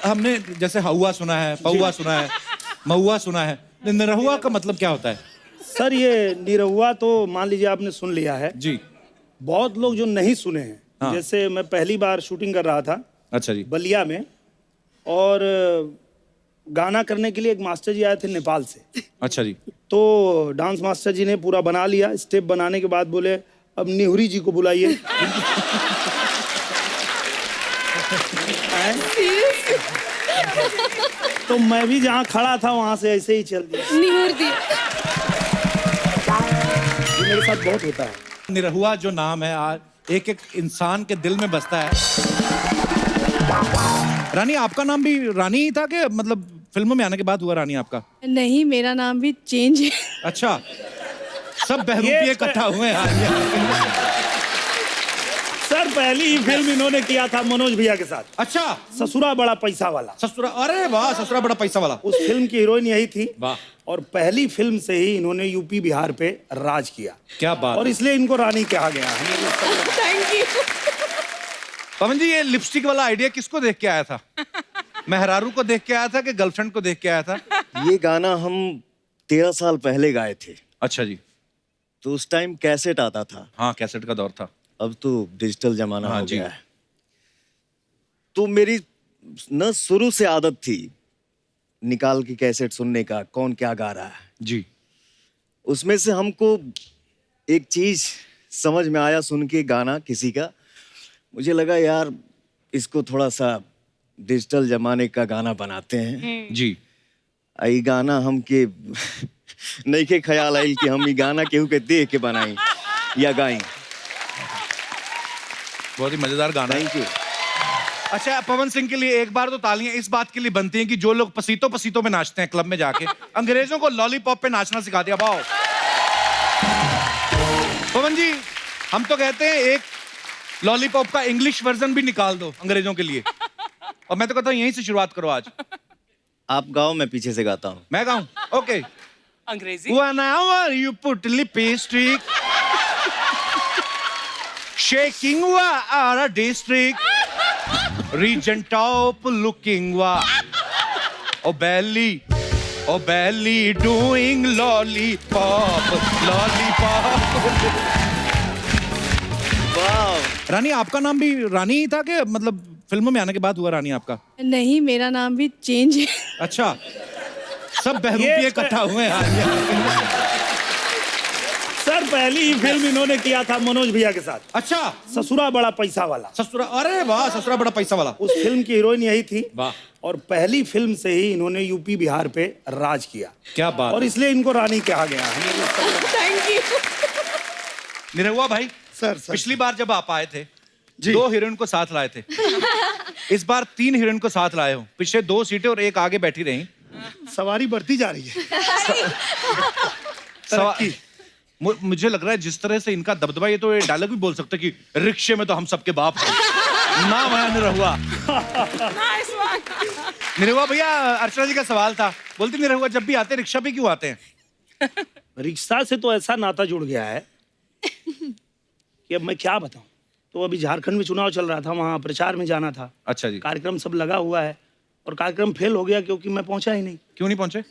हमने जैसे हवा सुना है, पौवा सुना है, महुआ सुना है, निरहुआ का मतलब क्या होता है? सर ये निरहुआ तो मान लीजिए आपने सुन लिया है जी। बहुत लोग जो नहीं सुने हैं। हाँ। जैसे मैं पहली बार शूटिंग कर रहा था अच्छा जी। बलिया में, और गाना करने के लिए एक मास्टर जी आए थे नेपाल से। अच्छा जी। तो डांस मास्टर जी ने पूरा बना लिया। स्टेप बनाने के बाद बोले अब निहुरी जी को बुलाइए। तो मैं भी जहाँ खड़ा था वहां से ऐसे ही चल दिया। निहुर दिया। ये मेरे साथ बहुत होता है। निरहुआ जो नाम है आज एक एक इंसान के दिल में बसता है। रानी, आपका नाम भी रानी ही था कि मतलब फिल्मों में आने के बाद हुआ रानी आपका? नहीं, मेरा नाम भी चेंज है। अच्छा, सब बहरूपी इकट्ठा हुए हैं। सर पहली ही फिल्म इन्होंने किया था मनोज भैया के साथ। अच्छा, ससुरा बड़ा पैसा वाला। ससुरा, अरे वाह, ससुरा बड़ा पैसा वाला। उस फिल्म की हीरोइन यही थी। वाह। और पहली फिल्म से ही इन्होंने यूपी बिहार पे राज किया। क्या बात। और इसलिए इनको रानी कहा गया। Thank you. पवन जी, ये लिपस्टिक वाला आइडिया किसको देख के आया था? मेहरारू को देख के आया था कि गर्लफ्रेंड को देख के आया था? ये गाना हम 13 साल पहले गाए थे। अच्छा जी। तो उस टाइम कैसेट आता था। हाँ, कैसेट का दौर था। अब तो डिजिटल जमाना हाँ हो जी। गया है। तो मेरी न शुरू से आदत थी निकाल के कैसेट सुनने का, कौन क्या गा रहा है जी। उसमें से हमको एक चीज समझ में आया सुन के गाना किसी का। मुझे लगा यार इसको थोड़ा सा डिजिटल जमाने का गाना बनाते हैं। जी। आई गाना हम के नहीं के ख्याल आई कि हम ये गाना केहू के देख के बनाई या गाई। बहुत ही मजेदार गाना है। Thank you. अच्छा, पवन सिंह के लिए एक बार तो तालियां इस बात के लिए बनती हैं कि जो लोग पसीतों पसीतों में नाचते हैं क्लब में जाके, अंग्रेजों को लॉलीपॉप पे नाचना सिखा दिया। वाओ। पवन जी, हम तो कहते हैं एक लॉलीपॉप का इंग्लिश वर्जन भी निकाल दो अंग्रेजों के लिए। और मैं तो कहता हूँ यहीं से शुरुआत करो आज। आप गाओ, मैं पीछे से गाता हूँ। मैं गाऊं? ओके। अंग्रेजी। Whenever you put lipstick, shaking are a district, region top looking oh belly doing lollipop, lollipop. वाह। रानी, आपका नाम भी रानी ही था कि मतलब फिल्मों में आने के बाद हुआ रानी आपका? नहीं, मेरा नाम भी चेंज है। अच्छा, सब बहरूपी इकट्ठा हुए हैं। सर पहली ही फिल्म इन्होंने किया था मनोज भैया के साथ। अच्छा, ससुरा बड़ा पैसा वाला। ससुरा, अरे वाह, ससुरा बड़ा पैसा वाला। उस फिल्म की हीरोइन यही थी। वाह। और पहली फिल्म से ही इन्होंने यूपी बिहार पे राज किया। क्या बात। और इसलिए इनको रानी कहा गया। Thank you. निरहुआ भाई, सर पिछली बार जब आप आए थे जी। 2 हीरोइन को साथ लाए थे। इस बार 3 हीरोइन को साथ लाए हो। पीछे 2 सीटें और एक आगे बैठी रही। सवारी बढ़ती जा रही है। मुझे लग रहा है जिस तरह से इनका दबदबा, ये तो ये डायलॉग भी बोल सकते कि रिक्शे में तो हम सबके बाप हैं। नाम है निरहुआ। निरहुआ भैया, अर्चना जी का सवाल था। बोलती निरहुआ जब भी आते हैं रिक्शा पे क्यों आते हैं? रिक्शा से तो ऐसा नाता जुड़ गया है कि अब मैं क्या बताऊं। तो अभी झारखंड में चुनाव चल रहा था, वहां प्रचार में जाना था। अच्छा जी। कार्यक्रम सब लगा हुआ है और कार्यक्रम फेल हो गया क्योंकि मैं पहुंचा ही नहीं। क्यों नहीं पहुंचे?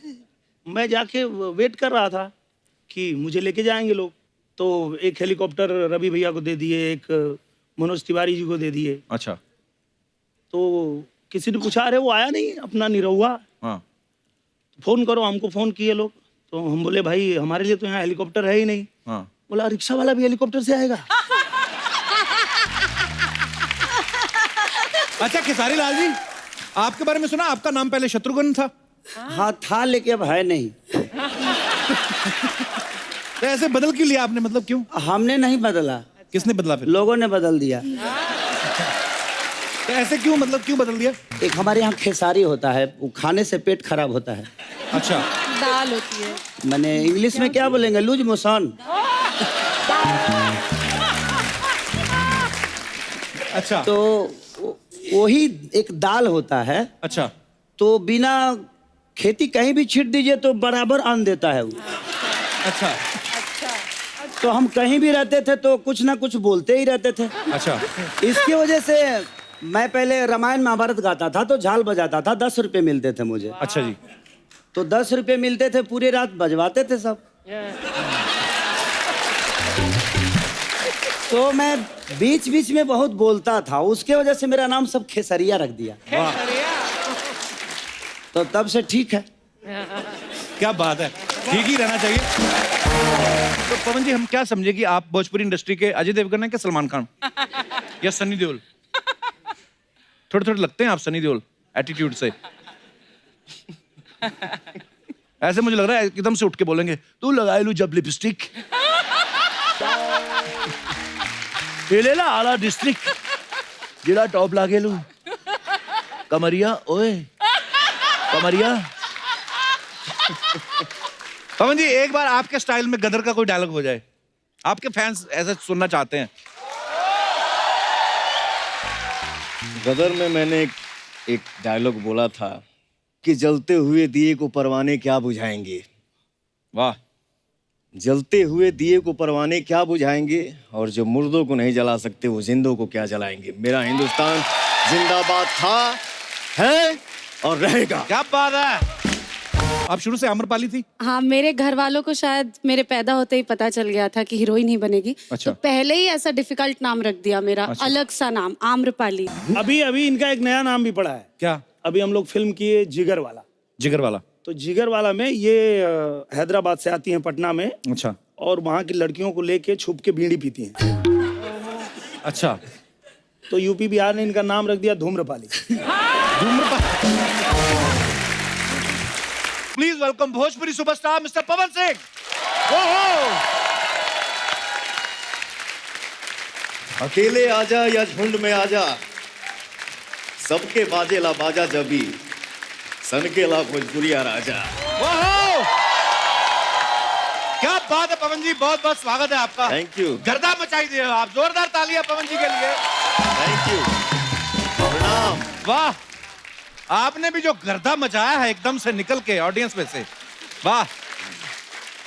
मैं जाके वेट कर रहा था कि मुझे लेके जाएंगे लोग। तो एक हेलीकॉप्टर रवि भैया को दे दिए, एक मनोज तिवारी जी को दे दिए। अच्छा। तो किसी ने पूछा अरे वो आया नहीं अपना निरहुआ, हाँ। फोन करो। हमको फोन किए लोग, तो हम बोले भाई हमारे लिए तो यहाँ हेलीकॉप्टर है ही नहीं। हाँ। बोला रिक्शा वाला भी हेलीकॉप्टर से आएगा? अच्छा, खेसारी लाल जी, आपके बारे में सुना, आपका नाम पहले शत्रुघ्न था। हाँ था, लेकिन अब है नहीं। तो ऐसे बदल क्यों लिया आपने, मतलब क्यों? हमने नहीं बदला, किसने बदला फिर? लोगों ने बदल दिया। तो ऐसे क्यों, मतलब क्यों बदल दिया? एक हमारे यहाँ खेसारी होता है, वो खाने से पेट खराब होता है। अच्छा। दाल होती है। मैंने इंग्लिश में क्या बोलेंगे, लूज मोशन। अच्छा। तो वही एक दाल होता है। अच्छा। तो बिना खेती कहीं भी छीट दीजिए तो बराबर अन्न देता है वो। अच्छा। तो हम कहीं भी रहते थे तो कुछ ना कुछ बोलते ही रहते थे। अच्छा। इसकी वजह से मैं पहले रामायण महाभारत गाता था तो झाल बजाता था, 10 रुपए मिलते थे मुझे। अच्छा जी। तो 10 रुपए मिलते थे, पूरी रात बजवाते थे सब। तो मैं बीच बीच में बहुत बोलता था, उसके वजह से मेरा नाम सब खेसरिया रख दिया। तो तब से ठीक है। क्या बात है, ठीक ही रहना चाहिए। तो पवन जी, हम क्या समझे कि आप भोजपुरी इंडस्ट्री के अजय देवगन हैं क्या सलमान खान या सनी देओल? थोड़े थोड़े लगते हैं आप सनी देओल एटीट्यूड से। ऐसे मुझे लग रहा है एकदम से उठ के बोलेंगे, तू लगाए लू जब लिपस्टिक ले ला आला डिस्ट्रिक्ट जिला टॉप लागे लू कमरिया ओए कमरिया। पवन जी, एक बार आपके स्टाइल में गदर का कोई डायलॉग हो जाए, आपके फैंस ऐसा सुनना चाहते हैं। गदर में मैंने एक डायलॉग बोला था कि जलते हुए दिए को परवाने क्या बुझाएंगे। वाह। जलते हुए दिए को परवाने क्या बुझाएंगे, और जो मुर्दों को नहीं जला सकते वो जिंदों को क्या जलाएंगे। मेरा हिंदुस्तान जिंदाबाद था, है और रहेगा। क्या बात है। आप शुरू से आम्रपाली थी? हाँ, मेरे घर वालों को शायद मेरे पैदा होते ही पता चल गया था कि हीरोइन ही बनेगी। अच्छा। तो पहले ही ऐसा डिफिकल्ट नाम रख दिया मेरा। अच्छा। अलग सा नाम, आम्रपाली। अभी अभी इनका एक नया नाम भी पड़ा है। क्या? अभी हम लोग फिल्म किए जिगर वाला। जिगर वाला? तो जिगर वाला में ये हैदराबाद से आती हैं पटना में, अच्छा और वहाँ की लड़कियों को लेके छुप के बीड़ी पीती हैं। अच्छा। तो यूपी बिहार ने इनका नाम रख दिया Dhumrapali. Please welcome Bhojpuri superstar mister Pawan Singh. अकेले आजा या झुंड में आजा, सबके बाजेला बाजा जबी, सनकेला भोजपुरिया राजा। क्या बात है पवन जी, बहुत बहुत स्वागत है आपका। Thank you. गर्दा मचाई दिए आप, जोरदार तालियां पवन जी के लिए। Thank you. प्रणाम। वाह, आपने भी जो गर्दा मचाया है एकदम से निकल के ऑडियंस में से। वाह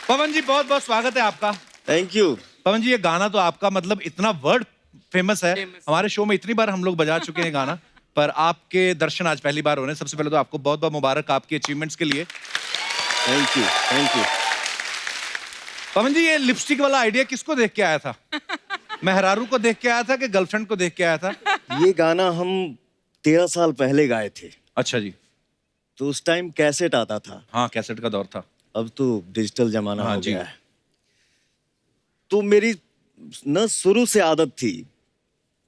पवन जी, बहुत बहुत स्वागत है आपका। Thank you. पवन जी, ये गाना तो आपका मतलब इतना वर्ल्ड फेमस है। हमारे शो में इतनी बार हम लोग बजा चुके हैं गाना, पर आपके दर्शन आज पहली बार हो रहे हैं। सबसे पहले तो आपको बहुत बहुत मुबारक आपकी अचीवमेंट्स के लिए। Thank you. Thank you. Pawan ji, ये लिपस्टिक वाला आइडिया किसको देख के आया था? मेहरारू को देख के आया था कि गर्लफ्रेंड को देख के आया था? ये गाना हम 13 साल पहले गाए थे। अच्छा जी। तो उस टाइम कैसेट आता था। हाँ, कैसेट का दौर था। अब तो डिजिटल जमाना हाँ हो जी। गया है। तो मेरी न शुरू से आदत थी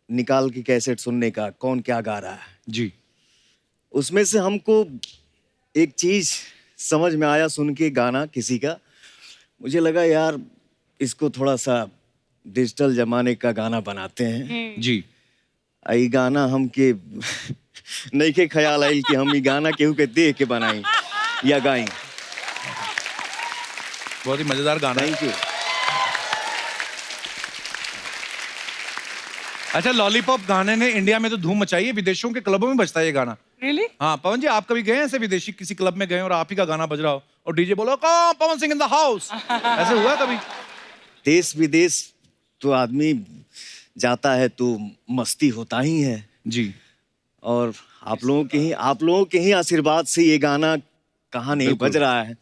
निकाल के कैसेट सुनने का, कौन क्या गा रहा है जी। उसमें से हमको एक चीज समझ में आया सुन के गाना किसी का। मुझे लगा यार इसको थोड़ा सा डिजिटल जमाने का गाना बनाते हैं। जी। आई गाना हमके नहीं के ख्याल आई कि हम ये गाना केहू के देख के बनाई या गाई। बहुत ही मजेदार गाना है। Thank you. अच्छा, लॉलीपॉप गाने ने इंडिया में तो धूम मचाई है, विदेशों के क्लबों में बजता है ये गाना। Really? हाँ पवन जी, आप कभी गए हैं ऐसे विदेशी किसी क्लब में गए और आप ही का गाना बज रहा हो और डीजे बोलो कौन Pawan Singh in the house, ऐसे हुआ कभी? देश विदेश तो आदमी जाता है तो मस्ती होता ही है जी। और आप लोगों के ही आशीर्वाद से ये गाना कहाँ नहीं बज रहा है।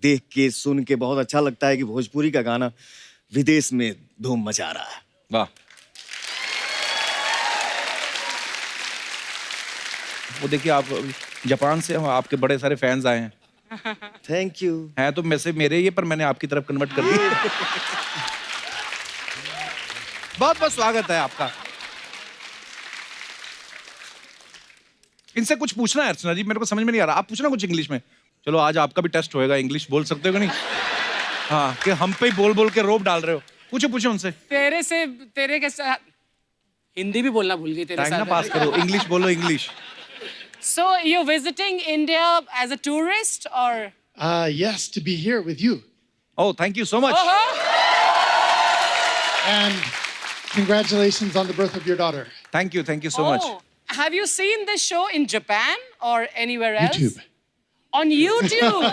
देख के सुन के बहुत अच्छा लगता है कि भोजपुरी का गाना विदेश में धूम मचा रहा है। वाह। वो देखिए, आप जापान से आपके बड़े सारे फैंस आए हैं। Thank you. हैं तो में से मेरे ये, पर मैंने आपकी तरफ कन्वर्ट कर दिया। बहुत बहुत स्वागत है आपका। इनसे कुछ पूछना है अर्चना जी, मेरे को समझ में नहीं आ रहा। आप पूछना कुछ इंग्लिश में। चलो आज आपका भी टेस्ट होएगा, इंग्लिश बोल सकते हो कि नहीं? हाँ, कि हम पे ही बोल बोल के रोब डाल रहे हो। पूछो पूछो उनसे। तेरे के साथ हिंदी भी बोलना भूल गई तेरे टाइम ना साथ। पास करो, इंग्लिश बोलो, English. So you're visiting India as a tourist or? Yes, to be here with you. Oh, thank you so much. And congratulations on the birth of your daughter. Thank you so much. Have you seen this show in Japan or anywhere else? YouTube. On YouTube.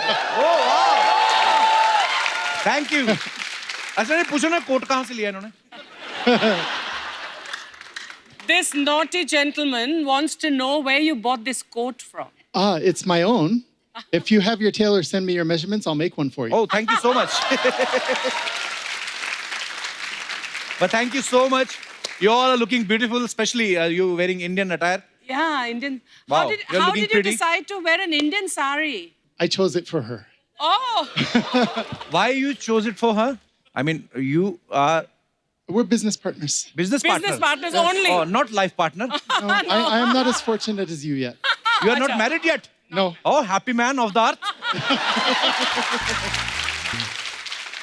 Thank you. अच्छा, ये पूछो ना coat कहाँ से लिया इन्होंने? this naughty gentleman wants to know where you bought this coat from. It's my own. If you have your tailor send me your measurements, I'll make one for you. Oh, thank you so much. But thank you so much. You all are looking beautiful, especially you wearing Indian attire. Yeah, Indian. Wow, How did, you're how looking did you pretty. decide to wear an Indian sari? I chose it for her. Oh, Why you chose it for her? I mean, you are We're business partners. business business partners only. Oh, not life partner. No, I am not as fortunate as you yet. You are not married yet. No. Oh, happy man of the earth.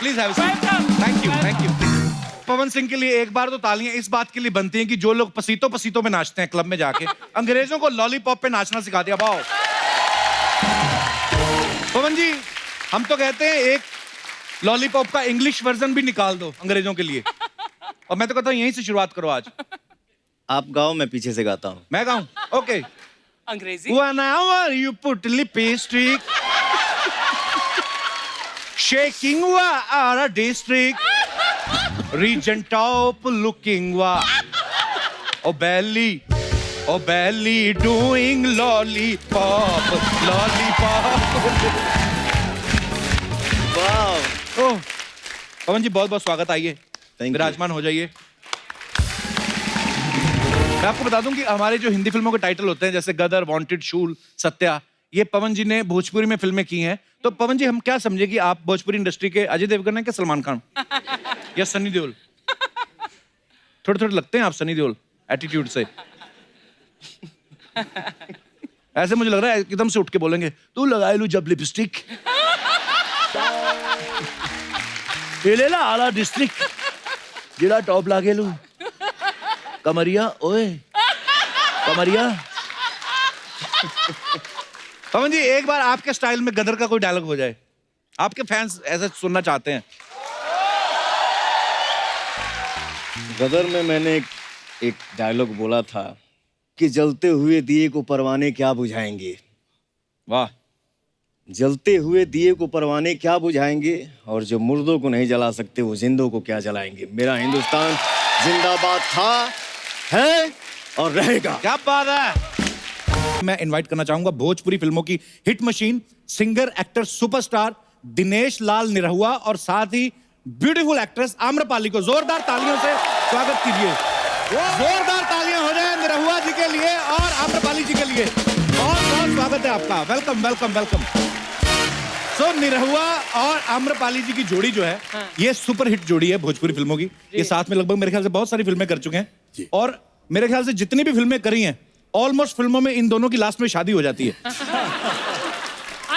Please have a seat. Welcome. Thank you, thank you. Pawan Singh के लिए एक बार तो तालियां इस बात के लिए बनती हैं कि जो लोग पसीतों पसीतों में नाचते हैं क्लब में जाके, अंग्रेजों को लॉलीपॉप पे नाचना सिखा दिया। वाओ पवन जी, हम तो कहते हैं एक लॉलीपॉप का इंग्लिश वर्जन भी निकाल दो अंग्रेजों के लिए, और मैं तो कहता हूँ यहीं से शुरुआत करो आज। आप गाओ, मैं पीछे से गाता हूँ। मैं गाऊं? Okay. Angrezi. Whenever you put lipstick, shaking a district, region top looking oh belly doing lollipop. वाह, ओह पवन जी, बहुत बहुत स्वागत, आइए Thank you. विराजमान हो जाइए। मैं आपको बता दूं कि हमारे जो हिंदी फिल्मों के टाइटल होते हैं जैसे गदर, वांटेड, शूल, सत्या, ये पवन जी ने भोजपुरी में फिल्में की हैं। तो पवन जी, हम क्या समझे कि आप भोजपुरी इंडस्ट्री के अजय देवगन हैं क्या सलमान खान या सनी देओल? थोड़े थोड़े लगते हैं आप सनी देओल एटीट्यूड से। ऐसे मुझे लग रहा है एकदम से उठ के बोलेंगे, तू लगा लू जब लिपस्टिक ले ला आला डिस्ट्रिक्ट जिला टॉप लागे लू कमरिया, ओए कमरिया। पवन जी, एक बार आपके स्टाइल में गदर का कोई डायलॉग हो जाए, आपके फैंस ऐसा सुनना चाहते हैं। गदर में मैंने एक डायलॉग बोला था कि जलते हुए दिए को परवाने क्या बुझाएंगे। वाह। जलते हुए दिए को परवाने क्या बुझाएंगे, और जो मुर्दों को नहीं जला सकते वो जिंदों को क्या जलाएंगे। मेरा हिंदुस्तान जिंदाबाद था, है और रहेगा। क्या बात है। मैं इनवाइट करना चाहूंगा भोजपुरी फिल्मों की hit machine, singer, actor, superstar Dinesh Lal Nirahua और साथ ही ब्यूटीफुल एक्ट्रेस आम्रपाली को जोरदार तालियों से स्वागत कीजिए। जोरदार तालियां हो जाए निरहुआ जी के लिए और आम्रपाली जी के लिए। बहुत बहुत स्वागत है आपका। Welcome welcome welcome. So Nirahua और आम्रपाली जी की जोड़ी जो है, ये सुपर हिट जोड़ी है भोजपुरी फिल्मों की। ये साथ में लगभग मेरे ख्याल से बहुत सारी फिल्में कर चुके हैं, और मेरे ख्याल से जितनी भी फिल्में करी हैं ऑलमोस्ट फिल्मों में इन दोनों की लास्ट में शादी हो जाती है।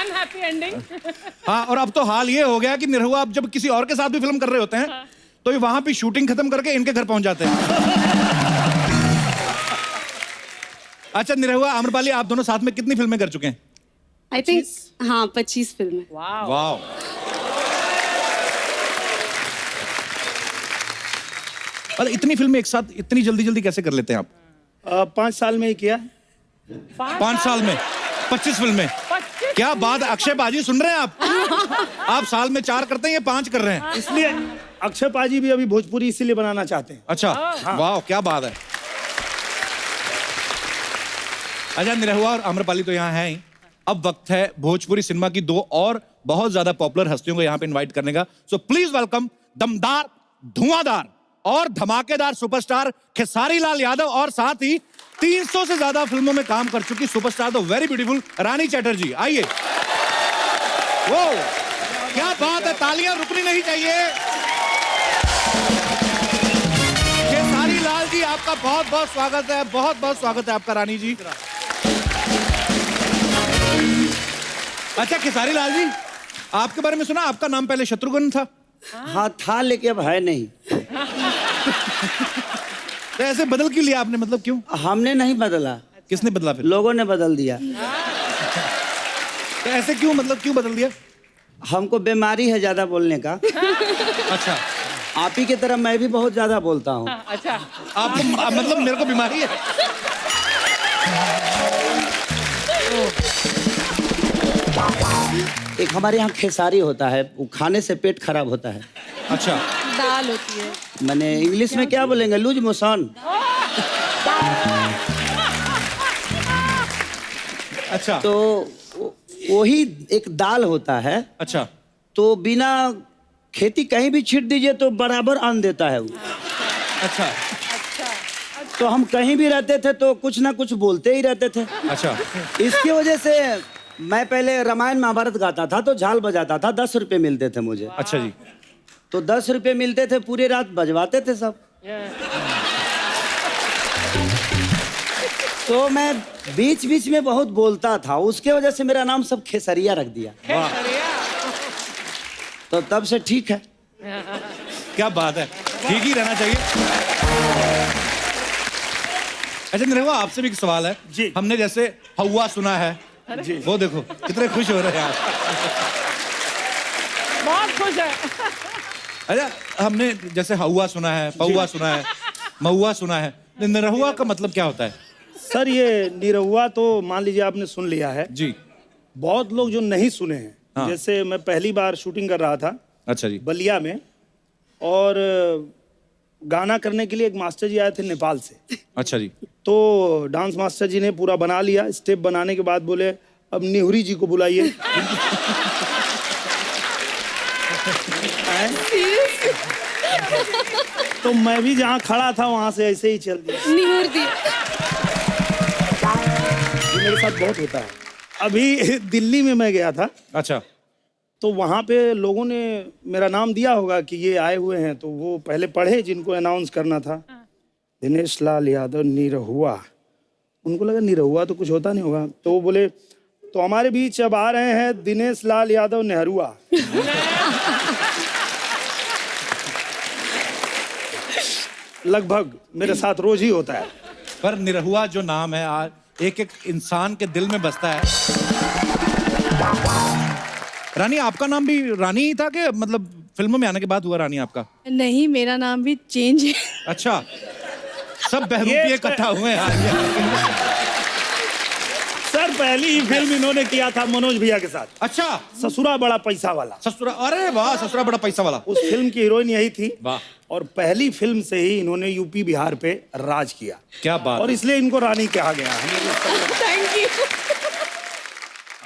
Unhappy ending. हाँ, और अब तो हाल ये हो गया कि निरहुआ अब जब किसी और के साथ भी फिल्म कर रहे होते हैं तो ये वहां पे शूटिंग खत्म करके इनके घर पहुंच जाते हैं। अच्छा निरहुआ, आम्रपाली, आप दोनों साथ में कितनी फिल्में कर चुके हैं? आई थिंक हाँ 25 फिल्में। Wow. वाह। अरे इतनी फिल्में एक साथ इतनी जल्दी जल्दी कैसे कर लेते हैं आप? 5 साल में ही किया। 5 साल में 25 फिल्में? क्या बात है अक्षय बाजी, सुन रहे हैं आप? आप साल में 4 करते हैं, ये 5 कर रहे हैं। इसलिए अक्षय पाजी भी अभी भोजपुरी इसीलिए बनाना चाहते हैं। अच्छा, वाह क्या बात है। अच्छा निरहुआ और आम्रपाली तो यहाँ हैं ही। अब वक्त है भोजपुरी सिनेमा की 2 और बहुत ज्यादा पॉपुलर हस्तियों को यहाँ पे इनवाइट करने का। सो प्लीज वेलकम दमदार, धुआंधार और धमाकेदार सुपरस्टार खेसारी लाल यादव और साथ ही 300 से ज्यादा फिल्मों में काम कर चुकी सुपरस्टार द वेरी ब्यूटीफुल रानी चैटर्जी। आइए। वो क्या बात है, तालियां रुकनी नहीं चाहिए। खेसारी लाल जी, आपका बहुत बहुत स्वागत है, बहुत बहुत स्वागत है आपका रानी जी। अच्छा खेसारी लाल जी, आपके बारे में सुना, आपका नाम पहले शत्रुघ्न था। हाँ था, लेकिन अब है नहीं। तो ऐसे बदल क्यों लिया आपने, मतलब क्यों? हमने नहीं बदला, किसने बदला फिर? लोगों ने बदल दिया। तो ऐसे क्यों, मतलब क्यों बदल दिया? हमको बीमारी है ज्यादा बोलने का। अच्छा, आप ही की तरह मैं भी बहुत ज्यादा बोलता हूँ। अच्छा, आपको मतलब मेरे को बीमारी है? एक हमारे यहाँ खेसारी होता है, वो खाने से पेट खराब होता है। अच्छा, दाल होती है। मैंने इंग्लिश में क्या बोलेंगे, लूज मोशन। अच्छा तो वही एक दाल होता है, अच्छा तो बिना खेती कहीं भी छीट दीजिए तो बराबर अन्न देता है वो। अच्छा तो हम कहीं भी रहते थे तो कुछ ना कुछ बोलते ही रहते थे। अच्छा इसकी वजह से मैं पहले रामायण महाभारत गाता था तो झाल बजाता था, 10 रुपए मिलते थे मुझे। अच्छा जी। तो 10 रुपए मिलते थे, पूरी रात बजवाते थे सब। तो मैं बीच बीच में बहुत बोलता था, उसके वजह से मेरा नाम सब खेसरिया रख दिया। तो तब से ठीक है। क्या बात है, ठीक ही रहना चाहिए। अच्छा निरहुआ, आपसे भी एक सवाल है जी। हमने जैसे हवा सुना है जी। वो देखो कितने खुश हो रहे हैं आप। बहुत खुश है। अच्छा हमने जैसे हवा सुना है, पौवा सुना है, महुआ सुना है, निरहुआ का मतलब क्या होता है? सर ये निरहुआ तो मान लीजिए आपने सुन लिया है, जी। बहुत लोग जो नहीं सुने हैं। हाँ। जैसे मैं पहली बार शूटिंग कर रहा था अच्छा जी। बलिया में, और गाना करने के लिए एक मास्टर जी आए थे नेपाल से। अच्छा जी। तो डांस मास्टर जी ने पूरा बना लिया, स्टेप बनाने के बाद बोले अब निहुरी जी को बुलाइए। तो मैं भी जहाँ खड़ा था वहां से ऐसे ही चल दिया। निहुर दिया। ये मेरे साथ बहुत होता है। अभी दिल्ली में मैं गया था, अच्छा तो वहाँ पे लोगों ने मेरा नाम दिया होगा कि ये आए हुए हैं, तो वो पहले पढ़े जिनको अनाउंस करना था, दिनेश लाल यादव निरहुआ। उनको लगा निरहुआ तो कुछ होता नहीं होगा, तो वो बोले तो हमारे बीच अब आ रहे हैं दिनेश लाल यादव नेहरूआ। लगभग मेरे साथ रोज ही होता है। पर निरहुआ जो नाम है आज एक एक इंसान के दिल में बसता है। रानी आपका नाम भी रानी ही था कि मतलब फिल्मों में आने के बाद हुआ रानी आपका? नहीं, मेरा नाम भी चेंज है। अच्छा सब बहरूपिये इकट्ठा हुए हैं आज। सर पहली ही फिल्म इन्होंने किया था मनोज भैया के साथ, अच्छा ससुरा बड़ा पैसा वाला। ससुरा, अरे वाह, ससुरा बड़ा पैसा वाला। उस फिल्म की हीरोइन यही थी, वाह। और पहली फिल्म से ही इन्होंने यूपी बिहार पे राज किया। क्या बात और है। इसलिए इनको रानी कहा गया। Thank you.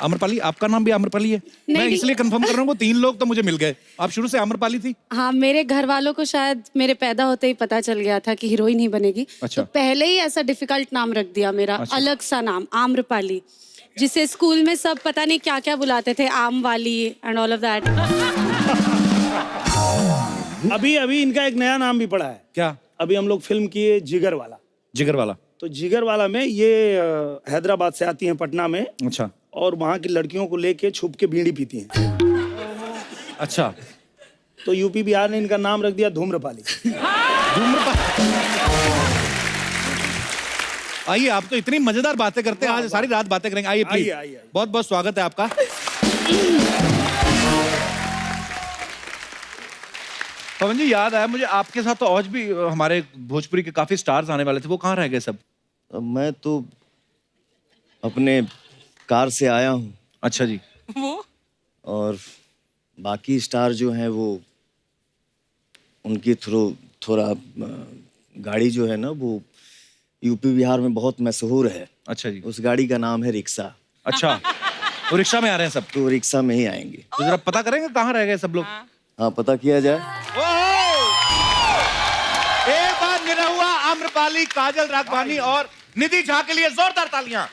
आम्रपाली, आपका नाम भी आम्रपाली है? मैं नहीं। इसलिए कंफर्म कर रहा हूँ, 3 लोग तो मुझे मिल गए। आप शुरू से आम्रपाली थी? हाँ, मेरे घर वालों को शायद मेरे पैदा होते ही पता चल गया था कि हीरोइन ही बनेगी। अच्छा। तो पहले ही ऐसा डिफिकल्ट नाम रख दिया मेरा। अच्छा। अलग सा नाम आम्रपाली, जिसे स्कूल में सब पता नहीं क्या क्या बुलाते थे, आम वाली एंड ऑल ऑफ दैट। अभी अभी इनका एक नया नाम भी पड़ा है। क्या? अभी हम लोग फिल्म किए जिगर वाला। जिगर वाला। तो जिगर वाला में ये हैदराबाद से आती हैं पटना में, अच्छा और वहाँ की लड़कियों को लेके छुप के बीड़ी पीती हैं। अच्छा। तो यूपी बिहार ने इनका नाम रख दिया धूम्रपाली। आइए, आप तो इतनी मजेदार बातें करते हैं, आज सारी रात बातें करेंगे। आइए प्लीज। आइए। बहुत बहुत स्वागत है आपका। पवन जी, याद आया मुझे आपके साथ तो आज भी हमारे भोजपुरी के काफी स्टार्स आने वाले थे, वो कहाँ रह गए सब? मैं तो अपने कार से आया हूँ, अच्छा जी। वो और बाकी स्टार जो हैं वो उनके थ्रू थोड़ा गाड़ी जो है ना वो यूपी बिहार में बहुत मशहूर है। अच्छा जी। उस गाड़ी का नाम है रिक्शा। अच्छा, वो रिक्शा में आ रहे हैं सब? तो रिक्शा में ही आएंगे। तो जरा पता करेंगे कहाँ रह गए सब लोग? हाँ, पता किया जाए। एक बार निरहुआ, आम्रपाली, काजल राघवानी और निधि झा के लिए जोरदार तालियां।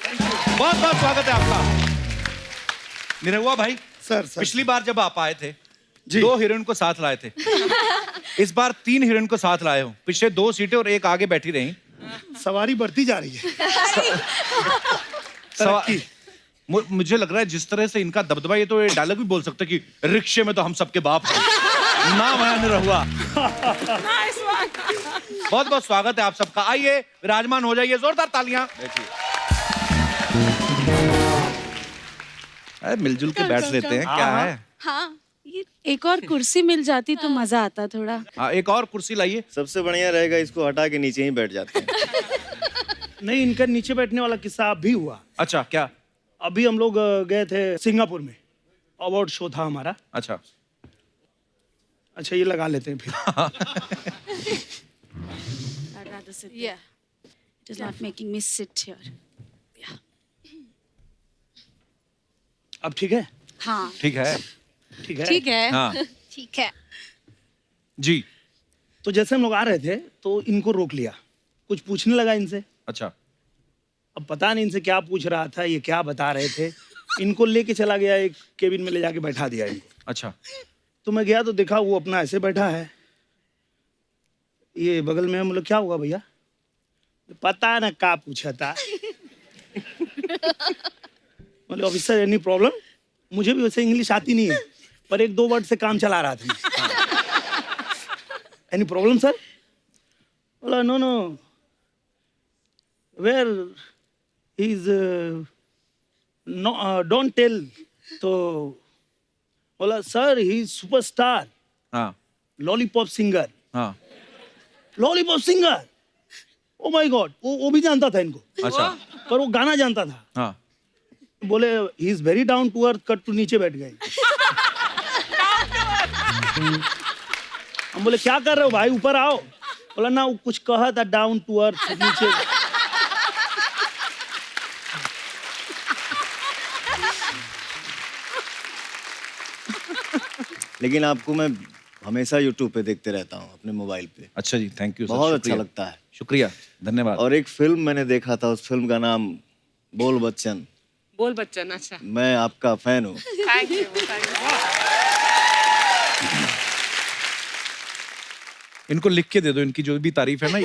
बहुत बहुत स्वागत है आपका। निरहुआ भाई, सर पिछली बार जब आप आए थे 2 हीरोइन को साथ लाए थे। इस बार 3 हीरोइन को साथ लाए हो। पीछे 2 सीटें और एक आगे बैठी रही। सवारी बढ़ती जा रही है। मुझे लग रहा है जिस तरह से इनका दबदबा, ये तो ये डायलॉग भी बोल सकते कि रिक्शे में तो हम सबके बाप हैं। नाम है निरहुआ। बहुत बहुत स्वागत है आप सबका। आइए विराजमान हो जाइए, जोरदार तालियां। मिलजुल के बैठ लेते हैं, क्या है? हाँ, ये एक और कुर्सी मिल जाती तो मजा आता थोड़ा। हाँ, एक और कुर्सी लाइए। सबसे बढ़िया रहेगा इसको हटा के नीचे ही बैठ जाते हैं। नहीं, इनका नीचे बैठने वाला किस्सा अब भी हुआ। अच्छा, क्या? अभी हम लोग गए थे सिंगापुर में, अवार्ड शो था हमारा। अच्छा अच्छा, ये लगा लेते हैं फिर। It is not making me sit here. अब ठीक है? हाँ, ठीक है। ठीक है? ठीक है। हाँ ठीक है। जी। तो जैसे हम लोग आ रहे थे तो इनको रोक लिया, कुछ पूछने लगा इनसे। अच्छा। अब पता नहीं इनसे क्या पूछ रहा था, ये क्या बता रहे थे। इनको लेके चला गया, एक केबिन में ले जाके बैठा दिया इनको। अच्छा। तो मैं गया तो देखा वो अपना ऐसे बैठा है, ये बगल में। मतलब क्या हुआ भैया? पता ना क्या पूछा था। मतलब ऑफिसर एनी प्रॉब्लम? मुझे भी वैसे इंग्लिश आती नहीं है, पर एक दो वर्ड से काम चला रहा था। Any problem sir? बोला no no, where is no, don't tell. तो बोला सर ही इज सुपरस्टार, हाँ लॉलीपॉप सिंगर। हाँ। Lollipop singer, oh my god, वो भी जानता था इनको, अच्छा। पर वो गाना जानता था। हाँ। बोले he is very down to earth, cut to नीचे बैठ गए। हम बोले क्या कर रहे हो भाई, ऊपर आओ। बोला ना, वो कुछ कहा था डाउन टू अर्थ, नीचे। लेकिन आपको मैं हमेशा यूट्यूब पे देखते रहता हूँ अपने मोबाइल पे। अच्छा जी, थैंक यू सर। बहुत अच्छा शुक्रिया। लगता है। शुक्रिया, धन्यवाद। और एक फिल्म मैंने देखा था, उस फिल्म का नाम बोल बच्चन। बोल बच्चन, अच्छा। मैं आपका फैन हूँ। Thank you, thank you. इनको लिख के दे दो, इनकी जो भी तारीफ है ना,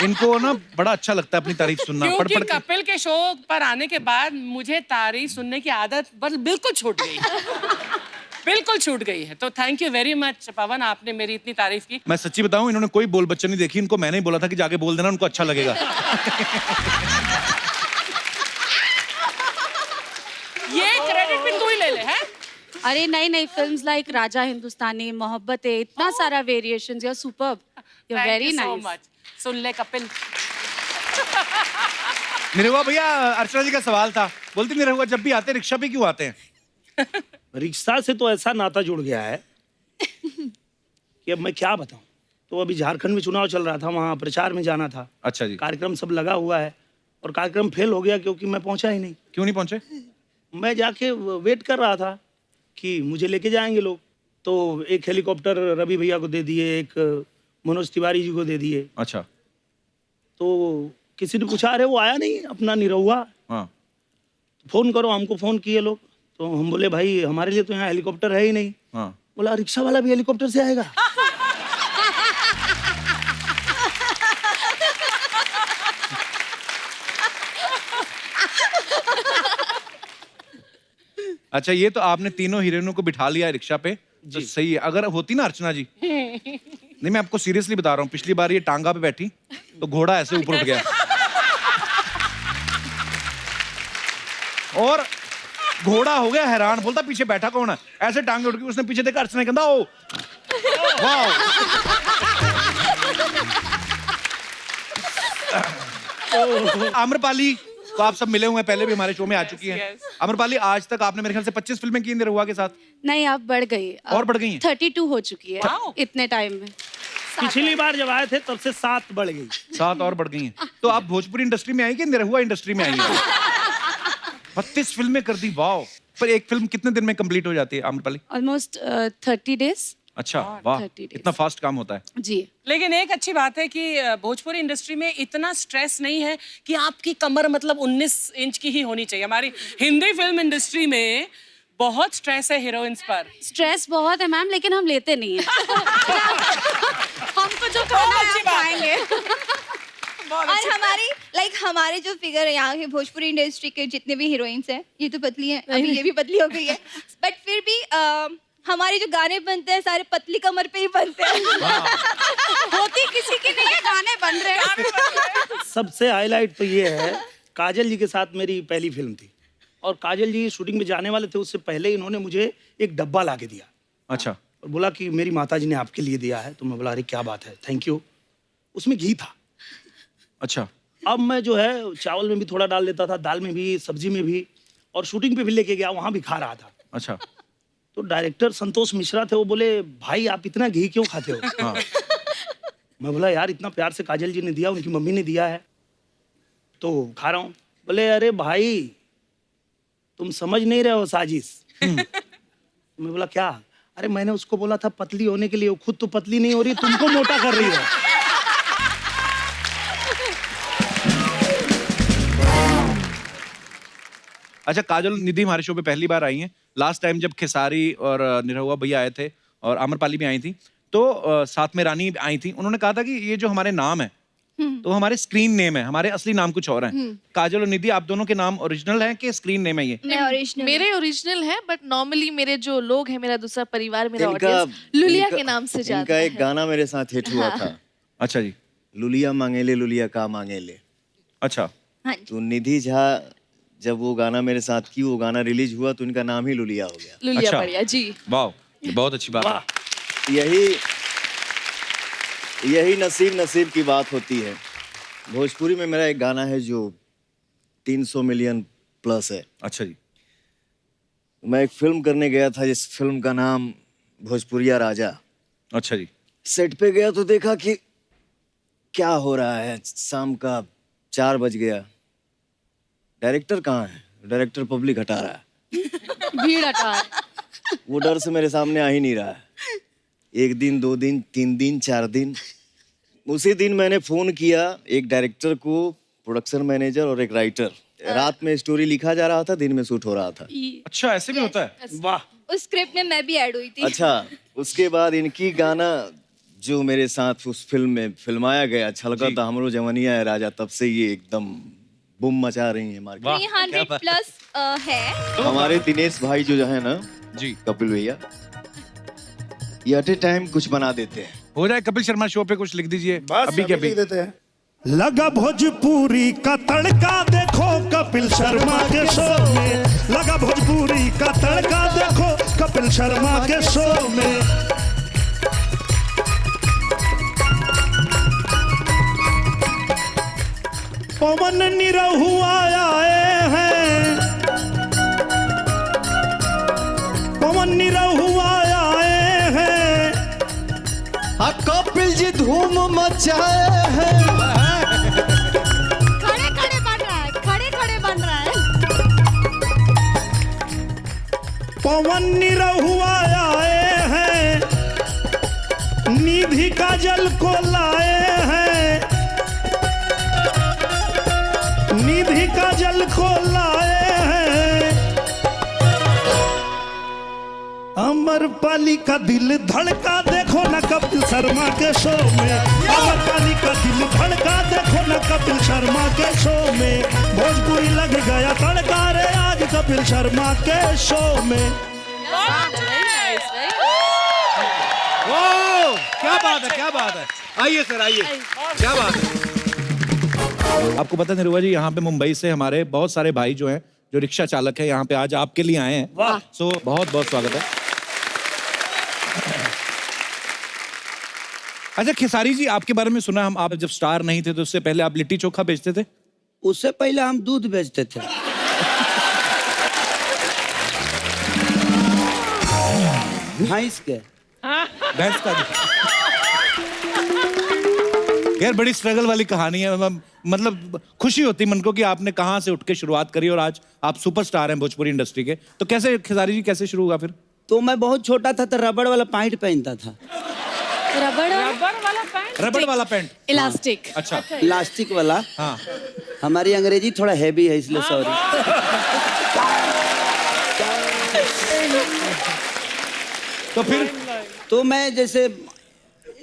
इनको ना बड़ा अच्छा लगता है अपनी तारीफ सुनना। पढ़ क्योंकि पढ़ के। कपिल के शो पर आने के बाद मुझे तारीफ सुनने की आदत बस बिल्कुल छूट गई। बिल्कुल छूट गई है। तो थैंक यू वेरी मच पवन, आपने मेरी इतनी तारीफ की। मैं सच्ची बताऊं, इन्होंने कोई बोल बच्चन नहीं देखी। इनको मैंने ही बोला था कि जाके बोल देना, उनको अच्छा लगेगा। ये क्रेडिट भी तू ही ले ले, हैं? अरे नहीं नहीं, फिल्म्स लाइक राजा हिंदुस्तानी, मोहब्बत है, इतना सारा variations, you are superb, you are very so nice. Much. सुन ले कपिल। निरहुआ भैया, अर्चना जी का सवाल था। बोलती निरहुआ जब भी आते हैं रिक्शा पे क्यों आते हैं? रिक्शा से तो ऐसा नाता जुड़ गया है कि अब मैं क्या बताऊं। तो अभी झारखंड में चुनाव चल रहा था, वहाँ प्रचार में जाना था। अच्छा जी। कार्यक्रम सब लगा हुआ है और कार्यक्रम फेल हो गया क्योंकि मैं पहुंचा ही नहीं। क्यों नहीं पहुंचे? मैं जाके वेट कर रहा था कि मुझे लेके जाएंगे लोग। तो एक हेलीकॉप्टर रवि भैया को दे दिए, एक मनोज तिवारी जी को दे दिए। अच्छा। तो किसी ने पूछा, अरे वो आया नहीं अपना निरहुआ, हाँ। फोन करो। हमको फोन किए लोग, तो हम बोले भाई हमारे लिए तो यहाँ हेलीकॉप्टर है ही नहीं। हाँ। बोला रिक्शा वाला भी हेलीकॉप्टर से आएगा? अच्छा, ये तो आपने तीनों हीरोइनों को बिठा लिया है रिक्शा पे, तो सही है। अगर होती ना अर्चना जी, नहीं मैं आपको सीरियसली बता रहा हूँ, पिछली बार ये टांगा पे बैठी तो घोड़ा ऐसे ऊपर उठ गया। और घोड़ा हो गया हैरान, बोलता पीछे बैठा कौन है। ऐसे टांगे उठ गई, उसने पीछे देखा, अर्चना कहता ओ वाओ। आम्रपाली, तो आप सब मिले हुए हैं, पहले भी हमारे शो में आ चुकी हैं। Yes. आम्रपाली, आज तक आपने मेरे ख्याल से 25 फिल्में की निरहुआ के साथ। नहीं, अब बढ़ गई, अब और बढ़ गई हैं? 32 हो चुकी है Wow. इतने टाइम में। पिछली बार जब आए थे तब से 7 बढ़ गई। 7 और बढ़ गई हैं। तो आप भोजपुरी इंडस्ट्री में आई कि निरहुआ इंडस्ट्री में आई हैं? 32 फिल्में कर दी, वाओ। पर एक फिल्म कितने दिन में कंप्लीट हो जाती है आम्रपाली? Almost 30 days. अच्छा, वाह, 30 days. इतना फास्ट काम होता है। जी। लेकिन एक अच्छी बात है कि भोजपुरी इंडस्ट्री में इतना स्ट्रेस नहीं है कि आपकी कमर मतलब 19 इंच की ही होनी चाहिए। हमारी हिंदी फिल्म इंडस्ट्री में बहुत स्ट्रेस है हीरोइंस पर। स्ट्रेस बहुत है मैम, लेकिन हम लेते नहीं है। हमको जो करना है अच्छी हम बात है। खाएंगे। और हमारे जो फिगर है यहाँ के भोजपुरी इंडस्ट्री के जितने भी हीरोइंस हैं, ये तो पतली हैं, अभी ये भी पतली हो गई है, बट फिर भी हमारे जो गाने बनते हैं सारे पतली कमर पे ही बनते हैं। होती किसी की नहीं है, गाने बन रहे हैं। सबसे हाईलाइट तो ये है, काजल जी के साथ मेरी पहली फिल्म थी और काजल जी शूटिंग में जाने वाले थे, उससे पहले इन्होंने मुझे एक डब्बा ला के दिया अच्छा। और बोला कि मेरी माताजी ने आपके लिए दिया है। तो मैं बोला अरे क्या बात है, थैंक यू। उसमें घी था। अच्छा। अब मैं जो है चावल में भी थोड़ा डाल देता था, दाल में भी, सब्जी में भी, और शूटिंग पे भी लेके गया, वहाँ भी खा रहा था। अच्छा। तो डायरेक्टर संतोष मिश्रा थे, वो बोले भाई आप इतना घी क्यों खाते हो? हाँ। मैं बोला यार इतना प्यार से काजल जी ने दिया, उनकी मम्मी ने दिया है। तो खा रहा हूँ। बोले अरे भाई तुम समझ नहीं रहे हो साजिश। मैं बोला क्या? अरे मैंने उसको बोला था पतली होने के लिए, वो खुद तो पतली नहीं हो रही, तुमको मोटा कर रही है। अच्छा, काजल निधि हमारे शो पे पहली बार आई हैं। लास्ट टाइम जब खेसारी और निरहुआ भैया आए थे और आम्रपाली भी आई थी, तो साथ में रानी आई थी। उन्होंने कहा था कि ये जो हमारे नाम है तो हमारे स्क्रीन नेम है, हमारे असली नाम कुछ और हैं। काजल और निधि, आप दोनों के नाम ओरिजिनल हैं कि स्क्रीन नेम है ये? मैं ओरिजिनल मेरे ओरिजिनल है, बट नॉर्मली मेरे जो लोग हैं, मेरा दूसरा परिवार, मेरा इनका ऑडियंस लुलिया के नाम से इनका जाता एक है। गाना मेरे साथ हिट हुआ था, अच्छा जी। लुलिया मांगेले लुलिया का मांगेले। अच्छा, हाँ जी। तो निधि झा जब वो गाना मेरे साथ की, वो गाना रिलीज हुआ तो इनका नाम ही लुलिया हो गया। लुलिया अच्छा। बढ़िया जी। वाह, ये बहुत अच्छी बात है। यही नसीब की बात होती है। भोजपुरी में मेरा एक गाना है जो 300 मिलियन प्लस है। अच्छा जी। मैं एक फिल्म करने गया था, जिस फिल्म का नाम भोजपुरिया राजा। अच्छा जी। सेट पे गया तो देखा कि क्या हो रहा है। शाम का 4 बज गया, डायरेक्टर कहाँ है? डायरेक्टर पब्लिक हटा रहा है, भीड़ हटा। वो डर से मेरे सामने आ ही नहीं रहा है। 1 दिन 2 दिन 3 दिन 4 दिन, उसी दिन मैंने फोन किया एक डायरेक्टर को, प्रोडक्शन मैनेजर और एक राइटर। रात में स्टोरी लिखा जा रहा था, दिन में शूट हो रहा था। अच्छा, ऐसे भी होता है? वाह। उस स्क्रिप्ट में मैं भी ऐड हुई थी। अच्छा, उसके बाद इनकी गाना जो मेरे साथ उस फिल्म में फिल्माया गया, छलका हमरो जवानिया है राजा, तब से ये एकदम बूम मचा रही है मार्केट। 300+ है। हमारे दिनेश भाई जो है ना जी, कपिल भैया, ये एट ए टाइम कुछ बना देते हैं। हो जाए कपिल शर्मा शो पे कुछ लिख दीजिए अभी के अभी। लिख देते हैं। लगा भोजपुरी का तड़का देखो कपिल शर्मा के शो में, लगा भोजपुरी का तड़का देखो कपिल शर्मा के शो में। पवन निरहुआ आए हैं, पवन निरहुआ आए हैं, कपिल जी धूम मचाए हैं। खड़े खड़े बन रहा है, खड़े खड़े बन रहा है। पवन निरहुआ आए हैं, निधि काजल को लाए हैं, निधि काजल को लाए हैं। अमरपाली का दिल धड़का देखो न कपिल शर्मा के शो में, अमरपाली का दिल धड़का देखो न कपिल शर्मा के शो में। भोजपुरी लग गया तड़का रे आज कपिल शर्मा के शो में। वाह, क्या बात है, क्या बात है। आइए सर, आइए। क्या बात है। आपको पता है निरुआ जी, यहाँ पे मुंबई से हमारे बहुत सारे भाई जो हैं, जो रिक्शा चालक है, यहाँ पे आज आपके लिए आए हैं। वाह। सो बहुत बहुत स्वागत है। अच्छा खेसारी जी, आपके बारे में सुना हम, आप जब स्टार नहीं थे तो उससे पहले आप लिट्टी चोखा बेचते थे? उससे पहले हम दूध बेचते थे। भैंस के। भैंस का? यार बड़ी स्ट्रगल वाली कहानी है। मतलब खुशी होती मन को कि आपने कहाँ से उठ के शुरुआत करी और आज आप सुपरस्टार हैं भोजपुरी इंडस्ट्री के। तो कैसे खेसारी जी, कैसे शुरू हुआ फिर? तो मैं बहुत छोटा था तो रबड़ वाला पैंट पहनता था। रबर वाला पैंट? रबड़ वाला पैंट? इलास्टिक। अच्छा, प्लास्टिक वाला। हाँ। हमारी अंग्रेजी थोड़ा हैवी है इसलिए सॉरी। तो फिर? तो मैं जैसे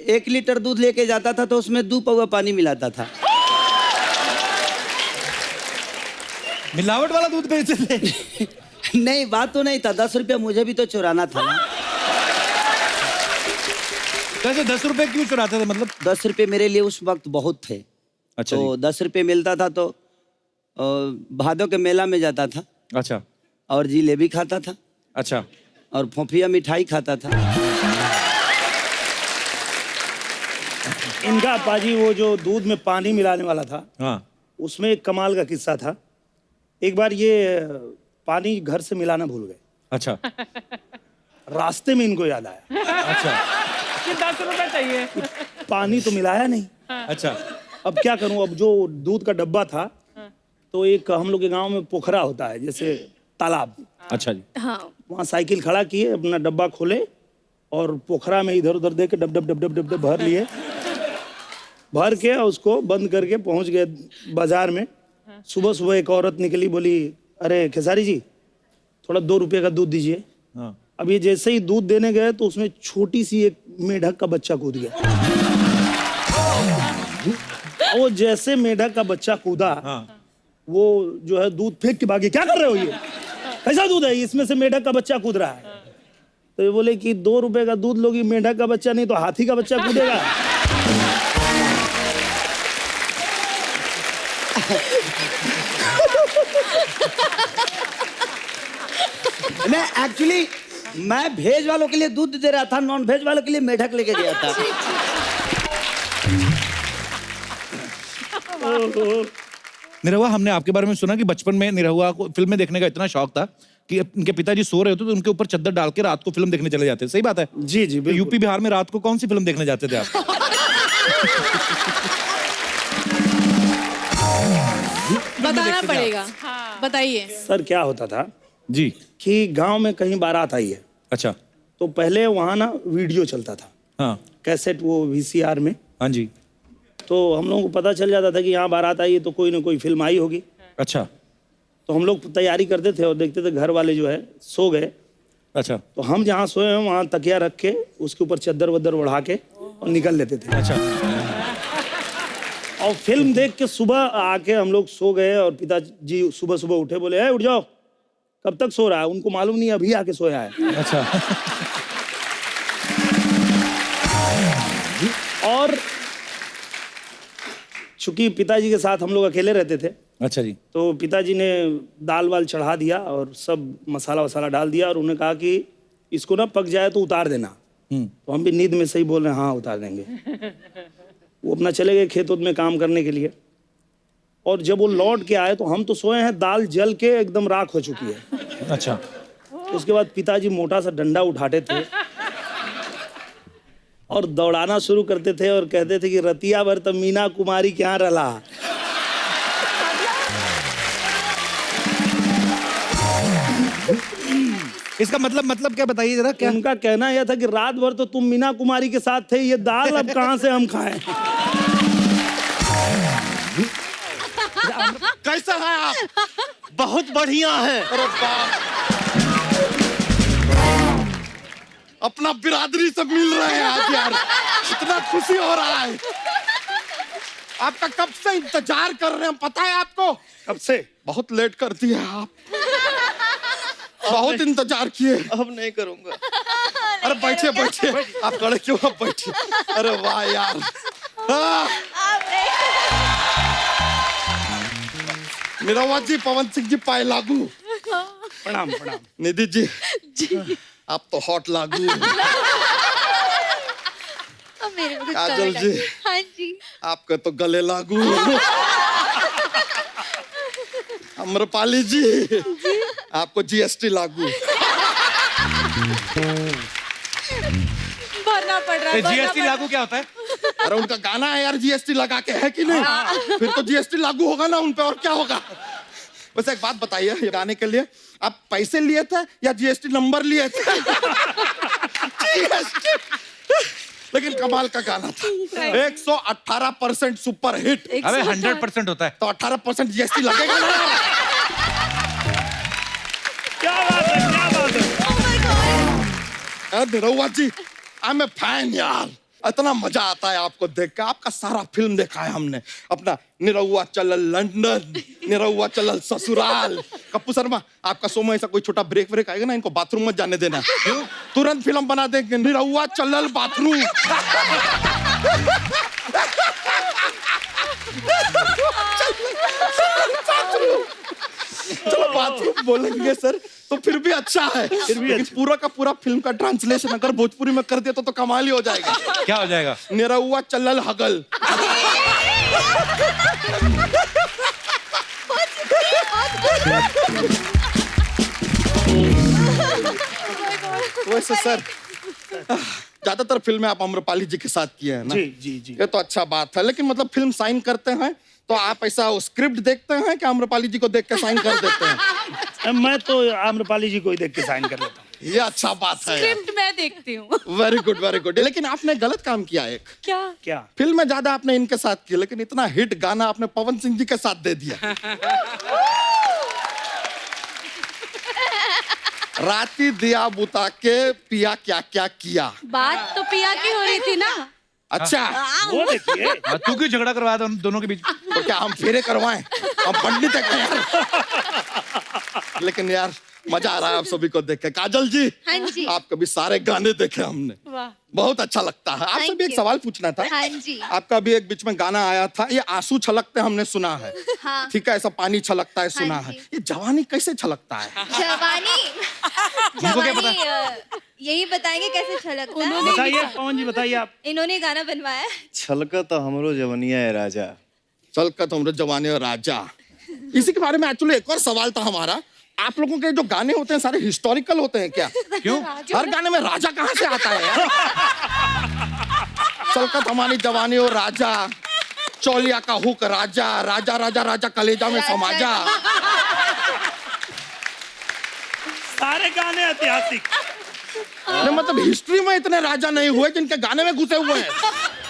1 लीटर दूध लेके जाता था तो उसमें 2 पौवा पानी मिलाता था। मिलावट वाला दूध बेचते थे? नहीं, बात तो नहीं था, 10 रुपया मुझे भी तो चुराना था ना। कैसे 10 रुपए क्यों चुराते थे? मतलब 10 रुपये मेरे लिए उस वक्त बहुत थे। अच्छा तो 10 रुपये मिलता था तो भादों के मेला में जाता था। अच्छा और जिलेबी खाता था। अच्छा। और फोफिया मिठाई खाता था। इनका पाजी वो जो दूध में पानी मिलाने वाला था, हाँ। उसमें एक कमाल का किस्सा था। एक बार ये पानी घर से मिलाना भूल गए। अच्छा। रास्ते में इनको याद आया। अच्छा। कि 10 रुपए चाहिए। पानी तो मिलाया नहीं। अच्छा। अब क्या करूं? अब जो दूध का डब्बा था तो एक हम लोग के गांव में पोखरा होता है, जैसे तालाब। अच्छा जी। हाँ वहाँ साइकिल खड़ा किए, अपना डब्बा खोले और पोखरा में इधर उधर दे के dub dub dub dub dub dub भर लिए। भर के उसको बंद करके पहुंच गए बाजार में। सुबह सुबह एक औरत निकली, बोली अरे खेसारी जी थोड़ा 2 रुपये का दूध दीजिए। हाँ। अब ये जैसे ही दूध देने गए तो उसमें छोटी सी एक मेढक का बच्चा कूद गया। वो जैसे मेढक का बच्चा कूदा, वो जो है दूध फेंक के भागे। क्या कर रहे हो, ये कैसा दूध है, इसमें से मेढक का बच्चा कूद रहा है। तो ये बोले कि 2 रुपए का दूध लोगी, मेढक का बच्चा नहीं तो हाथी का बच्चा कूदेगा। मैं एक्चुअली मैं भेज वालों के लिए दूध दे रहा था, नॉन भेज वालों के लिए मेढक लेके गया था। निरहुआ, हमने आपके बारे में सुना कि बचपन में निरहुआ को फिल्में देखने का इतना शौक था कि उनके पिताजी सो रहे होते तो उनके ऊपर चद्दर डाल के रात को फिल्म देखने चले जाते। सही बात है? जी जी तो यूपी बिहार में रात को कौन सी फिल्म देखने जाते थे आप? बताना पड़ेगा, बताइए। सर क्या होता था जी। कि गांव में कहीं बारात आई है, अच्छा। तो पहले वहाँ ना वीडियो चलता था, हाँ। कैसेट, वो VCR में। हाँ जी। तो हम लोगों को पता चल जाता था कि यहाँ बारात आई है तो कोई ना कोई फिल्म आई होगी। अच्छा। तो हम लोग तैयारी करते थे और देखते थे घर वाले जो है सो गए। अच्छा। तो हम जहाँ सोए हैं वहाँ तकिया रख के उसके ऊपर चद्दर वद्दर ओढ़ा के और निकल लेते थे। अच्छा। और फिल्म देख के सुबह आके हम लोग सो गए और पिताजी सुबह सुबह उठे, बोले ए उठ जाओ, कब तक सो रहा है? उनको मालूम नहीं अभी आके सोया है। अच्छा। और चूंकि पिताजी के साथ हम लोग अकेले रहते थे, अच्छा जी। तो पिताजी ने दाल वाल चढ़ा दिया और सब मसाला वसाला डाल दिया और उन्होंने कहा कि इसको ना पक जाए तो उतार देना। तो हम भी नींद में सही बोल रहे हैं, हाँ उतार देंगे। वो अपना चले गए खेत में काम करने के लिए। और जब वो लौट के आए तो हम तो सोए हैं, दाल जल के एकदम राख हो चुकी है। अच्छा। उसके बाद पिताजी मोटा सा डंडा उठाते थे और दौड़ाना शुरू करते थे और कहते थे कि रतिया भर तब मीना कुमारी क्या रला। इसका मतलब क्या बताइए जरा। क्या उनका कहना यह था कि रात भर तो तुम मीना कुमारी के साथ थे, ये दाल अब कहां से हम खाएं। कैसा है आप? बहुत बढ़िया है। अरे अपना बिरादरी से मिल रहे हैं आज यार, इतना खुशी हो रहा है। आपका कब से इंतजार कर रहे हैं, पता है आपको? कब से? बहुत लेट कर दिए आप, बहुत इंतजार किए। अब नहीं करूंगा। अरे बैठिए बैठिए, आप खड़े क्यों, आप बैठिए। अरे वाह यार। निरहुआ जी, पवन सिंह जी, पाए लागू। प्रणाम प्रणाम। निधि जी, आप तो हॉट लागू। मेरे को काजल जी, हाँ जी, आपके तो गले लागू। अम्रपाली जी, आपको GST लागू। भरना पड़ रहा है। GST लागू क्या होता है? अरे उनका गाना है यार, GST लगा के, है कि नहीं? फिर तो GST लागू होगा ना उन पे, और क्या होगा। वैसे एक बात बताइए, ये गाने के लिए आप पैसे लिए थे या GST नंबर लिए थे? GST। लेकिन कमाल का गाना था, 118% सुपर हिट। अबे 100% होता है तो 18% GST लगेगा ना। क्या बात है, क्या बात है। निरहुआ जी, आई एम ए फैन यार। इतना मजा आता है आपको देख के। आपका सारा फिल्म देखा है हमने, अपना निरहुआ चलल लंदन, निरहुआ चलल ससुराल। कप्पू शर्मा, आपका शो में ऐसा कोई छोटा ब्रेक आएगा ना, इनको बाथरूम मत जाने देना। तुरंत फिल्म बना देंगे, निरहुआ चलल बाथरूम। चलो बाथरूम बोलेंगे सर, तो फिर भी अच्छा है। लेकिन पूरा का पूरा फिल्म का ट्रांसलेशन अगर भोजपुरी में कर दिया तो कमाल ही हो जाएगा। क्या हो जाएगा? निरहुआ चलल हगल। वैसे सर, ज्यादातर फिल्में आप अम्रपाली जी के साथ किए हैं ना? जी जी जी। ये तो अच्छा बात है, लेकिन मतलब फिल्म साइन करते हैं तो आप ऐसा स्क्रिप्ट देखते हैं कि आम्रपाली जी को देख के साइन कर देते हैं? मैं तो आम्रपाली जी को ही देख के साइन कर लेता हूँ। ये अच्छा बात है यार। स्क्रिप्ट मैं देखती हूँ। Very good very good. लेकिन आपने गलत काम किया एक। क्या? क्या? फिल्म में ज्यादा आपने इनके साथ किया, लेकिन इतना हिट गाना आपने पवन सिंह जी के साथ दे दिया। राती दिया बुता के पिया क्या क्या किया। बात तो पिया की हो रही थी ना। अच्छा, वो देखिए, तू क्यों झगड़ा करवाया था उन दोनों के बीच? तो क्या हम फेरे करवाएं? हम पंडित है क्या यार? लेकिन यार मजा आ रहा है आप सभी को देख के। काजल जी, हाँ जी। आपके भी सारे गाने देखे हमने, बहुत अच्छा लगता है। आपसे Thank भी एक you. सवाल पूछना था। हाँ जी। आपका भी एक बीच में गाना आया था, ये आंसू छलकते हमने सुना है। हाँ। ठीक है, ऐसा पानी छलकता है सुना हाँ है। जी। ये जवानी कैसे छलकता है? जवानी यही बताएंगे कैसे छलकता है। बताइए पवन जी, बताइए आप। इन्होंने गाना बनवाया है। छलका तो हमरो जवनिया है राजा। छलकत हमरे जवानी और राजा। इसी के बारे में एक्चुअली एक और सवाल था हमारा। आप लोगों के जो गाने होते हैं सारे हिस्टोरिकल होते हैं क्या? क्यों? हर गाने में राजा कहाँ से आता है यार? छलकत हमारी जवानी और राजा, चौलिया का हुक राजा, राजा राजा राजा कलेजा में समाजा। सारे गाने ऐतिहासिक। नहीं, मतलब हिस्ट्री में इतने राजा नहीं हुए जिनके गाने में घुसे हुए हैं।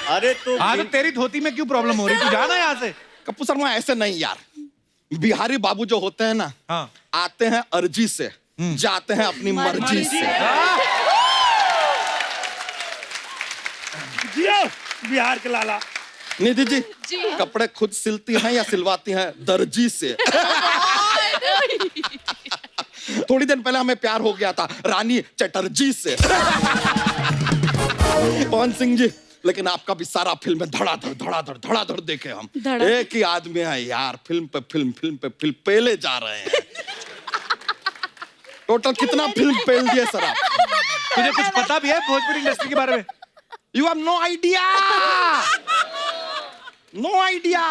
अरे तो हाँ तो तेरी धोती में क्यों प्रॉब्लम हो रही? तू जाना यहाँ से। कपूर शर्मा ऐसे नहीं यार। बिहारी बाबू जो होते हैं ना, हाँ। आते हैं अर्जी से, जाते हैं अपनी मर्जी से। जियो बिहार के लाला। निधि जी, कपड़े खुद सिलती हैं या सिलवाती हैं दर्जी से? थोड़ी देर पहले हमें प्यार हो गया था रानी चटर्जी से। पवन सिंह जी, लेकिन आपका भी सारा फिल्म में धड़ाधड़ देखे हम। एक ही आदमी है यार, फिल्म पे फिल्म पेले जा रहे हैं। टोटल कितना फिल्म पेल दिए सर आप? तुझे कुछ पता भी है भोजपुरी इंडस्ट्री के बारे में? You have no idea. No idea.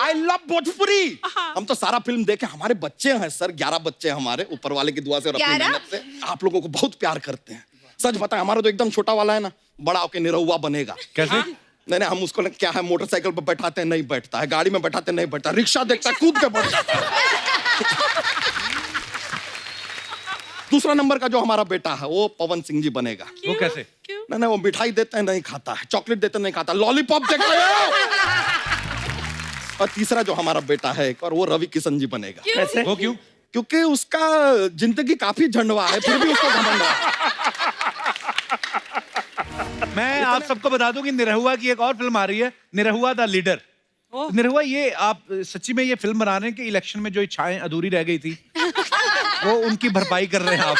I love Bhojpuri. हम तो सारा फिल्म देखे। हमारे बच्चे हैं सर, 11 बच्चे हमारे, ऊपर वाले की दुआ से और अपनी मेहनत से। आप लोगों को बहुत प्यार करते हैं। सच बताएं, हमारा तो एकदम छोटा वाला है ना, बड़ा होके निरहुआ बनेगा। कैसे? नहीं, हम उसको क्या है, मोटरसाइकिल पर बैठाते हैं नहीं बैठता है, गाड़ी में बैठाते नहीं बैठता, रिक्शा देखता है कूद के बैठ जाता है। दूसरा नंबर का जो हमारा बेटा है वो पवन सिंह जी बनेगा। वो कैसे? नहीं, वो मिठाई देते हैं नहीं खाता है, चॉकलेट देते नहीं खाता, लॉलीपॉप देख रहे हो? और तीसरा जो हमारा बेटा है एक और, वो रवि किशन जी बनेगा। कैसे? वो क्यों? क्योंकि उसका जिंदगी काफी झंडवा है, फिर भी उसको घमंड है। मैं आप सबको बता दूं कि निरहुआ की एक और फिल्म आ रही है, निरहुआ द लीडर। निरहुआ, ये आप सच्ची में ये फिल्म बना रहे हैं कि इलेक्शन में जो इच्छाएं अधूरी रह गई थी वो उनकी भरपाई कर रहे हैं आप?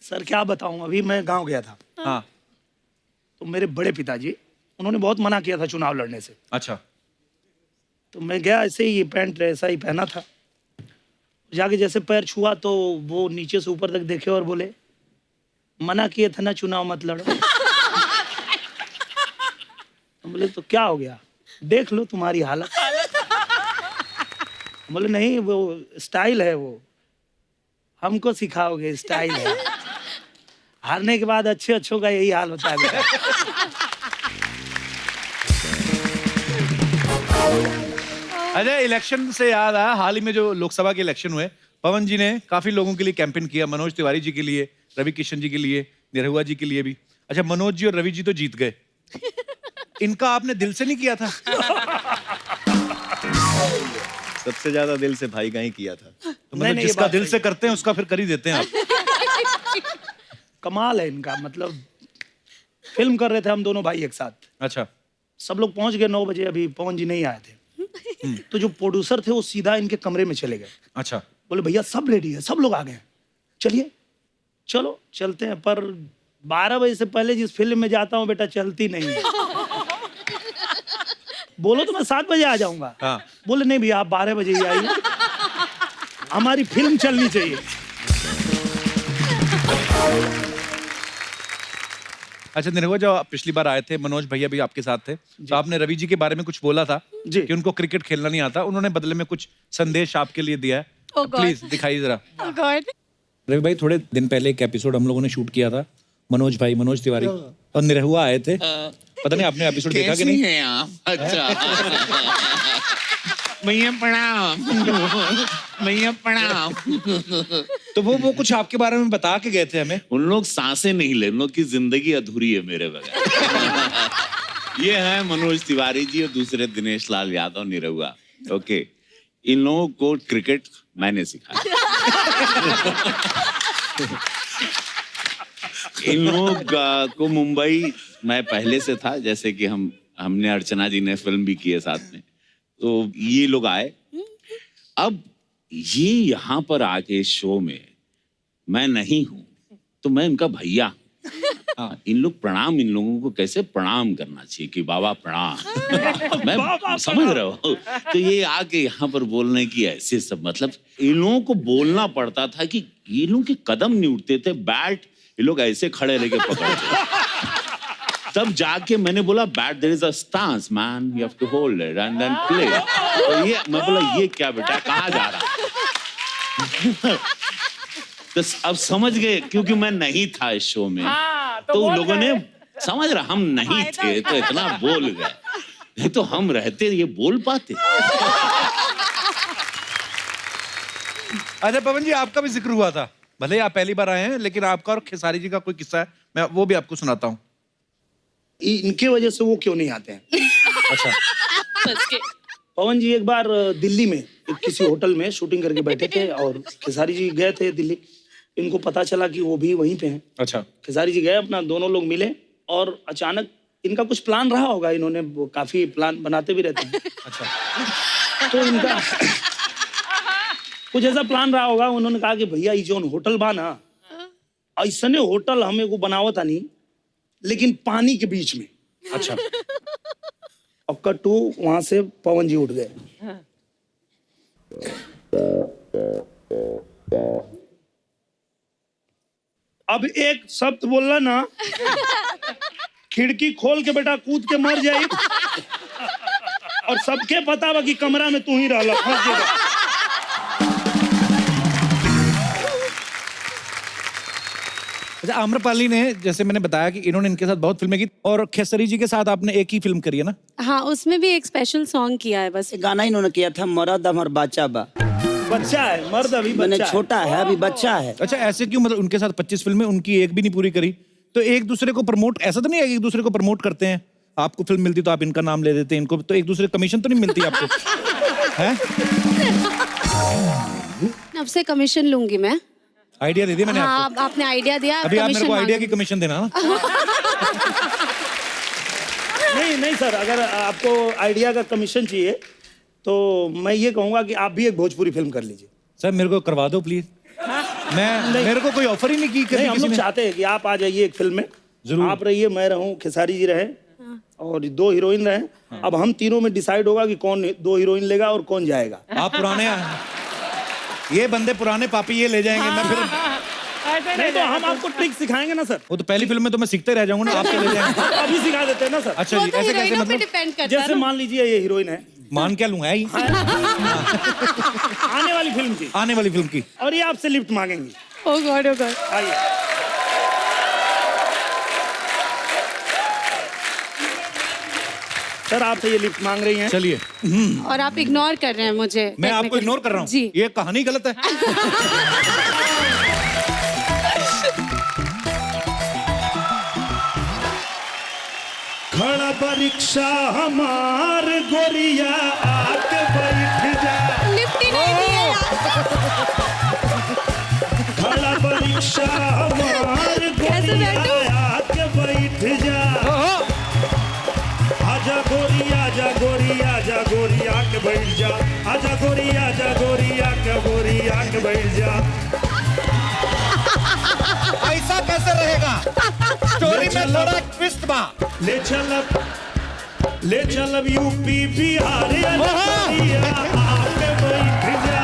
सर क्या बताऊं, अभी मैं गांव गया था। हाँ। तो मेरे बड़े पिताजी, उन्होंने बहुत मना किया था चुनाव लड़ने से। अच्छा। तो मैं गया, ऐसे ही पैंट ऐसा ही पहना था। जाके जैसे पैर छुआ तो वो नीचे से ऊपर तक देखे और बोले, मना किए थे ना चुनाव मत लड़ो। बोले तो क्या हो गया, देख लो तुम्हारी हालत। बोले नहीं, वो स्टाइल है, वो हमको सिखाओगे, स्टाइल है। हारने के बाद अच्छों का यही हाल होता है बेटा। अजय, इलेक्शन से याद आया, हाल ही में जो लोकसभा के इलेक्शन हुए, पवन जी ने काफी लोगों के लिए कैंपेन किया, मनोज तिवारी जी के लिए, रवि किशन जी के लिए, निरहुआ जी के लिए भी। अच्छा, मनोज जी और रवि जी तो जीत गए, इनका आपने दिल से नहीं किया था? सबसे ज्यादा दिल से भाई का ही किया था। तो मतलब जिसका दिल से करते हैं उसका फिर कर ही देते हैं आप। कमाल है इनका, मतलब फिल्म कर रहे थे हम दोनों भाई एक साथ। अच्छा। सब लोग पहुंच गए 9 बजे, अभी पवन जी नहीं आए थे। तो जो प्रोड्यूसर थे वो सीधा इनके कमरे में चले गए। अच्छा। बोले भैया सब रेडी है, सब लोग आ गए हैं, चलिए चलो चलते हैं। पर 12 बजे से पहले जिस फिल्म में जाता हूँ बेटा चलती नहीं है। बोलो तो मैं 7 बजे आ जाऊंगा। हाँ। बोले नहीं भैया आप 12 बजे ही आइए, हमारी फिल्म चलनी चाहिए। अच्छा निरहुआ, जो आप पिछली बार आए थे, मनोज भैया भी आपके साथ थे, तो आपने रवि जी के बारे में कुछ बोला था जी, कि उनको क्रिकेट खेलना नहीं आता, उन्होंने बदले में कुछ संदेश आपके लिए दिया है। Oh God. प्लीज दिखाइए जरा। Oh God. रवि भाई, थोड़े दिन पहले एक एपिसोड हम लोगों ने शूट किया था, मनोज भाई, मनोज तिवारी और निरहुआ आए थे, पता नहीं आपने एपिसोड देखा कि नहीं? हैं आप? अच्छा भैया प्रणाम, भैया प्रणाम। तो वो कुछ आपके बारे में बता के गए थे हमें। उन लोग सांसें नहीं ले, उन लोग की जिंदगी अधूरी है मेरे बगैर। ये है मनोज तिवारी जी और दूसरे दिनेश लाल यादव निरहुआ। ओके, इन लोगों को क्रिकेट मैंने सिखाया। इन लोग को मुंबई मैं पहले से था, जैसे कि हमने अर्चना जी ने फिल्म भी की है साथ में, तो ये लोग आए। अब ये यहाँ पर आके शो में मैं नहीं हूं तो मैं इनका भैया। हाँ, इन लोगों को कैसे प्रणाम करना चाहिए कि बाबा प्रणाम। मैं समझ रहा हूँ। तो ये आके यहाँ पर बोलने की ऐसे सब, मतलब इन लोगों को बोलना पड़ता था कि ये लोगों के कदम नहीं उठते थे, बैट ये लोग ऐसे खड़े रह के पकड़ते। तब जाके मैंने बोला bat there is a stance man, you have to hold it and then play. तो ये मैं बोला ये क्या बेटा, कहाँ जा रहा? तो अब समझ गए क्योंकि मैं नहीं था इस शो में। तो लोगों ने समझ रहा हम नहीं थे तो इतना बोल गए, नहीं तो हम रहते ये बोल पाते। अच्छा पवन जी, आपका भी जिक्र हुआ था, भले ही आप पहली बार आए हैं, लेकिन आपका और खेसारी जी का कोई किस्सा है, मैं वो भी आपको सुनाता हूँ। इनके वजह से वो क्यों नहीं आते हैं? अच्छा। पवन जी एक बार दिल्ली में किसी होटल में शूटिंग करके बैठे थे और खेसारी जी गए थे दिल्ली। इनको पता चला कि वो भी वहीं पे हैं। अच्छा। खेसारी जी गए, अपना दोनों लोग मिले और अचानक इनका कुछ प्लान रहा होगा, इन्होंने काफी प्लान बनाते भी रहते हैं। अच्छा। तो इनका कुछ ऐसा प्लान रहा होगा, उन्होंने कहा कि भैया ये जो होटल बा ना, ऐसने होटल हमें को बनावता नहीं, लेकिन पानी के बीच में। अच्छा। अब कट्टू वहां से पवन जी उठ गए। अब एक शब्द बोलना ना, खिड़की खोल के बेटा कूद के मर जाई, और सबके पता बा कि कमरा में तू ही रहला, फंस गया। अच्छा, आम्रपाली ने, जैसे मैंने बताया कि इन्होंने इनके साथ बहुत फिल्में की, और खेसारी जी के साथ आपने एक ही फिल्म करी है ना? हाँ, उसमें भी एक स्पेशल सॉन्ग किया है। बस गाना इन्होंने किया था, मर्द हमर बाचा बा। बच्चा है, मर्द अभी बच्चा है। छोटा है, अभी बच्चा है। अच्छा, ऐसे क्यों? मतलब उनके साथ 25 फिल्में, उनकी एक भी नहीं पूरी करी, तो एक दूसरे को प्रमोट, ऐसा तो नहीं है एक दूसरे को प्रमोट करते हैं? आपको फिल्म मिलती तो आप इनका नाम ले देते हैं, इनको तो एक दूसरे कमीशन तो नहीं मिलती आपको? हैं? अब से कमीशन लूंगी मैं। आइडिया दे दिया मैंने हाँ, आपको। आपने आइडिया दिया, अभी आप मेरे को आइडिया की कमीशन देना ना। नहीं सर, अगर आपको आइडिया का कमीशन चाहिए तो मैं ये कहूंगा कि आप भी एक भोजपुरी फिल्म कर लीजिए। सर मेरे को करवा दो प्लीज। मेरे को कोई ऑफर ही नहीं की। नहीं, हम लोग चाहते हैं कि आप आ जाइए एक फिल्म में, जरूर आप रहिए, मैं रहूं, खेसारी जी रहे और 2 हीरोइन रहे। अब हम तीनों में डिसाइड होगा कि कौन 2 हीरोइन लेगा और कौन जाएगा। आप पुराने, ये बंदे पुराने पापी ये ले जाएंगे, मैं फिर नहीं तो हम आपको ट्रिक सिखाएंगे ना सर। वो तो पहली फिल्म में तो मैं सीखते रह जाऊंगा ना, आप ले जाएंगे। अभी सिखा देते हैं ना सर। अच्छा जी, ऐसे कैसे मतलब? जैसे मान लीजिए ये हीरोइन है, मान क्या लूंगा ही आने वाली फिल्म की, आने वाली फिल्म की, और ये आपसे लिफ्ट मांगेंगी। ओह गॉड, ओह गॉड। आइए। सर आप ये लिफ्ट मांग रही हैं। चलिए। और आप इग्नोर कर रहे हैं मुझे। मैं आपको इग्नोर कर रहा हूँ जी। ये कहानी गलत है। खड़ा परीक्षा हमार गोरिया आके बैठ जा। लिफ्ट ही नहीं दिए। खड़ा परीक्षा हमार गोरिया आके बैठ जा। आजा गोरी, आजा गोरी, आजा गोरी आके बैठ जा। आजा गोरी, आजा गोरी, आके गोरी आके बैठ जा। ऐसा कैसे रहेगा? स्टोरी में थोड़ा ट्विस्ट बा। ले चल यूपी बिहार गोरिया आके बैठ जा।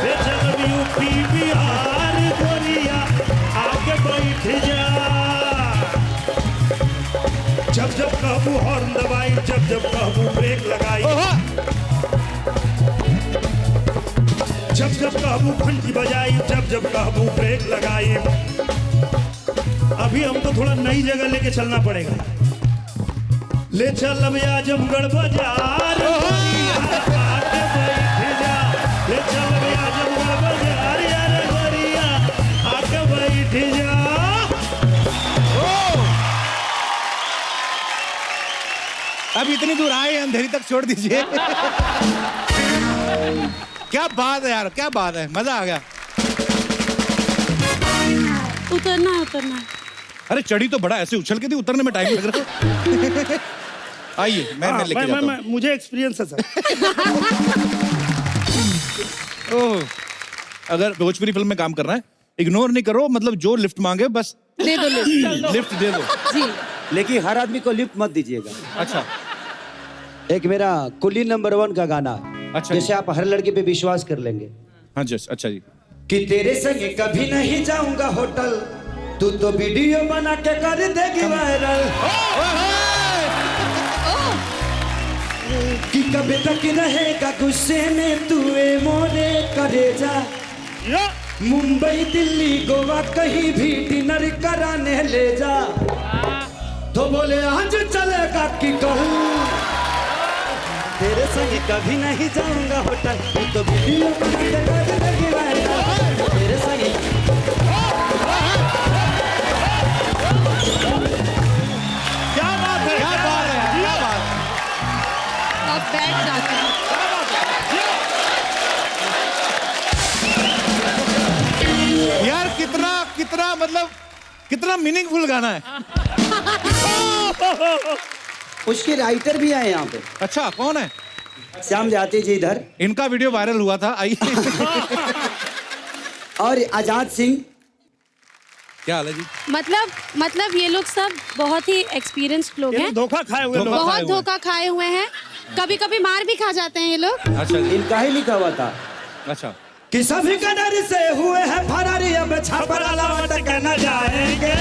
ले चल यूपी बिहार गोरिया आके बैठ जा। जब जब कहबू हॉर्न दबाई, जब जब कहबू ब्रेक लगाई, जब जब कहबू घंटी बजाई, जब जब कहबू ब्रेक लगाई। अभी हमको थोड़ा नई जगह लेके चलना पड़ेगा। ले चल अब आजमगढ़ बाजार आके बैठ जा ले चल अब आजमगढ़ बाजार यार गोरिया आके बैठ जा अब इतनी दूर आए अंधेरी तक छोड़ दीजिए। क्या बात है यार, क्या बात है, मजा आ गया। उतरना है, उतरना है। अरे चढ़ी तो बड़ा, ऐसे उछल के थी, उतरने में टाइम लग रहा है। आइए मैं लेके जाता हूँ। मुझे एक्सपीरियंस है सर। ओह, अगर भोजपुरी फिल्म में काम करना है, इग्नोर नहीं करो, मतलब जो लिफ्ट मांगे बस दे दो लिफ्ट। लिफ्ट दे दो जी। लेकिन हर आदमी को लिफ्ट मत दीजिएगा। अच्छा एक मेरा कुली नंबर 1 का गाना, अच्छा जैसे आप हर लड़के पे विश्वास कर लेंगे। हाँ जी, अच्छा जी। कि तेरे संग कभी नहीं जाऊंगा होटल, तू तो वीडियो बना के कर देगी वायरल। कि कभी तक रहेगा गुस्से में तू ए मोरे करेजा, मुंबई दिल्ली गोवा कहीं भी डिनर कराने ले जा। तो बोले आज चलेगा कि कल, तेरे संग कभी नहीं जाऊंगा होटल, तू तो वीडियो बना के कर देगी वायरल। तेरे संग क्या बात है, क्या बात है, क्या बात है। अब बैठ जाते हैं। यार कितना कितना मतलब कितना मीनिंगफुल गाना है। उसके राइटर भी आए यहाँ पे। अच्छा, कौन है? श्याम जाती जी इधर, इनका वीडियो वायरल हुआ था, आइए। और आजाद सिंह। क्या हाल है जी? मतलब ये लोग सब बहुत ही एक्सपीरियंस्ड लोग हैं, धोखा खाए हुए लोग। बहुत धोखा खाए हुए हैं, कभी कभी मार भी खा जाते हैं ये लोग। अच्छा जी। इनका ही लिखा हुआ था अच्छा, कि सभी कदर से हुए हैं फरारी, अब छपरा लौट के न जाएंगे।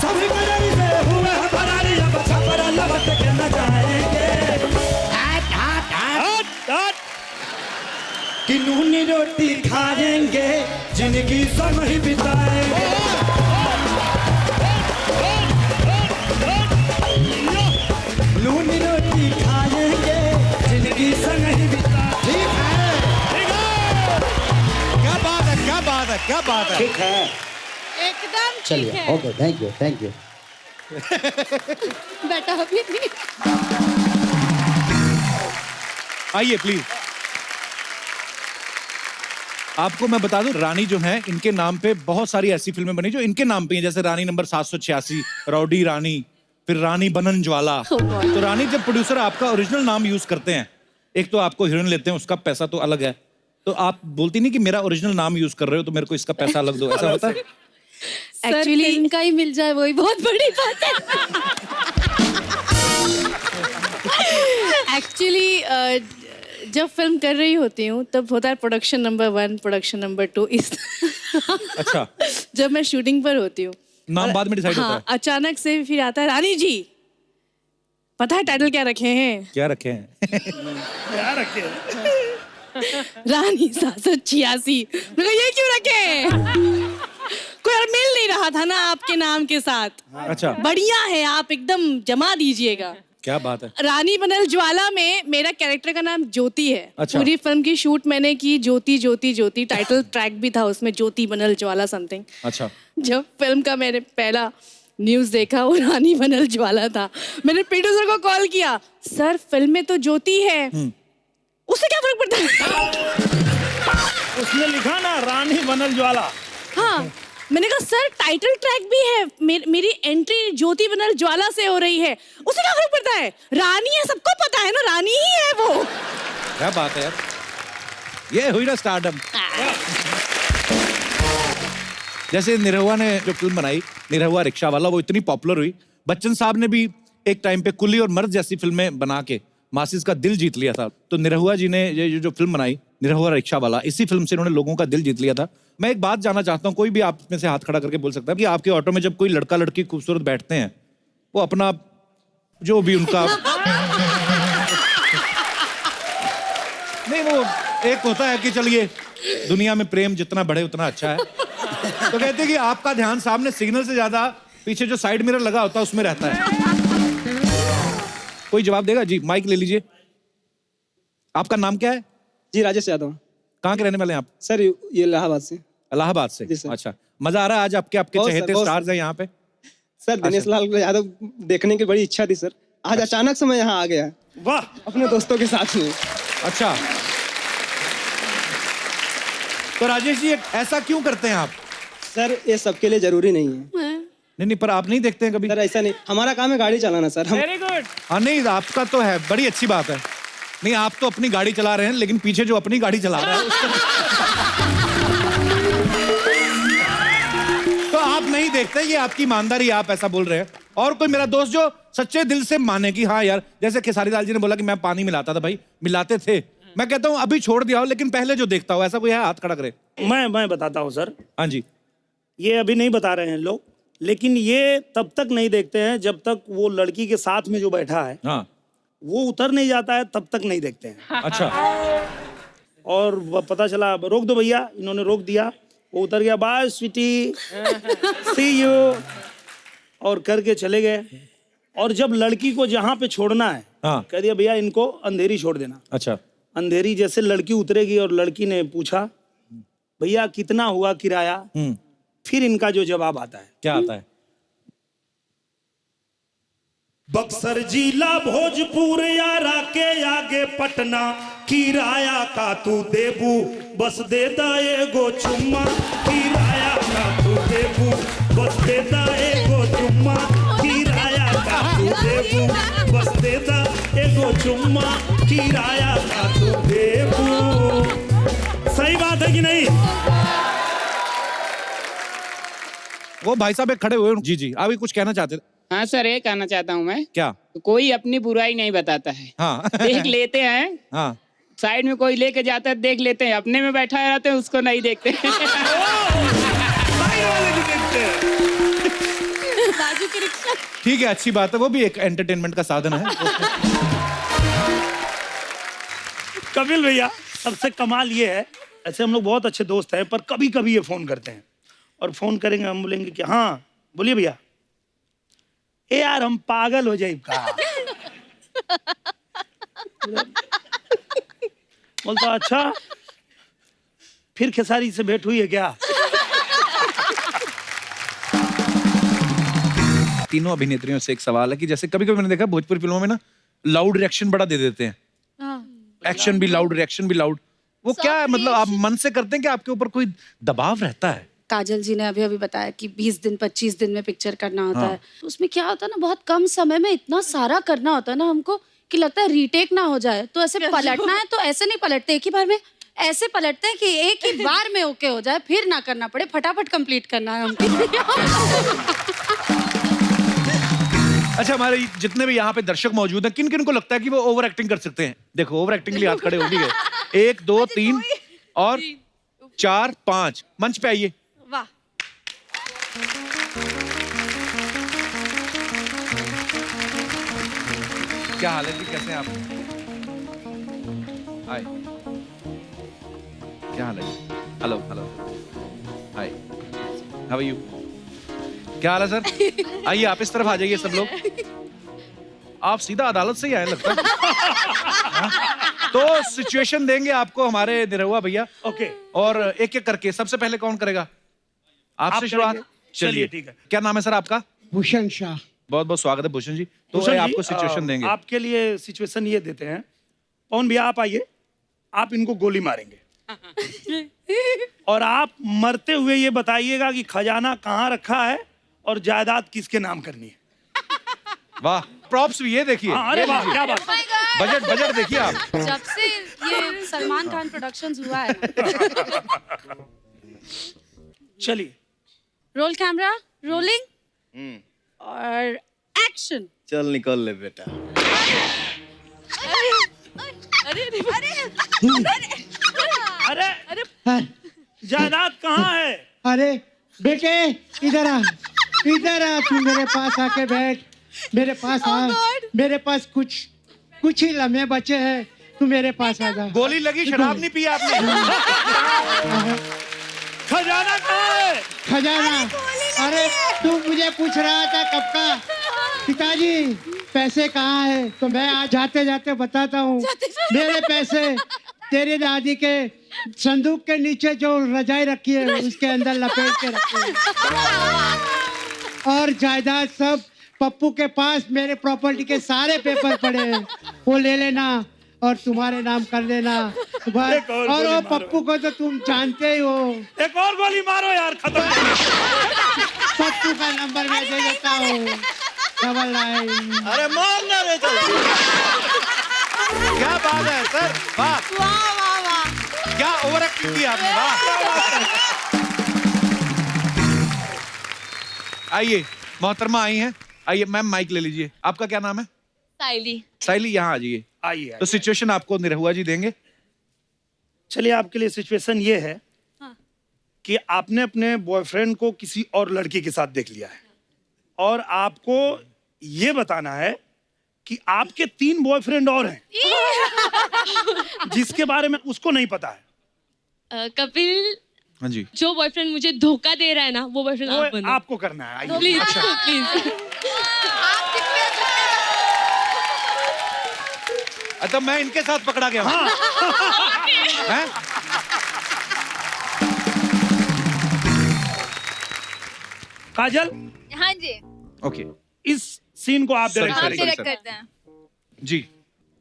सभी कदर से हुए हैं फरारी, अब छपरा लौट के न जाएंगे। कि नूनी रोटी खाएंगे, जिंदगी संग ही बिताएंगे। नूनी रोटी खाएंगे, जिंदगी संग ही बिताएंगे। ठीक है, क्या बात है, क्या बात है, क्या बात है। ठीक है, एकदम ठीक चलिए, है। Okay, thank you, thank you. बेटा अभी नहीं। आइए प्लीज। आपको मैं बता दूं, रानी जो है, इनके नाम पे बहुत सारी ऐसी फिल्में बनी जो इनके नाम पे हैं, जैसे रानी नंबर 786, रौडी रानी, फिर रानी बनन ज्वाला। तो रानी जब प्रोड्यूसर आपका ओरिजिनल नाम यूज करते हैं, एक तो आपको हीरोइन लेते हैं, उसका पैसा तो अलग है, तो आप बोलती नहीं कि मेरा ओरिजिनल नाम यूज कर रहे हो तो मेरे को इसका पैसा अलग दो, ऐसा होता है? एक्चुअली इनका ही मिल जाए वही बहुत बड़ी बात है। एक्चुअली जब फिल्म कर रही होती हूँ तब होता है प्रोडक्शन नंबर 1, प्रोडक्शन नंबर 2 इस। अच्छा। जब मैं शूटिंग पर होती हूँ, नाम बाद में डिसाइड होता है। अचानक से फिर आता है, रानी जी पता है टाइटल क्या रखे हैं? क्या रखे हैं? क्या रखे? रानी 786। ये क्यों रखे हैं? कोई और मिल नहीं रहा था ना आपके नाम के साथ। अच्छा, बढ़िया है, आप एकदम जमा दीजिएगा। क्या बात है। रानी बनल ज्वाला में मेरा कैरेक्टर का नाम ज्योति है। अच्छा। पूरी फिल्म की शूट मैंने की ज्योति ज्योति ज्योति, टाइटल ट्रैक भी था उसमें, ज्योति बनल ज्वाला समथिंग। अच्छा। जब फिल्म का मैंने पहला न्यूज देखा वो रानी बनल ज्वाला था, मैंने प्रोड्यूसर को कॉल किया, सर फिल्म में तो ज्योति है, उससे क्या फर्क पड़ता है? उसने लिखा ना रानी बनल ज्वाला। हाँ, मैंने कहा सर टाइटल ट्रैक भी है, मेरी एंट्री ज्योति बनल ज्वाला से हो रही है, उसे क्या फर्क पड़ता है? रानी है, सबको पता है ना, रानी ही है वो। क्या बात है यार, ये हुई ना स्टारडम। जैसे निरहुआ ने जो फिल्म बनाई, निरहुआ रिक्शा वाला, वो इतनी पॉपुलर हुई, बच्चन साहब ने भी एक टाइम पे कुली और मर्द जैसी फिल्में बना के मासिस का दिल जीत लिया था। तो निरहुआ जी ने ये जो फिल्म बनाई, निरहुआ रिक्शा वाला, इसी फिल्म से उन्होंने लोगों का दिल जीत लिया था। मैं एक बात जानना चाहता हूँ, कोई भी आप में से हाथ खड़ा करके बोल सकता है कि आपके ऑटो में जब कोई लड़का लड़की खूबसूरत बैठते हैं, वो अपना जो भी उनका नहीं, वो एक होता है कि चलिए दुनिया में प्रेम जितना बढ़े उतना अच्छा है, तो कहते हैं कि आपका ध्यान सामने सिग्नल से ज्यादा पीछे जो साइड मिरर लगा होता है उसमें रहता है। कोई जवाब देगा? जी माइक ले लीजिए। आपका नाम क्या है? जी राजेश यादव। कहाँ के रहने वाले हैं आप? सर ये इलाहाबाद से। इलाहाबाद से? जी सर। अच्छा, मजा आ रहा है आज? आपके चहेते स्टार्स हैं यहाँ पे? सर दिनेश लाल यादव देखने की बड़ी इच्छा थी सर, आज अचानक से मैं यहाँ आ गया। वाह, अपने दोस्तों के साथ में। अच्छा, तो राजेश जी ऐसा क्यों करते हैं आप? सर ये सबके लिए जरूरी नहीं है। नहीं, पर आप नहीं देखते हैं कभी? सर ऐसा नहीं, हमारा काम है गाड़ी चलाना सर। हम वेरी गुड। हाँ नहीं, आपका तो है, बड़ी अच्छी बात है। नहीं, आप तो अपनी गाड़ी चला रहे हैं, लेकिन पीछे जो अपनी गाड़ी चला रहा है तो आप नहीं देखते, ये आपकी ईमानदारी, आप ऐसा बोल रहे हैं। और कोई मेरा दोस्त जो सच्चे दिल से माने कि हाँ यार, जैसे खेसारी लाल जी ने बोला कि मैं पानी मिलाता था, भाई मिलाते थे, मैं कहता हूँ अभी छोड़ दिया हो, लेकिन पहले जो देखता हो, ऐसा कोई है? हाथ खड़ा करे। मैं बताता हूँ सर। हाँ जी। ये अभी नहीं बता रहे हैं लोग, लेकिन ये तब तक नहीं देखते हैं जब तक वो लड़की के साथ में जो बैठा है, हाँ, वो उतर नहीं जाता है, तब तक नहीं देखते हैं। अच्छा। और वो पता चला, रोक दो भैया, इन्होंने रोक दिया, वो उतर गया, बाय स्वीटी, सी यू, और करके चले गए। और जब लड़की को जहाँ पे छोड़ना है, हाँ, कह दिया भैया इनको अंधेरी छोड़ देना। अच्छा। अंधेरी जैसे लड़की उतरेगी और लड़की ने पूछा भैया कितना हुआ किराया, फिर इनका जो जवाब आता है, क्या आता है? बक्सर जिला भोजपुर यारा के आगे पटना, किराया का तू देबू बस दे एगो चुम्मा, किराया का तू देबू बस दे एगो चुम्मा, किराया का तू देबू बस दे एगो चुम्मा, किराया का तू देबू। सही बात है कि नहीं? वो भाई साहब एक खड़े हुए। जी जी, अभी कुछ कहना चाहते थे? हाँ सर, ये कहना चाहता हूँ मैं। क्या? कोई अपनी बुराई नहीं बताता है। हाँ। देख लेते हैं। हाँ। साइड में कोई लेके जाता है, देख लेते हैं, अपने में बैठा रहते हैं, उसको नहीं देखते। बाजू की रिक्शा। ठीक है, अच्छी बात है, वो भी एक एंटरटेनमेंट का साधन है। कपिल भैया, सबसे कमाल ये है, ऐसे हम लोग बहुत अच्छे दोस्त हैं, पर कभी कभी ये फोन करते हैं, और फोन करेंगे, हम बोलेंगे कि हाँ बोलिए भैया, ए यार हम पागल हो जाए का। बोलता अच्छा, फिर खेसारी से भेंट हुई है क्या? तीनों अभिनेत्रियों से एक सवाल है कि जैसे कभी कभी मैंने देखा भोजपुरी फिल्मों में ना लाउड रिएक्शन बड़ा दे देते हैं, एक्शन भी लाउड, रिएक्शन भी लाउड। वो क्या है, मतलब आप मन से करते हैं कि आपके ऊपर कोई दबाव रहता है? काजल जी ने अभी अभी बताया कि 20 दिन 25 दिन में पिक्चर करना होता हाँ। है, तो उसमें क्या होता है ना, बहुत कम समय में इतना सारा करना होता है ना हमको, कि लगता है रीटेक ना हो जाए। तो ऐसे पलटना है तो ऐसे नहीं पलटते एक ही बार में, ऐसे पलटते हैं कि एक ही बार में ओके हो जाए, फिर ना करना पड़े, फटाफट कंप्लीट करना है हमको। अच्छा, हमारे जितने भी यहाँ पे दर्शक मौजूद हैं, किन किन को लगता है कि वो ओवर एक्टिंग कर सकते हैं? देखो, ओवर एक्टिंग के लिए हाथ खड़े हो गए। 1 2 3 और 4 5, मंच पे आइए। वाह। क्या हाल है जी, कैसे हैं आप? हाय, क्या हाल है? Hello hello, hi, how are you? क्या हाल है सर? आइए, आप इस तरफ आ जाइए सब लोग। आप सीधा अदालत से ही आए लगता है। हाँ? तो सिचुएशन देंगे आपको हमारे निरहुआ भैया। ओके। और एक एक करके, सबसे पहले कौन करेगा? आपसे शुरुआत। चलिए ठीक है। क्या नाम है सर आपका? भूषण शाह। बहुत बहुत स्वागत है भूषण जी। तो भूषण जी, आपको सिचुएशन देंगे। आपके लिए सिचुएशन ये देते हैं, पवन भैया आप आइए, आप इनको गोली मारेंगे और आप मरते हुए ये बताइएगा कि खजाना कहाँ रखा है और जायदाद किसके नाम करनी है। वाह, प्रॉप्स भी ये देखिए। हाँ, अरे वाह, क्या बात। बजट देखिए आप। जब से ये सलमान खान प्रोडक्शंस हुआ है। चलिए, रोल कैमरा, रोलिंग और एक्शन। चल निकल ले बेटा। अरे अरे अरे अरे जायदाद कहाँ है? अरे बेटे इधर आ, इधर आ, तू मेरे पास आके बैठ, मेरे पास आ। मेरे पास कुछ ही लम्हे बचे हैं, तू मेरे पास आ जा। गोली लगी, शराब नहीं पी आपने? खजाना कहाँ है? खजाना अरे तू मुझे पूछ रहा था कब का पिताजी पैसे कहाँ है, तो मैं आज जाते जाते बताता हूँ। मेरे पैसे तेरे दादी के संदूक के नीचे जो रजाई रखी है उसके अंदर लपेट के रखे हैं। और जायदाद सब पप्पू के पास मेरे प्रॉपर्टी के सारे पेपर पड़े हैं, वो ले लेना और तुम्हारे नाम कर देना। और वो पप्पू को तो तुम जानते ही हो। एक और गोली मारो यार, खत्म। पप्पू का नंबर मैं दे देता हूँ, 99। अरे मारना रे चल। क्या बात है सर, वाह वाह वाह वाह। क्या ओवर एक्टिंग की आपने, वाह। आइए मोहतरमा आई हैं, आइए मैम माइक ले लीजिए। आपका क्या नाम है? साइली। साइली, यहाँ आ जाइए। आइए। तो सिचुएशन आपको निरहुआ जी देंगे। चलिए, आपके लिए सिचुएशन ये है कि आपने अपने बॉयफ्रेंड को किसी और लड़की के साथ देख लिया है और आपको ये बताना है कि आपके 3 बॉयफ्रेंड और हैं जिसके बारे में उसको नहीं पता है। कपिल, हाँ जी, जो बॉयफ्रेंड मुझे धोखा दे रहा है ना, वो बॉयफ्रेंड आप बनो। आपको करना है। आइए। प्लीज अच्छा। प्लीज। अच्छा मैं इनके साथ पकड़ा गया हूँ। हैं? काजल, हाँ जी, ओके, इस सीन को आप Sorry, डायरेक्ट हम sorry, करेंगे। डायरेक्ट करते हैं। जी।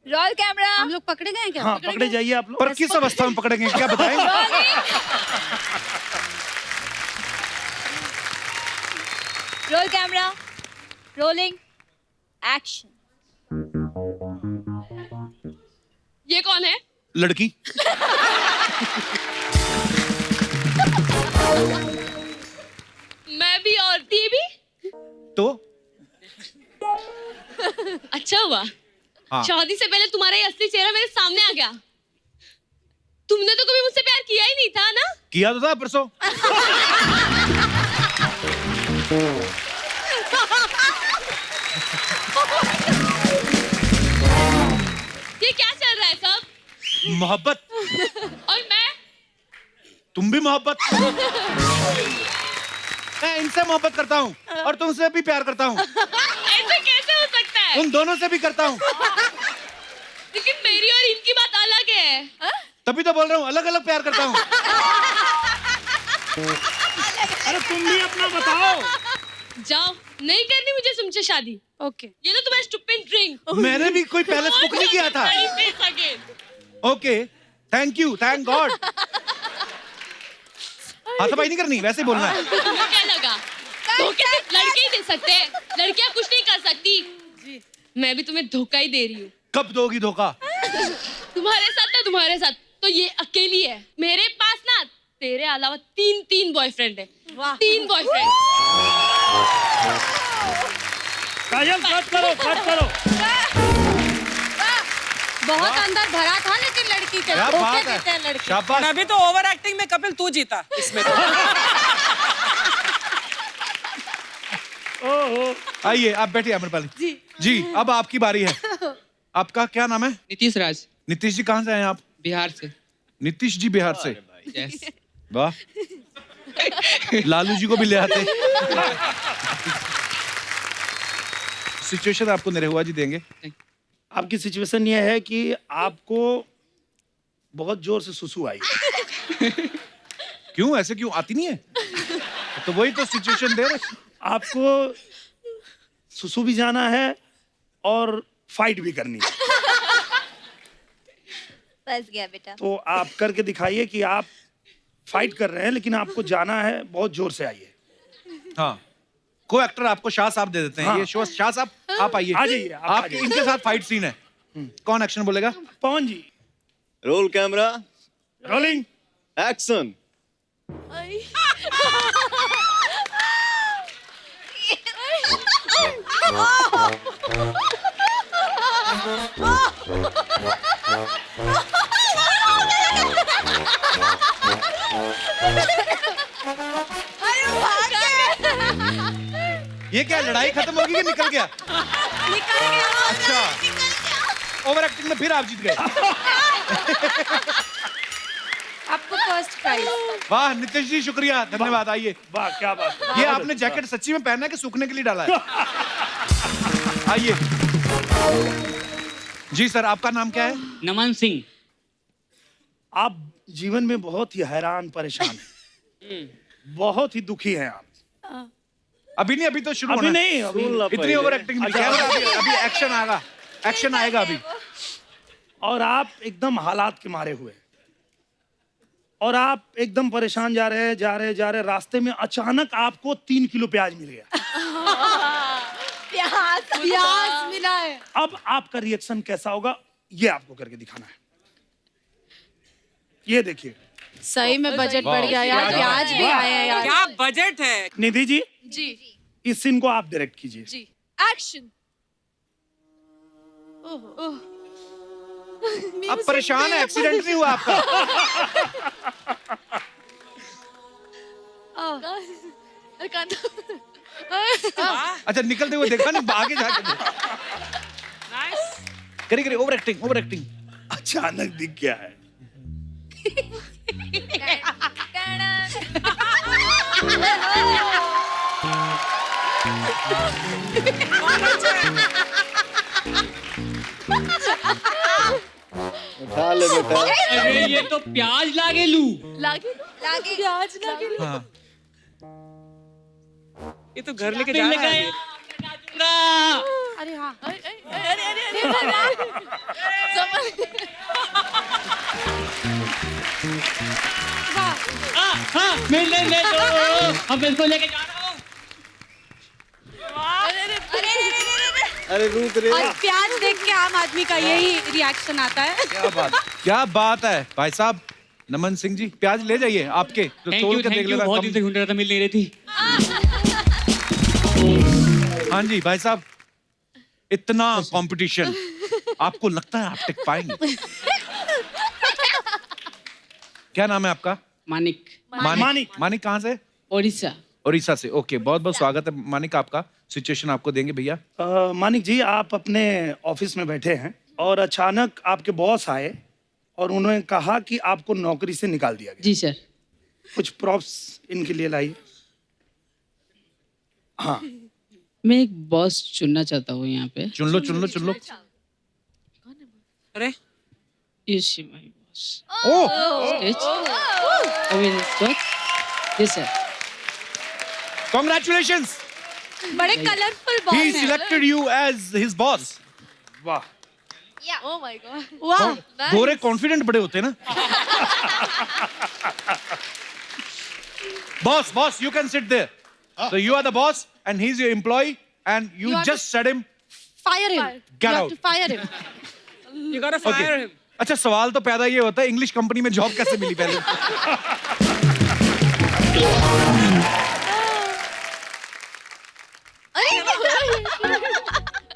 Roll camera. हम लोग पकड़े गए क्या? हाँ, पकड़े जाइए आप लोग। पर किस अवस्था में पकड़ेंगे क्या बताएं? Role camera, rolling, action. ये कौन है? लड़की। मैं भी और ती भी। तो अच्छा हुआ, हाँ। शादी से पहले तुम्हारा ये असली चेहरा मेरे सामने आ गया। तुमने तो कभी मुझसे प्यार किया ही नहीं था ना? किया तो था परसों। ये क्या चल रहा है सब? मोहब्बत। और मैं? तुम भी मोहब्बत। मैं इनसे मोहब्बत करता हूँ और तुमसे भी प्यार करता हूँ। ऐसे कैसे हो सकता है? उन दोनों से भी करता हूँ। लेकिन मेरी और इनकी बात अलग है। तभी तो बोल रहा हूँ, अलग अलग प्यार करता हूँ। अरे तुम भी अपना बताओ। जाओ, नहीं करनी मुझे तुमसे शादी। ओके। ये लो तुम्हारा स्टूपिड ड्रिंक। मैंने भी कोई पहले बुक नहीं किया था। Okay, thank you, thank God. हाथापाई नहीं करनी, वैसे ही बोलना है। तुम्हें क्या लगा? धोखे सिर्फ लड़के ही दे सकते हैं, लड़कियां कुछ नहीं कर सकती। मैं भी तुम्हें धोखा ही दे रही हूँ। कब दोगी धोखा? तुम्हारे साथ ना, तुम्हारे साथ तो ये अकेली है। मेरे पास ना तेरे अलावा 3 बॉयफ्रेंड है। 3 बॉयफ्रेंड। काजल कट करो, कट करो। बहुत अंदर भरा था लेकिन लड़की के क्या धोखे बात है। देते हैं लड़के। शाबाश। अभी तो ओवर एक्टिंग में कपिल तू जीता इसमें। आइए आप बैठिए अमरपाली जी, अब आपकी बारी है। आपका क्या नाम है? नीतीश राज। नीतीश जी कहाँ से आए आप? बिहार से। नीतीश जी बिहार से? यस। वाह, लालू जी को भी ले आते। सिचुएशन आपको निरहुआ जी देंगे। आपकी सिचुएशन ये है कि आपको बहुत जोर से सुसु आई। क्यों, ऐसे क्यों? आती नहीं है? तो वही तो सिचुएशन दे रहे। आपको सुसु भी जाना है और फाइट भी करनी है। फंस गया बेटा। तो आप करके दिखाइए कि आप फाइट कर रहे हैं लेकिन आपको जाना है, बहुत जोर से आइए। हाँ, को एक्टर आपको शाह साहब दे देते हैं। हाँ। ये शो शाह साहब आप आइए। आ जाइए, आप आ आपके जाइए। इनके साथ फाइट सीन है। कौन एक्शन बोलेगा? Pawan ji. Roll camera, rolling, action. ये क्या लड़ाई खत्म होगी कि निकल गया? निकल गया। अच्छा, ओवर एक्टिंग में फिर आप जीत गए। आपको फर्स्ट प्राइज। वाह नितेश जी, शुक्रिया, धन्यवाद। आइए। वाह क्या बात है। ये आपने जैकेट सच्ची में पहना है कि सूखने के लिए डाला है? आइए जी सर, आपका नाम क्या है? नमन सिंह। आप जीवन में बहुत ही हैरान परेशान हैं, बहुत ही दुखी हैं आप। अभी नहीं, अभी तो शुरू अभी होना है। नहीं, अभी इतनी ओवर एक्टिंग नहीं। अभी एक्शन आएगा, एक्शन आएगा अभी। और आप एकदम हालात के मारे हुए, और आप एकदम परेशान जा रहे, रास्ते में अचानक आपको 3 किलो प्याज मिल गया। प्याज मिला है। अब आपका रिएक्शन कैसा होगा, ये आपको करके दिखाना है। ये देखिए, सही में बजट बढ़ गया यार, प्याज भी आए हैं यार। क्या बजट है। निधि जी, जी इस सीन को आप डायरेक्ट कीजिए। जी, एक्शन। अब परेशान है, एक्सीडेंट नहीं हुआ आपका? अच्छा, निकलते हुए देखा नहीं, आगे जाके करिए ओवर एक्टिंग। अचानक दिख गया है। उठा ले बेटा। अरे ये तो प्याज लागे लू। लागे प्याज लागे। हाँ। ये तो घर लेके जा रहा है। अरे हाँ, अरे मैं ले तो अब इसको लेके जा रहा हूँ। अरे रुक रे। और प्याज देख के आम आदमी का यही रिएक्शन आता है। क्या बात है भाई साहब। नमन सिंह जी, प्याज ले जाइए आपके, तो तोड़ के देख लेना। बहुत दिन से ढूंढ रहा था, मिल नहीं रही थी। हाँ जी भाई साहब, इतना कंपटीशन, आपको लगता है आप टिक पाएंगे? क्या नाम है आपका? मानिक। मानिक कहाँ से? ओडिशा। उड़ीसा से। ओके, बहुत बहुत स्वागत है मानिक आपका। सिचुएशन आपको देंगे भैया। मानिक जी, आप अपने ऑफिस में बैठे हैं और अचानक आपके बॉस आए और उन्होंने कहा कि आपको नौकरी से निकाल दिया गया। जी सर। कुछ प्रॉप्स इनके लिए लाइए। हाँ, मैं एक बॉस चुनना चाहता हूँ यहाँ पे। चुन लो। अरे You see my boss. Oh. Yes sir. Congratulations. बड़े colourful boss He selected you as his boss. वाह। ओह माय गॉड, वाह। गोरे कॉन्फिडेंट बड़े होते हैं ना। Boss, you can sit there. So you are the boss and he's your employee and you just said him. Fire him. Get You out. have to fire him. you gotta fire him. अच्छा, सवाल तो पैदा ये होता है, English company में job कैसे मिली पहले?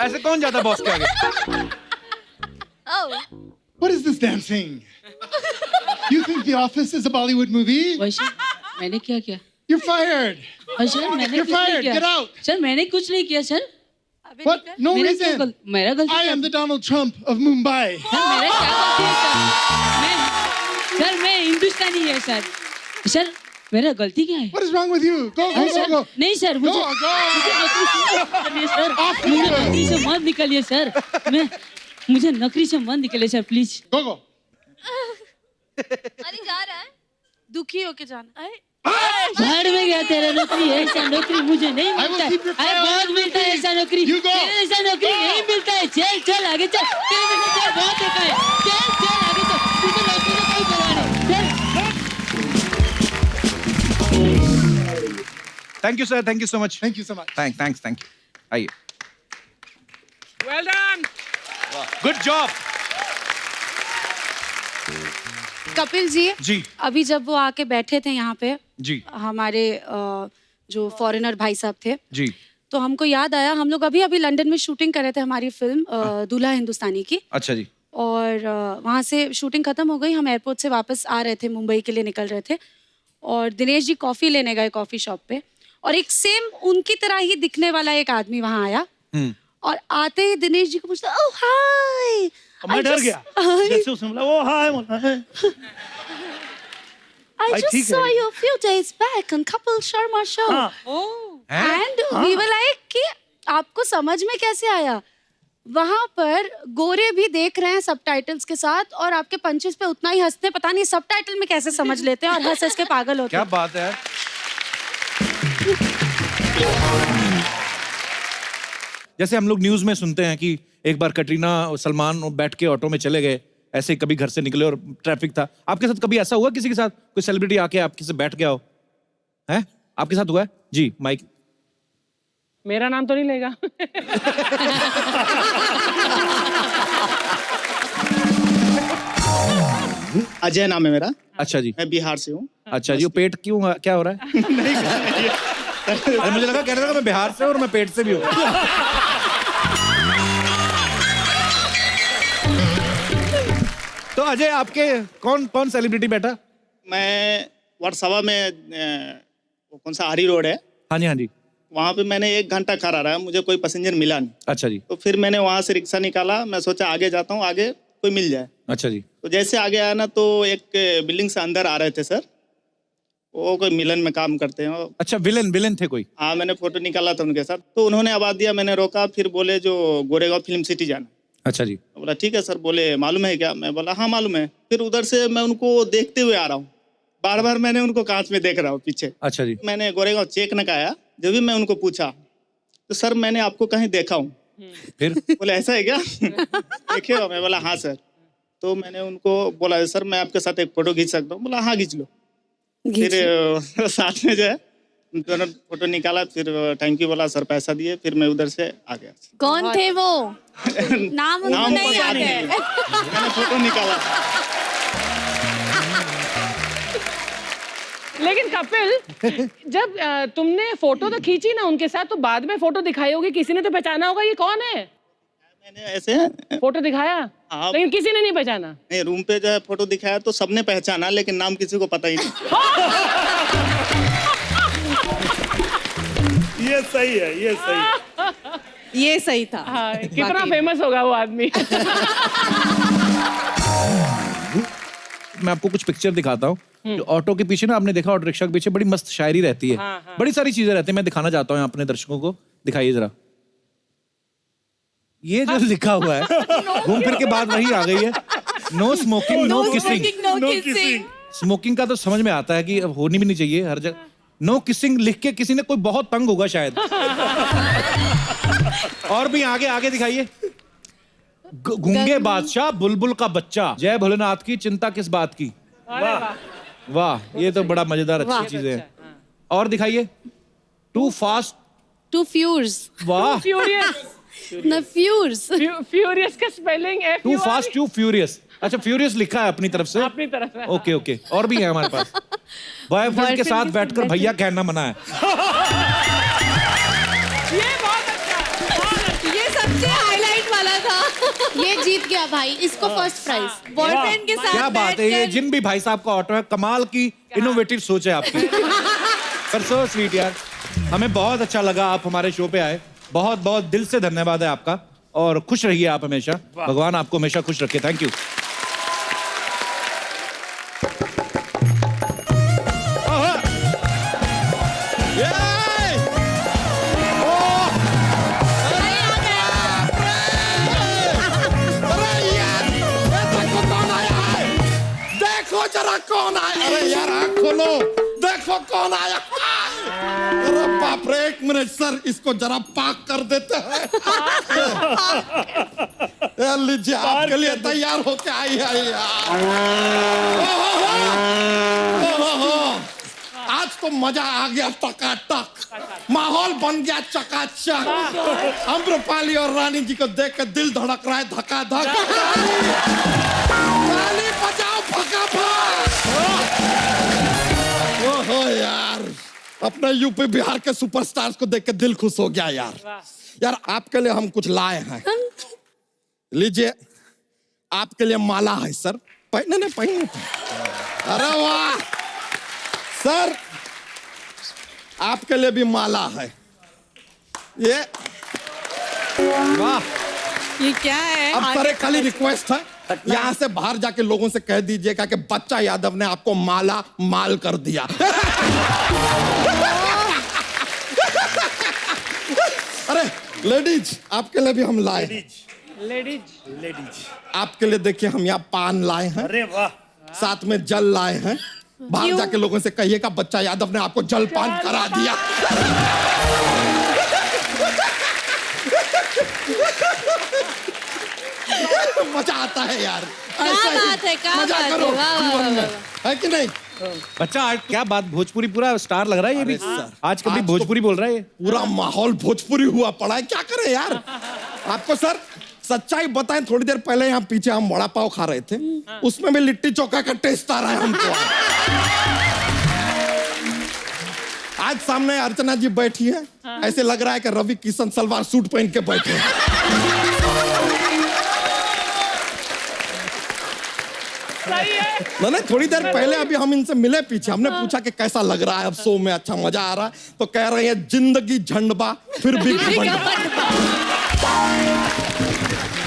ऐसे कौन जाता बॉस के आगे? What is this dancing? You think The Office is a Bollywood movie? मैंने क्या किया? You're fired. सर मैंने You're कुछ नहीं fired. किया। Get out. सर मैंने कुछ नहीं किया सर। What? No मेरा reason. क्या मेरा गलती I क्या? am the Donald Trump of Mumbai. Sir मेरा क्या गलती है सर? मैं हिंदुस्तानी है सर। सर मेरा गलती क्या है? What is wrong with you? Go, go, go, go. नहीं सर, मुझे Go, go. नौकरी से सर, मुझे नौकरी से मत निकालिए सर। मुझे नौकरी से मत निकालिए सर, प्लीज। Go, go. अरे जा रहा है, दुखी होके जाना। भाड़ में गया तेरा नौकरी, ऐसा नौकरी मुझे नहीं I will मिलता है। keep your अरे file बहुत on मिलता है ऐसा नौकरी। You go. तेरे ऐसा नौकरी नहीं मिलता है। चल चल आगे चल। तेरे जैसा चल बहुत देखा है। चल चल आगे चल। तुझे नौकरी से कोई परवाह नहीं। चल। Thank you sir, thank you so much. Thank you so much. Thanks. आइए। Well done. Good job. Kapil ji, जी अभी जब वो आके बैठे थे यहाँ पे, जी हमारे जो फॉरेनर भाई साहब थे, जी तो हमको याद आया, हम लोग अभी अभी लंदन में शूटिंग कर रहे थे हमारी फिल्म दूल्हा हिंदुस्तानी की। अच्छा जी। और वहाँ से शूटिंग खत्म हो गई, हम एयरपोर्ट से वापस आ रहे थे, मुंबई के लिए निकल रहे थे, और दिनेश जी कॉफ़ी लेने गए कॉफ़ी शॉप पे, और एक सेम उनकी तरह ही दिखने वाला एक आदमी वहाँ आया, और आते ही दिनेश जी को पूछता, ओह हाय। मैं डर गया जैसे उसने बोला, ओ हाय बोला है। I भाई, just ठीक saw है। you a few days back on Kapil Sharma show. And we were like कि आपको समझ में कैसे आया? वहां पर गोरे भी देख रहे हैं सबटाइटल्स के साथ और आपके पंचेस पे उतना ही हंसते, पता नहीं सबटाइटल में कैसे समझ लेते हैं और हंस हंस के पागल होते क्या हैं। बात है। जैसे हम लोग न्यूज में सुनते हैं कि एक बार कटरीना और सलमान बैठ के ऑटो में चले गए, ऐसे ही कभी घर से निकले और ट्रैफिक था। आपके साथ कभी ऐसा हुआ किसी के साथ, कोई सेलिब्रिटी आके आपके से बैठ गया हो? हैं? आपके साथ हुआ है? जी माइक। मेरा नाम तो नहीं लेगा। अजय नाम है मेरा। अच्छा जी। मैं बिहार से हूँ। अच्छा जी, वो पेट क्यों क्या हो रहा है? अरे मुझे लगा कह रहा था मैं बिहार से और मैं पेट से भी हूँ। तो अजय आपके कौन कौन सेलिब्रिटी बैठा? मैं वर्सोवा में वो कौन सा आरी रोड है, हाँ जी हाँ जी। वहाँ पे मैंने 1 घंटा खड़ा रहा, मुझे कोई पैसेंजर मिला नहीं। अच्छा जी। तो फिर मैंने वहाँ से रिक्शा निकाला, मैं सोचा आगे जाता हूँ, आगे कोई मिल जाए। अच्छा जी। तो जैसे आगे आया ना तो एक बिल्डिंग से अंदर आ रहे थे सर, वो कोई मिलन में काम करते हैं। अच्छा विलन थे कोई? हाँ, मैंने फोटो निकाला था उनके साथ। तो उन्होंने आवाज दिया, मैंने रोका, फिर बोले जो गोरेगांव फिल्म सिटी जाना। अच्छा जी। बोला ठीक है सर। बोले मालूम है क्या? मैं बोला हाँ मालूम है। फिर उधर से मैं उनको देखते हुए आ रहा हूँ, बार बार मैंने उनको कांच में देख रहा हूँ पीछे। अच्छा जी। मैंने गोरेगांव चेक न आया, जब भी मैं उनको पूछा तो सर मैंने आपको कहीं देखा हूँ। फिर बोले ऐसा है क्या? देखे हो? मैं बोला हाँ सर। तो मैंने उनको बोला सर मैं आपके साथ एक फोटो खींच सकता हूँ? बोला हाँ खींच लो। फिर साथ में जो है दोनों फोटो निकाला, फिर थैंक यू बोला, सर पैसा दिए, फिर मैं उधर से आ गया। कौन थे वो? नाम उनको नहीं याद है। मैंने फोटो निकाला। लेकिन कपिल, जब तुमने फोटो तो खींची ना उनके साथ, तो बाद में फोटो दिखाई होगी, किसी ने तो पहचाना होगा ये कौन है? मैंने ऐसे फोटो दिखाया, लेकिन किसी ने नहीं पहचाना। नहीं, रूम पे जो है फोटो दिखाया तो सबने पहचाना, लेकिन नाम किसी को पता ही नहीं। ये सही है, ये सही है। ये सही था। हाँ, कितना फेमस होगा वो आदमी। मैं आपको कुछ पिक्चर दिखाता हूँ। जो ऑटो के पीछे ना, आपने देखा ऑटो रिक्शा के पीछे बड़ी मस्त शायरी रहती है। हाँ, हाँ। बड़ी सारी चीजें रहती है, मैं दिखाना चाहता हूँ अपने दर्शकों को। दिखाइए जरा। ये जो लिखा हुआ है, घूम फिर के बात वही आ गई है। No smoking no kissing. Smoking का तो समझ में आता है कि अब होनी भी नहीं चाहिए हर जगह। नो किसिंग लिख के किसी ने, कोई बहुत तंग होगा शायद। और भी आगे आगे दिखाइए। गूंगे बादशाह बुलबुल का बच्चा, जय भोलेनाथ की चिंता किस बात की। वाह, ये तो बड़ा मजेदार अच्छी चीजें हैं। और दिखाइए। Two fast two furious. वाह, फ्यूरियस। न फ्यूर्स। फ्यूरियस का स्पेलिंग है टू फास्ट टू फ्यूरियस। अच्छा, फ्यूरियस लिखा है अपनी तरफ से। अपनी तरफ से। Okay okay. और भी है हमारे पास। बॉयफ्रेंड के साथ बैठकर भैया कहना मना है। ये बहुत अच्छा। ये सबसे हाईलाइट वाला था। ये जीत गया भाई, इसको फर्स्ट प्राइज। बॉयफ्रेंड के साथ क्या बात है, ये जिन भी भाई साहब का ऑटो है, कमाल की इनोवेटिव सोच है आपकी। पर सो स्वीट यार, हमें बहुत अच्छा लगा आप हमारे शो पे आए। बहुत बहुत दिल से धन्यवाद है आपका, और खुश रहिए आप हमेशा। भगवान आपको हमेशा खुश रखे। Thank you. देखो जरा कौन आया। अरे यार आँख खोलो, देखो कौन आया। अरे बाप रे, 1 मिनट सर, इसको जरा पाक कर देते हैं। यार लीजिए, आपके लिए तैयार होके आई है यार। आज तो मजा आ गया टकाटक, माहौल बन गया चकाचक। अम्रपाली और रानी जी को देख के दिल धड़क रहा है धकाधक। ताली बजाओ फटाफट। ओहो यार, अपने यूपी बिहार के सुपरस्टार्स को देख के दिल खुश हो गया यार। यार आपके लिए हम कुछ लाए हैं, लीजिए। आपके लिए माला है सर, पहने ना पहने। अरे वाह सर, आपके लिए भी माला है। ये ये क्या है? अब सर एक खाली रिक्वेस्ट है, यहाँ से बाहर जाके लोगों से कह दीजिएगा कि बच्चा यादव ने आपको माला माल कर दिया। अरे लेडीज, आपके लिए भी हम लाए हैं। लेडीज आपके लिए देखिए हम यहाँ पान लाए हैं। अरे वाह। साथ में जल लाए हैं। बाहर जाके लोगों से कहिएगा बच्चा यादव ने आपको जलपान करा दिया। मजा आता है यार। ऐसा ही मजा करो जीवन में, है कि नहीं? बच्चा आज क्या बात, भोजपुरी पूरा स्टार लग रहा है ये भी। आज कभी भोजपुरी बोल रहा है ये। पूरा माहौल भोजपुरी हुआ पड़ा है, क्या करें यार। आपको सर सच्चाई बताएं, थोड़ी देर पहले यहाँ पीछे हम वड़ा पाव खा रहे थे, उसमें भी लिट्टी चोखा का टेस्ट आ रहा है हमको। आज सामने अर्चना जी बैठी है, ऐसे लग रहा है कि रवि किशन सलवार सूट पहन के बैठे हैं। नहीं, थोड़ी देर पहले अभी हम इनसे मिले पीछे, हमने पूछा कि कैसा लग रहा है अब शो में, अच्छा मजा आ रहा है, तो कह रहे हैं जिंदगी झंडबा फिर भी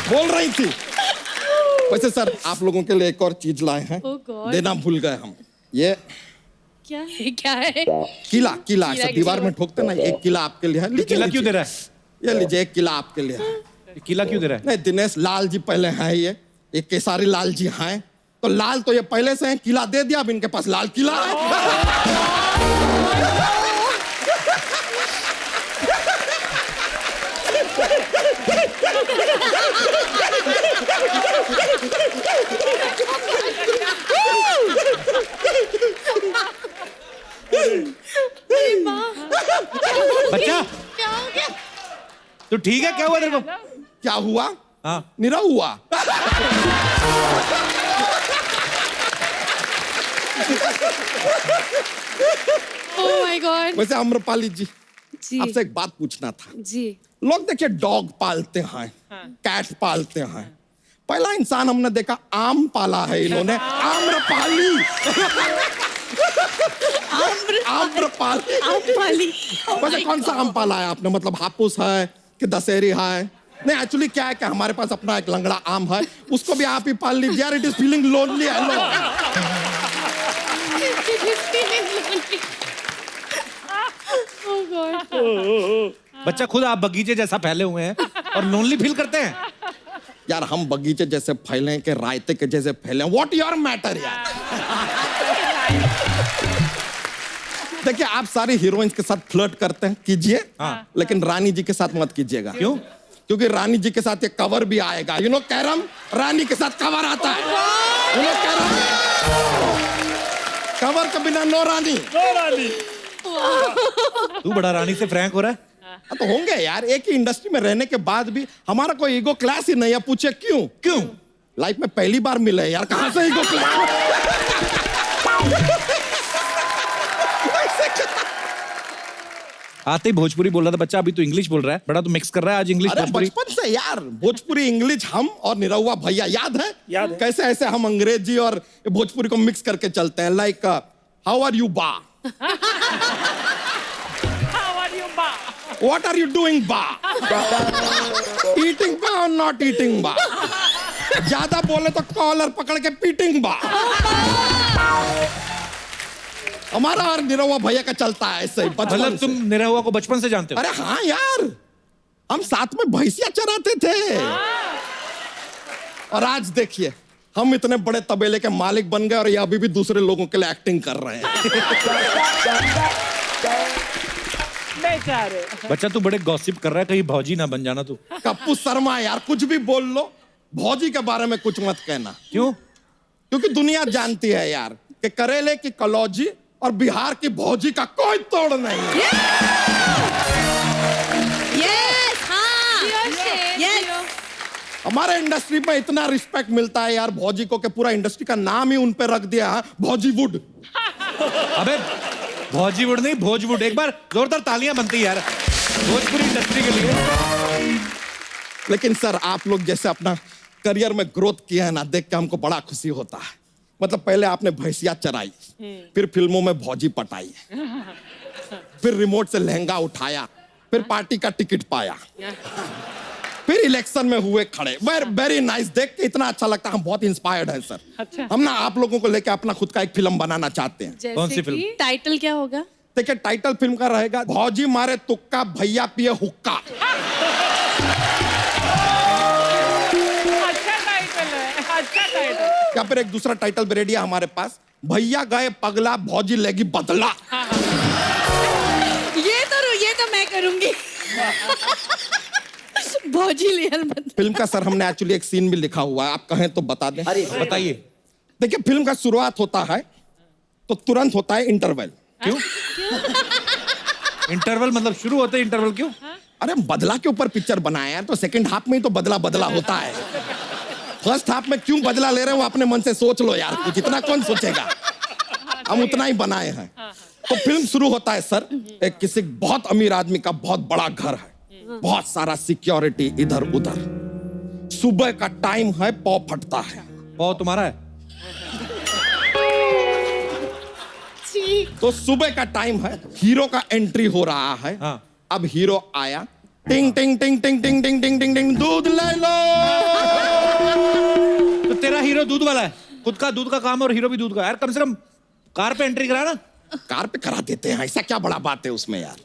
बोल रही थी। वैसे सर आप लोगों के लिए एक और चीज लाए हैं, देना भूल गए हम। ये क्या है? क्या है? किला ऐसा दीवार में ठोकते ना, एक किला आपके लिए है। किला क्यों दे रहा है? ये लीजिए, एक किला आपके लिए है। किला क्यों दे रहा है? नहीं, दिनेश लाल जी पहले हैं, ये केसारी लाल जी हैं, तो लाल तो ये पहले से हैं, किला दे दिया, अब इनके पास लाल किला है। बच्चा क्या हो गया? तो ठीक है, क्या हुआ तेरे को? क्या हुआ? हाँ, निरा हुआ। Oh my God. वैसे अम्रपाली जी, जी आपसे एक बात पूछना था। जी। लोग देखिए डॉग पालते हैं, कैट पालते हैं, पहला इंसान हमने देखा आम पाला है इन्होंने, आम्रपाली। आम्रपाली। वैसे कौन सा आम पाला है आपने? मतलब हापुस है कि दशहरी है? नहीं, एक्चुअली क्या है कि हमारे पास अपना एक लंगड़ा आम है, उसको भी आप ही पाल लीजिए यार। It is feeling lonely. बच्चा खुद आप बगीचे जैसा फैले हुए हैं और लोनली फील करते हैं यार। हम बगीचे जैसे फैले के रायते के जैसे फैले, व्हाट योर मैटर यार। देखिए आप सारी हीरोइंस के साथ फ्लर्ट करते हैं, कीजिए, लेकिन रानी जी के साथ मत कीजिएगा। क्यों? क्योंकि रानी जी के साथ ये कवर भी आएगा। यू नो कैरम, रानी के साथ कवर आता है। यू नो कैरम, कवर के बिना नो रानी। तू बड़ा रानी से फ्रैंक हो रहा है। तो होंगे यार, एक ही इंडस्ट्री में रहने के बाद भी हमारा कोई ईगो क्लास ही नहीं है। पूछे क्यों? लाइफ में पहली बार मिले यार, कहां से ईगो क्लास? आते ही भोजपुरी बोल रहा था बच्चा, अभी तो इंग्लिश बोल रहा है। बड़ा तो मिक्स कर रहा है आज इंग्लिश अरे भोजपुरी। बचपन से यार भोजपुरी इंग्लिश हम और निरहुआ भैया याद है? याद है। कैसे ऐसे हम अंग्रेजी और भोजपुरी को मिक्स करके चलते हैं। लाइक हाउ आर यू बा, व्हाट आर यू डूइंग बा, ईटिंग बा और नॉट ईटिंग बा, ज्यादा बोले तो कॉलर पकड़ के पीटिंग बा। हमारा और निरहुआ भैया का चलता है ऐसे ही। मतलब तुम निरहुआ को बचपन से जानते हो? अरे हाँ यार, हम साथ में भैंसिया चराते थे। और आज देखिए हम इतने बड़े तबेले के मालिक बन गए और ये अभी भी दूसरे लोगों के लिए एक्टिंग कर रहे हैं। बच्चा तू बड़े गॉसिप कर रहा है, कहीं भौजी ना बन जाना तू। कप्पू शर्मा यार, कुछ भी बोल लो, भौजी के बारे में कुछ मत कहना। क्यों? क्योंकि दुनिया जानती है यार कि करेले की कलौजी और बिहार की भौजी का कोई तोड़ नहीं है। Yes, हाँ। Yes. हमारे इंडस्ट्री में इतना रिस्पेक्ट मिलता है यार भौजी को कि पूरा इंडस्ट्री का नाम ही उन पे रख दिया है, भौजीवुड। अबे भौजीवुड नहीं, भोजवुड। एक बार जोरदार तालियां बनती है यार भोजपुरी इंडस्ट्री के लिए। लेकिन सर आप लोग जैसे अपना करियर में ग्रोथ किया है ना, देख के हमको बड़ा खुशी होता है। मतलब पहले आपने भैंसिया चराई, फिर फिल्मों में भौजी पटाई, फिर रिमोट से लहंगा उठाया, फिर पार्टी का टिकट पाया, फिर इलेक्शन में हुए खड़े। वेरी नाइस, देख के इतना अच्छा लगता है, हम बहुत इंस्पायर्ड हैं सर। अच्छा। हम ना आप लोगों को लेके अपना खुद का एक फिल्म बनाना चाहते हैं। कौन सी फिल्म? टाइटल क्या होगा? देखिए टाइटल फिल्म का रहेगा भौजी मारे तुक्का भैया पिए हुक्का। अच्छा टाइटल है, अच्छा टाइटल। या फिर एक दूसरा टाइटल भी रेडी है हमारे पास, भैया गए पगला भौजी लेगी बदला। ये तो मैं करूंगी। भौजी लियल बदला। फिल्म का सर हमने एक्चुअली एक सीन भी लिखा हुआ है, आप कहें तो बता दें। अरे बताइए। देखिए फिल्म का शुरुआत होता है तो तुरंत होता है इंटरवल। क्यों? इंटरवल मतलब शुरू होते ही इंटरवल क्यों? अरे बदला के ऊपर पिक्चर बनाया है तो सेकंड हाफ में ही तो बदला बदला होता है। फर्स्ट हाफ में क्यों बदला ले रहे हो अपने मन से सोच लो यार, कुछ इतना कौन सोचेगा। हम उतना ही बनाए हैं। तो फिल्म शुरू होता है सर, एक किसी बहुत अमीर आदमी का बहुत बड़ा घर है, बहुत सारा सिक्योरिटी इधर उधर। सुबह का टाइम है, पौ फटता है। पौ तुम्हारा है? तो सुबह का टाइम है, हीरो का एंट्री हो रहा है। हाँ। अब हीरो आया, टिंग टिंग टिंग टिंग टिंग टिंग टिंग टिंग टिंग, दूध ले लो। तो तेरा हीरो दूध वाला है, खुद का दूध का काम है और हीरो भी दूध का। यार कम से कम कार पे एंट्री करा ना। कार पे करा देते हैं, ऐसा क्या बड़ा बात है उसमें यार।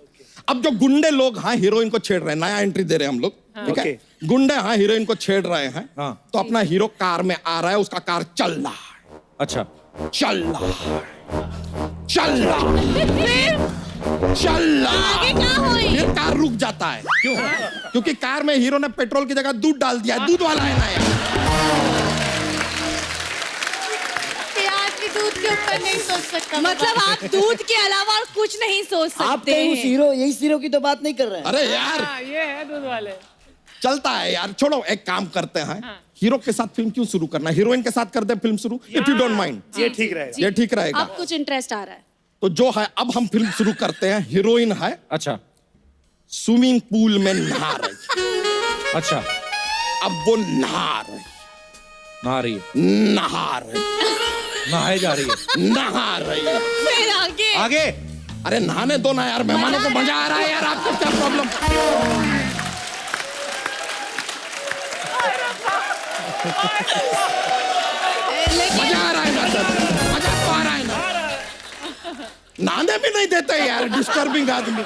अब जो गुंडे लोग हाँ हीरोइन को छेड़ रहे हैं, नया एंट्री दे रहे हैं हम लोग, ठीक है। गुंडे हाँ हीरोइन को छेड़ रहे हैं, तो अपना हीरो कार में आ रहा है, उसका कार चल रहा है। अच्छा। चल रहा है, चल रहा है, चल रहा है, फिर कार रुक जाता है। क्यों? क्योंकि कार में हीरो ने पेट्रोल की जगह दूध डाल दिया है, दूध वाला है ना यार। दूध के ऊपर नहीं सोच सकता। मतलब आप दूध के अलावा और कुछ नहीं सोच सकते। आप कहीं उस हीरो, यही हीरो की तो बात नहीं कर रहे हैं। अरे यार ये है दूध वाले। चलता है यार, छोड़ो एक काम करते हैं। हीरो के साथ फिल्म क्यों शुरू करना, हीरोइन के साथ कर दे फिल्म शुरू, इफ यू डोंट माइंड। ये ठीक रहेगा। ये ठीक रहेगा। अब कुछ इंटरेस्ट आ रहा है। तो जो है अब हम फिल्म शुरू करते हैं। हीरोइन है, अच्छा, स्विमिंग पूल में नहा रही। अच्छा, अब वो नहा रही नहाए जा रही है। नहा रही है। फिर आगे आगे। अरे नहाने दो ना यार, मेहमानों को मजा आ रहा है यार, आपको क्या प्रॉब्लम। मजा आ रहा है ना सर, मजा तो आ रहा है ना। नहाने भी नहीं देते यार, डिस्टर्बिंग आदमी।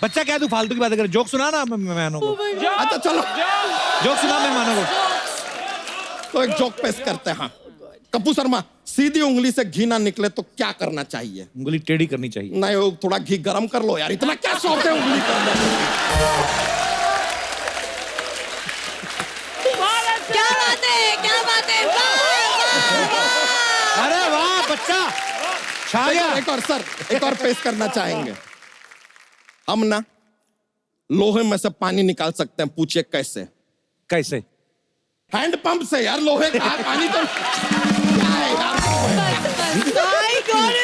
बच्चा क्या तू फालतू की बातें कर, जोक सुना ना मेहमानों को। अच्छा चलो जोक सुना मेहमानों को। तो एक जोक पेश करते हैं। कपूर शर्मा, सीधी उंगली से घी ना निकले तो क्या करना चाहिए? उंगली टेढ़ी करनी चाहिए। नहीं, वो थोड़ा घी गरम कर लो यार, इतना क्या शौक है उंगली करने का? क्या बात है, क्या बात है। अरे वाह बच्चा, छा गया। एक और सर, एक और पेश करना चाहेंगे हम ना। लोहे में से पानी निकाल सकते हैं, पूछिए कैसे? कैसे? हैंड पंप से यार, लोहे का पानी तो क्या है यार?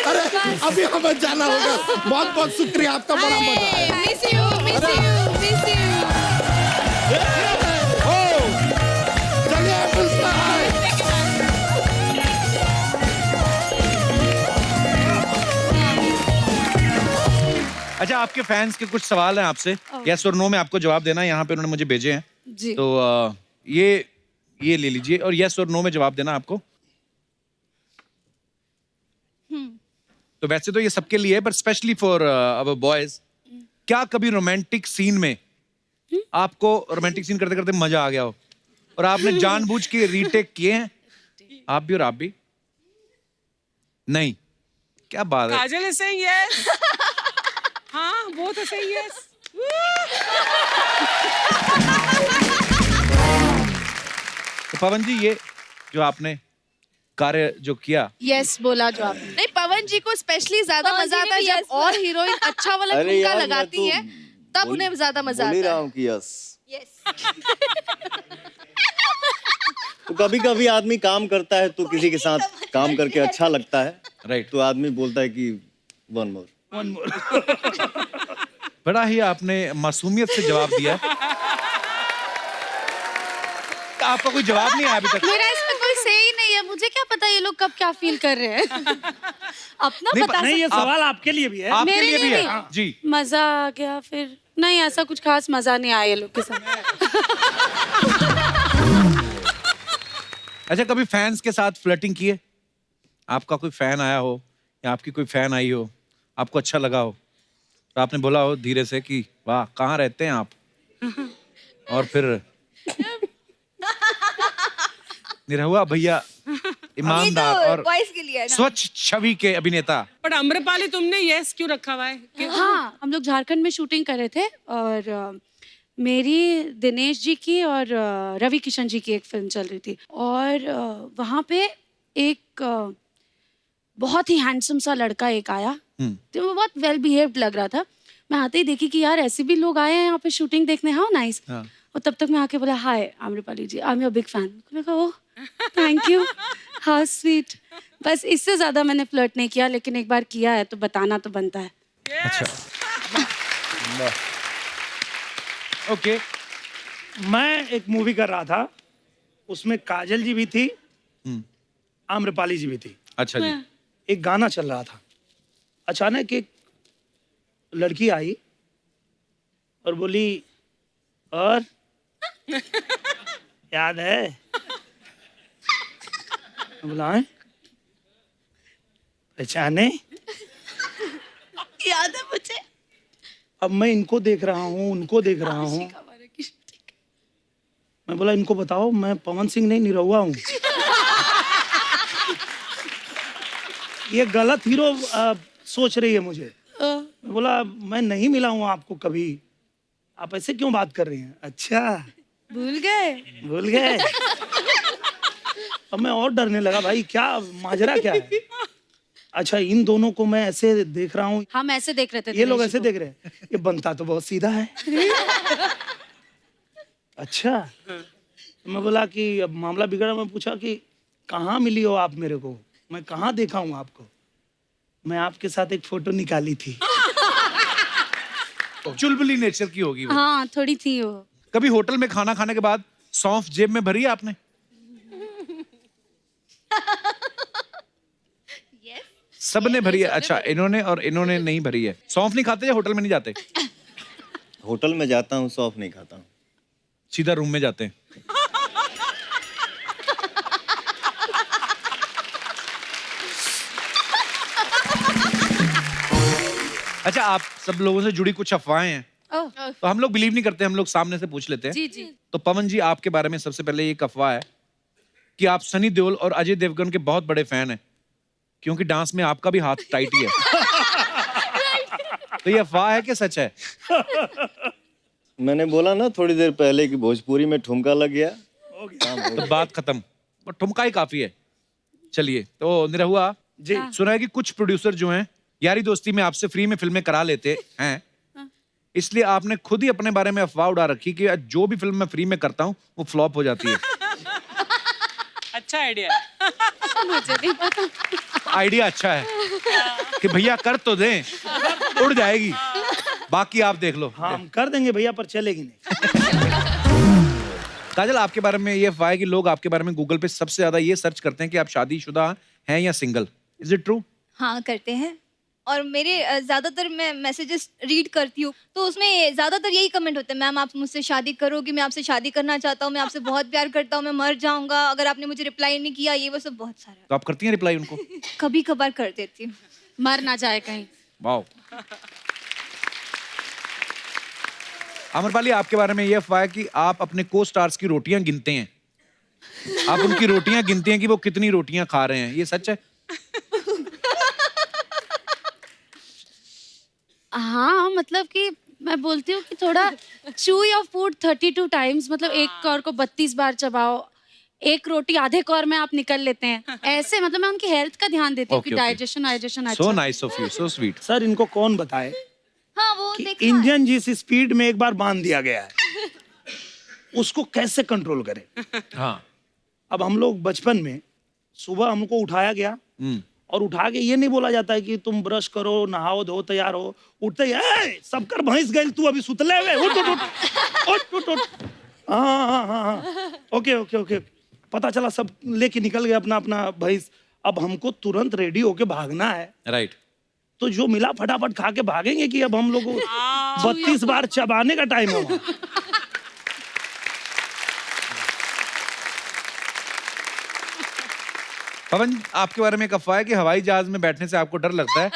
अरे अभी हमें जाना होगा। बहुत बहुत शुक्रिया आपका, बड़ा मजा आया। Miss you, miss you, miss you. चलिए मिलता है। अच्छा, आपके फैंस के कुछ सवाल हैं आपसे, यस और नो में आपको जवाब देना है। यहाँ पे उन्होंने मुझे भेजे हैं जी। तो ये ले लीजिए और यस और नो में जवाब देना आपको। तो वैसे तो ये सबके लिए है, पर स्पेशली फॉर अवर बॉयज, क्या कभी रोमांटिक सीन में आपको रोमांटिक सीन करते करते मजा आ गया हो और आपने जानबूझ के रीटेक किए हैं? आप भी और आप भी नहीं? क्या बात है। काजल इज सेइंग यस। हाँ, वो तो सही है। तो पवन जी, ये जो आपने कार्य जो किया, यस बोला जो आपने। नहीं, पवन जी को स्पेशली ज्यादा मजा आता है जब और हीरोइन अच्छा वाला अरे ठुमका यार, लगाती है, तब उन्हें ज्यादा मजा बोल ही आता रहा है। हूँ कि यस। यस। तो कभी कभी आदमी काम करता है तो किसी के साथ काम करके अच्छा लगता है, राइट। तो आदमी बोलता है कि वन मोर। बड़ा ही आपने मासूमियत से जवाब दिया। आपका कोई जवाब नहीं आया अभी तक। मेरा इसमें कोई से ही नहीं है, मुझे क्या पता ये लोग कब क्या फील कर रहे हैं। अपना नहीं, बता नहीं, ये सकते। सवाल आपके लिए भी है। आपके मेरे लिए भी लिए है जी। मजा आ गया, फिर नहीं, ऐसा कुछ खास मजा नहीं आया ये लोग के साथ। अच्छा, कभी फैंस के साथ फ्लर्टिंग की है? आपका कोई फैन आया हो या आपकी कोई फैन आई हो, आपको अच्छा लगा हो, तो आपने बोला हो धीरे से कि वाह कहाँ रहते हैं आप, और फिर निरहुआ भैया ईमानदार और बॉयज के लिए है ना। स्वच्छ छवि के अभिनेता। पर आम्रपाली तुमने यस क्यों रखा हुआ है? हाँ, हम लोग झारखंड में शूटिंग कर रहे थे और मेरी दिनेश जी की और रवि किशन जी की एक फिल्म चल रही थी और वहाँ पे एक बहुत ही हैंडसम सा लड़का एक आया, तो वो बहुत वेल बिहेव्ड लग रहा था। मैं आते ही देखी कि यार ऐसे भी लोग आए हैं यहाँ पे शूटिंग देखने, हाउ नाइस। और तब तक मैं आके बोला hi Amrapali ji, I am your big fan. मैंने कहा oh thank you, how sweet. बस इससे ज्यादा मैंने फ्लर्ट नहीं किया, लेकिन एक बार किया है तो बताना तो बनता है। अच्छा, ओके, मैं एक मूवी कर रहा था, उसमें काजल जी भी थी, आम्रपाली जी भी थी। अच्छा जी। एक गाना चल रहा था, अचानक एक लड़की आई और बोली और याद है? मैं बोला पहचाने? याद है मुझे। अब मैं इनको देख रहा हूँ, उनको देख रहा हूँ, मैं बोला इनको बताओ मैं पवन सिंह नहीं निरहुआ हूँ। ये गलत हीरो सोच रही है मुझे। मैं बोला मैं नहीं मिला हूँ आपको कभी, आप ऐसे क्यों बात कर रही हैं? अच्छा भूल गए? भूल गए। अब मैं और डरने लगा, भाई क्या माजरा क्या है? अच्छा, इन दोनों को मैं ऐसे देख रहा हूँ, हम ऐसे देख रहे थे, ये लोग ऐसे देख रहे हैं, ये बनता तो बहुत सीधा है। अच्छा, तो मैं बोला कि अब मामला बिगड़ा। मैं पूछा कि कहाँ मिली हो आप मेरे को, मैं कहाँ देखा हूँ आपको? मैं आपके साथ एक फोटो निकाली थी। चुलबुली नेचर की होगी वो। हाँ थोड़ी थी वो। कभी होटल में खाना खाने के बाद सौंफ जेब में भरी है आपने? सबने भरी है। अच्छा, इन्होंने और इन्होंने नहीं भरी है। सौंफ नहीं खाते या होटल में नहीं जाते? होटल में जाता हूँ, सौंफ नहीं खाता हूँ। सीधा रूम में जाते हैं। अच्छा, आप सब लोगों से जुड़ी कुछ अफवाहें हैं तो हम लोग बिलीव नहीं करते, हम लोग सामने से पूछ लेते हैं। जी जी। तो पवन जी, आपके बारे में सबसे पहले एक अफवाह है कि आप सनी देओल और अजय देवगन के बहुत बड़े फैन हैं, क्योंकि डांस में आपका भी हाथ टाइट ही है। तो ये अफवाह है कि सच है? मैंने बोला ना थोड़ी देर पहले कि भोजपुरी में ठुमका लग गया, तो बात खत्म। और ठुमका ही काफी है। चलिए, तो निरहुआ जी, सुना है कि कुछ प्रोड्यूसर जो हैं यारी दोस्ती में आपसे फ्री में फिल्में करा लेते हैं, इसलिए आपने खुद ही अपने बारे में अफवाह उड़ा रखी कि जो भी फिल्म मैं फ्री में करता हूँ वो फ्लॉप हो जाती है। अच्छा आइडिया। मुझे नहीं पता। आइडिया अच्छा है कि भैया कर तो दें, उड़ जाएगी, बाकी आप देख लो। हाँ, हम कर देंगे भैया, पर चलेगी नहीं। काजल, आपके बारे में ये अफवाह है कि लोग आपके बारे में गूगल पे सबसे ज्यादा ये सर्च करते हैं कि आप शादीशुदा हैं या सिंगल। Is it true? हाँ करते हैं, और मेरे ज़्यादातर मैं मैसेजेस रीड करती हूँ तो उसमें ज़्यादातर यही कमेंट होते हैं, मैम आप मुझसे शादी करोगी, मैं आपसे शादी करना चाहता हूँ, मैं आपसे बहुत प्यार करता हूँ, मैं मर जाऊँगा अगर आपने मुझे रिप्लाई नहीं किया, ये वो सब बहुत सारा। तो आप करती हैं रिप्लाई उनको? कभी कभार कर देती हूँ। मर ना जाए कहीं। वाओ। आम्रपाली, आपके बारे में ये अफवाह है कि आप अपने को स्टार्स की रोटियां गिनते हैं। आप उनकी रोटियां गिनते हैं कि वो कितनी रोटियां खा रहे हैं, ये सच है? हाँ, मतलब कि मैं बोलती हूँ कि थोड़ा chew your food 32 times, मतलब एक कौर को 32 बार चबाओ, एक रोटी आधे कौर में आप निकल लेते हैं, ऐसे मतलब मैं उनकी हेल्थ का ध्यान देती हूँ कि डाइजेशन अच्छा। So nice of you, so sweet. Sir, इनको कौन बताए हाँ, वो कि देखा इंजन जिस स्पीड में एक बार बांध दिया गया है उसको कैसे कंट्रोल करें। हाँ। अब हम लोग बचपन में सुबह हमको उठाया गया और उठा के ये नहीं बोला जाता है कि तुम ब्रश करो, नहाओ धो, तैयार हो, उठते ही सब कर भैंस गई, तू अभी सुतले हुए, उठ उठ उठ उठ उठ उठ। हाँ, ओके ओके ओके, पता चला सब लेके निकल गए अपना अपना भैंस। अब हमको तुरंत रेडी होके भागना है। राइट। तो जो मिला फटाफट खा के भागेंगे कि अब हम लोग को 32 बार चबाने का टाइम होगा। पवन, आपके बारे में एक अफवाह है कि हवाई जहाज में बैठने से आपको डर लगता है,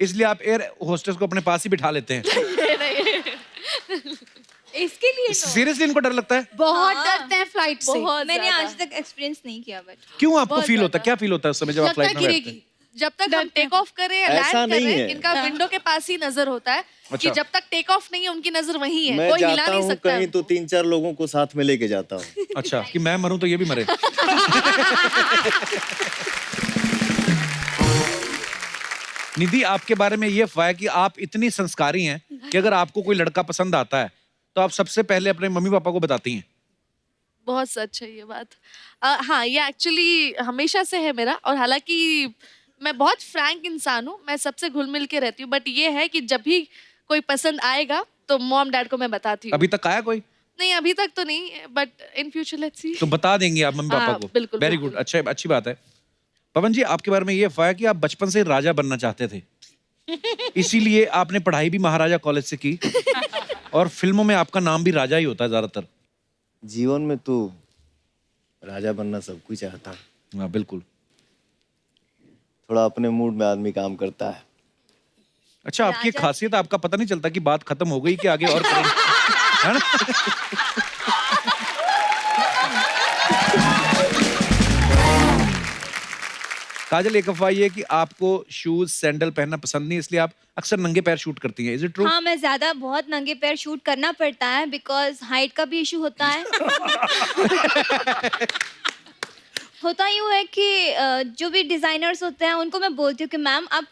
इसलिए आप एयर होस्टेस को अपने पास ही बिठा लेते हैं। इसके लिए सीरियसली इनको डर लगता है? बहुत डरते हैं फ्लाइट से। मैंने आज तक एक्सपीरियंस नहीं किया बट क्यों आपको फील होता है? क्या फील होता है उस समय जब आप फ्लाइट में बैठते हैं? जब तक हम टेक ऑफ करें, ऐसा लैंड नहीं करें, है। इनका विंडो के पास ही नजर होता है कि अच्छा। जब तक टेक ऑफ नहीं है उनकी नजर वहीं है, मैं कोई हिला जाता नहीं हूँ सकता कहीं तो 3-4 लोगों को साथ में लेके जाता हूँ। अच्छा, कि मैं मरूं तो ये भी मरे। निधि, आपके बारे में ये अफवाह है कि आप इतनी संस्कारी हैं कि अगर आपको कोई लड़का पसंद आता है तो आप सबसे पहले अपने मम्मी पापा को बताती हैं। बहुत सच है ये बात। हाँ, ये एक्चुअली हमेशा से है मेरा, और हालांकि मैं बहुत फ्रैंक इंसान हूँ, मैं सबसे घुल मिल के रहती हूँ, बट ये है कि जब भी कोई पसंद आएगा तो मॉम डैड को मैं बताती हूँ। अभी तक आया कोई? नहीं, अभी तक तो नहीं, but in future let's see. तो बता देंगे आप मम्मी पापा हाँ, को? बिल्कुल, वेरी बिल्कुल। गुड, अच्छा, अच्छी बात है। पवन जी, आपके बारे में ये अफवाह है कि आप बचपन से राजा बनना चाहते थे, इसीलिए आपने पढ़ाई भी महाराजा कॉलेज से की, और फिल्मों में आपका नाम भी राजा ही होता है ज्यादातर। जीवन में तो राजा बनना सब कुछ चाहता है। हाँ, बिल्कुल। थोड़ा अपने मूड में आदमी काम करता है। अच्छा, आपकी एक खासियत, आपका पता नहीं चलता कि बात खत्म हो गई कि आगे और करेंगे, है ना? काजल, एक अफवाह ये है कि आपको शूज सैंडल पहनना पसंद नहीं, इसलिए आप अक्सर नंगे पैर शूट करती हैं। Is it true? हाँ, मैं ज्यादा बहुत नंगे पैर शूट करना पड़ता है बिकॉज हाइट का भी इशू होता है। होता यूँ है कि जो भी डिजाइनर्स होते हैं उनको मैं बोलती हूँ कि मैम आप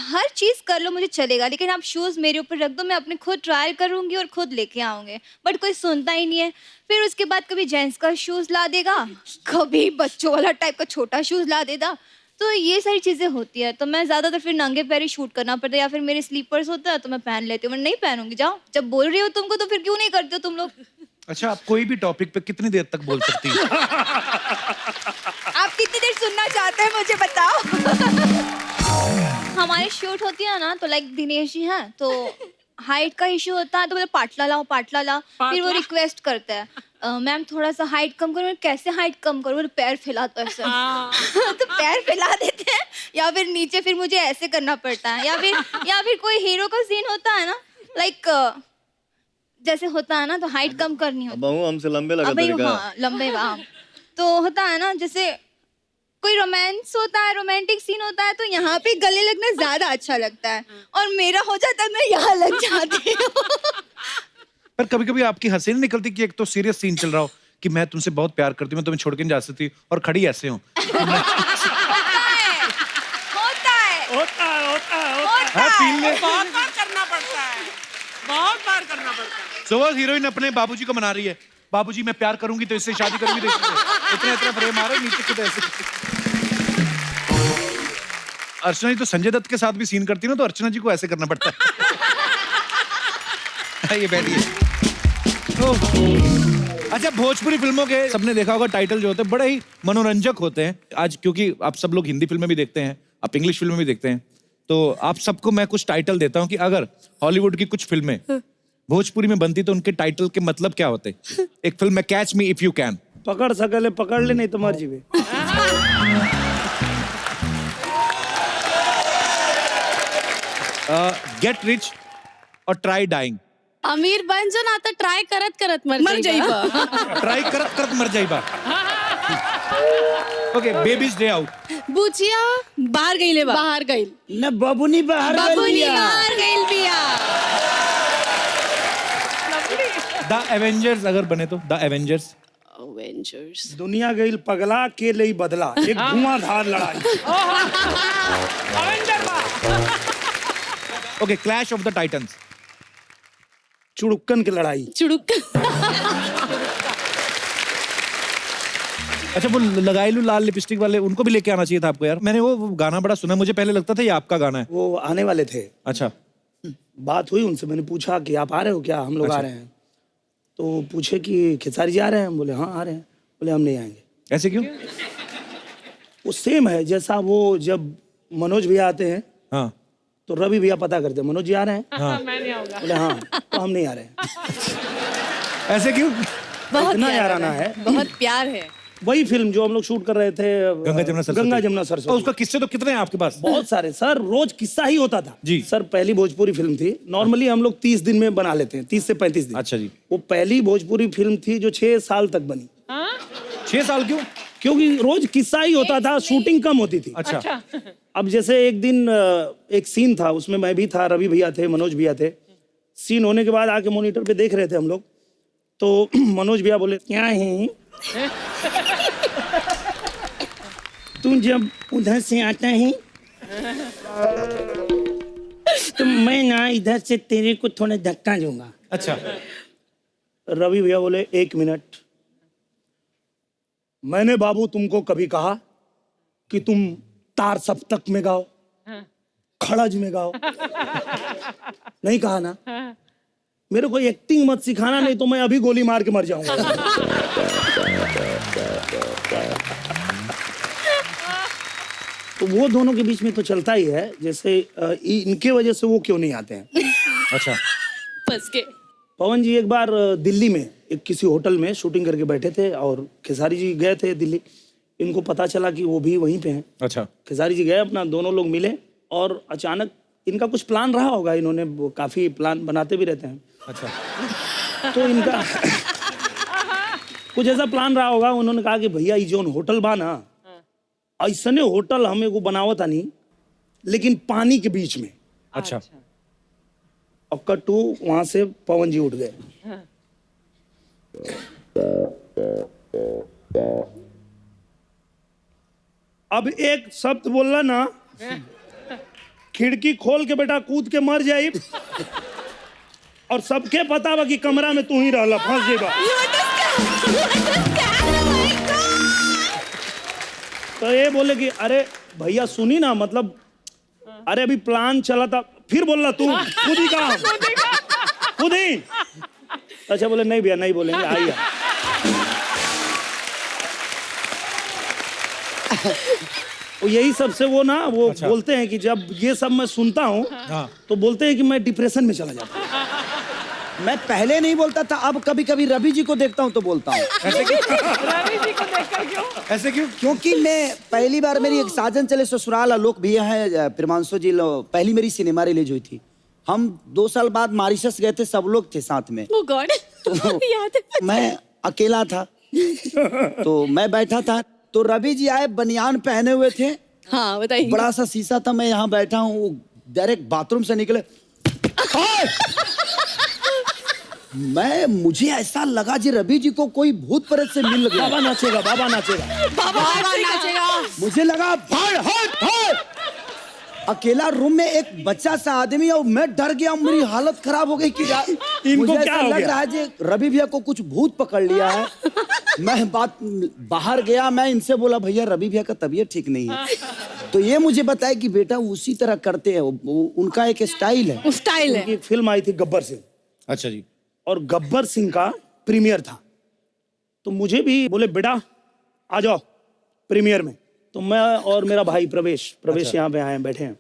हर चीज़ कर लो, मुझे चलेगा, लेकिन आप शूज़ मेरे ऊपर रख दो, मैं अपने खुद ट्रायल करूँगी और खुद लेके आऊँगी। बट कोई सुनता ही नहीं है। फिर उसके बाद कभी जेंट्स का शूज़ ला देगा, कभी बच्चों वाला टाइप का छोटा शूज़ ला देगा, तो ये सारी चीज़ें होती है। तो मैं ज़्यादातर फिर नंगे पैर ही शूट करना पड़ता है, या फिर मेरे स्लीपर्स होता है तो मैं पहन लेती हूँ। मैं नहीं पहनूंगी, जाओ, जब बोल रही हो तुमको तो फिर क्यों नहीं करते हो तुम लोग? अच्छा, आप कोई भी टॉपिक पे कितनी देर तक बोल सकती हैं? आप कितनी देर सुनना चाहते हैं मुझे बताओ। हमारे शूट होती है ना, तो लाइक दिनेश जी हैं, तो हाइट का इशू होता है, तो बोले पाटला लाओ, पाटला लाओ। फिर वो रिक्वेस्ट करते हैं, मैम थोड़ा सा हाइट कम करो। कैसे हाइट कम करो? बोले पैर फैलाते हैं ऐसे। तो पैर फैला देते हैं, या फिर नीचे फिर मुझे ऐसे करना पड़ता है, या फिर कोई हीरो का सीन होता है ना, लाइक जैसे होता है ना, तो हाइट कम करनी होती है। बहू हमसे लंबे लगा अबे तरीका। हाँ, लंबे वाम। तो होता है ना, जैसे कोई रोमांस होता है, रोमांटिक सीन होता है, तो यहाँ पे गले लगना ज्यादा अच्छा लगता है, और मेरा हो जाता है मैं यहाँ लग जाती हूँ। पर कभी कभी आपकी हंसी नहीं निकलती कि एक तो सीरियस सीन चल रहा हो कि मैं तुमसे बहुत प्यार करती हूँ, मैं तुम्हें छोड़ के नहीं जा सकती, और खड़ी ऐसे हूँ। बहुत बार करना पड़ता है, बहुत बार करना पड़ता है। सो वो हीरोइन अपने बाबूजी को मना रही है, बाबूजी मैं प्यार करूंगी तो इससे शादी करूंगी, तो इससे इतने इतने फ्रेम आ रहे नीचे खुद ऐसे। अर्चना जी तो संजय दत्त के साथ भी सीन करती है ना, तो अर्चना जी को ऐसे करना पड़ता है। ये बैठिए। अच्छा, भोजपुरी फिल्मों के सबने देखा होगा टाइटल जो होते हैं बड़े ही मनोरंजक होते हैं। आज क्योंकि आप सब लोग हिंदी फिल्में भी देखते हैं, आप इंग्लिश फिल्में भी देखते हैं, तो आप सबको मैं कुछ टाइटल देता हूं कि अगर हॉलीवुड की कुछ फिल्में भोजपुरी में बनती तो उनके टाइटल के मतलब क्या होते। एक फिल्म में catch me if you can. पकड़ सकले पकड़ ले, नहीं तो मर जीवे। गेट रिच और ट्राई डाइंग। अमीर बन जो ना तो ट्राई करत करत मर जाइबा। ट्राई करत करत मर जाइबा। Okay, babies day out. बुचिया बाहर गईले बा। बाहर गईल। न बबुनी बाहर बबुनी बाहर गईल बिया। द एवेंजर्स अगर बने तो द एवेंजर्स। एवेंजर्स। दुनिया गईल पगला के लिए बदला, एक धुआंधार लड़ाई। Okay, clash of the titans. चुड़ुक्कन की लड़ाई। चुड़ुक्कन। अच्छा, वो लगाईलू लाल लिपस्टिक वाले, उनको भी लेके आना चाहिए था आपको यार। मैंने वो गाना बड़ा सुना, मुझे पहले लगता था ये आपका गाना है। वो आने वाले थे। अच्छा, बात हुई उनसे, मैंने पूछा कि आप आ रहे हो क्या? हम लोग अच्छा। आ रहे हैं। तो पूछे कि खेसारी जी आ रहे हैं? बोले हाँ आ रहे हैं। बोले हम नहीं आएंगे। ऐसे क्यों? वो सेम है जैसा वो जब मनोज भैया आते हैं, हाँ, तो रवि भैया पता करते, मनोज जी आ रहे हैं? मैं नहीं आऊंगा। बोले हाँ, तो हम नहीं आ रहे हैं। ऐसे क्यों? बहुत इतना प्यार याराना है। बहुत प्यार है। वही फिल्म जो हम लोग शूट कर रहे थे, गंगा जमुना सरस्वती। गंगा जमुना सरस्वती। और उसका किस्से तो कितने हैं आपके पास? बहुत सारे सर, रोज किस्सा ही होता था जी। सर। पहली भोजपुरी फिल्म थी, नॉर्मली हम लोग 30 दिन में बना लेते हैं, 30 से 35 दिन। अच्छा जी। वो पहली भोजपुरी फिल्म थी जो 6 साल तक बनी। 6 साल क्यों? क्योंकि रोज किस्सा ही होता था, शूटिंग कम होती थी। अच्छा। अब जैसे एक दिन एक सीन था, उसमें मैं भी था, रवि भैया थे, मनोज भैया थे। सीन होने के बाद आके मॉनिटर पे देख रहे थे हम लोग, तो मनोज भैया बोले क्या है तू जब उधर से आता है तो मैं ना इधर से तेरे को थोड़ा धक्का दूंगा। अच्छा। रवि भैया बोले 1 मिनट, मैंने बाबू तुमको कभी कहा कि तुम तार सप्तक में गाओ, खड़ज में गाओ? नहीं कहा ना। मेरे को एक्टिंग मत सिखाना, नहीं तो मैं अभी गोली मार के मर जाऊंगा। तो वो दोनों के बीच में तो चलता ही है, जैसे इनके वजह से वो क्यों नहीं आते हैं। अच्छा। बस के पवन जी एक बार दिल्ली में एक किसी होटल में शूटिंग करके बैठे थे और खेसारी जी गए थे दिल्ली। इनको पता चला कि वो भी वहीं पे हैं। अच्छा। खेसारी जी गए, अपना दोनों लोग मिले और अचानक इनका कुछ प्लान रहा होगा, इन्होंने काफी प्लान बनाते भी रहते हैं। अच्छा। तो इनका कुछ ऐसा प्लान रहा होगा, उन्होंने कहा कि भैया ये जो होटल बा ना, ऐसने होटल हमें को बनावत नहीं, लेकिन पानी के बीच में। अच्छा। और कट्टू वहां से पवन जी उठ गए। अब एक शब्द बोलला ना, खिड़की खोल के बेटा कूद के मर जाई, और सबके पता बा कि कमरा में तू ही रहला, फंस जेबा। तो ये बोले कि अरे भैया सुनी ना, मतलब अरे अभी प्लान चला था, फिर बोल रहा तू खुद ही कहा, खुद ही। अच्छा बोले नहीं भैया नहीं बोलेंगे, आइए। यही सबसे वो ना वो अच्छा। बोलते हैं कि जब ये सब मैं सुनता हूँ तो बोलते हैं कि मैं डिप्रेशन में चला जाता हूँ। मैं पहले नहीं बोलता था, अब कभी कभी रवि जी को देखता हूँ तो बोलता हूँ। रवि जी को देखकर क्यों? ऐसे क्यों? क्योंकि मैं पहली बार मेरी एक साजन चले ससुराल, आलोक भैया है, प्रिमांशु जी, पहली मेरी सिनेमा रिलीज हुई थी। हम 2 साल बाद मॉरिशस गए थे, सब लोग थे साथ में। Oh God! तो याद है। मैं अकेला था, तो मैं बैठा था, तो रवि जी आए, बनियान पहने हुए थे। हाँ बताइए। बड़ा सा शीशा था, मैं यहाँ बैठा हूँ, वो डायरेक्ट बाथरूम से निकले। मुझे ऐसा लगा जी रवि जी को कोई भूत प्रेत से मिल गया। बाबा नाचेगा, बाबा नाचेगा, बाबा नाचेगा। मुझे लगा भाड़ हट हट। अकेला रूम में एक बच्चा सा आदमी, और मैं डर गया, मेरी हालत खराब हो गई कि इनको मुझे क्या ऐसा हो लग गया? रहा है जी रवि भैया को कुछ भूत पकड़ लिया है। मैं बाहर गया, मैं इनसे बोला भैया रवि भैया का तबीयत ठीक नहीं है। तो ये मुझे बताया कि बेटा उसी तरह करते हैं, उनका एक स्टाइल है। स्टाइल है। उनकी एक फिल्म आई थी गब्बर सिंह, अच्छा जी। और गब्बर सिंह का प्रीमियर था, तो मुझे भी बोले बेटा आ जाओ प्रीमियर में। तो मैं और मेरा भाई प्रवेश अच्छा। यहाँ पे आए बैठे हैं,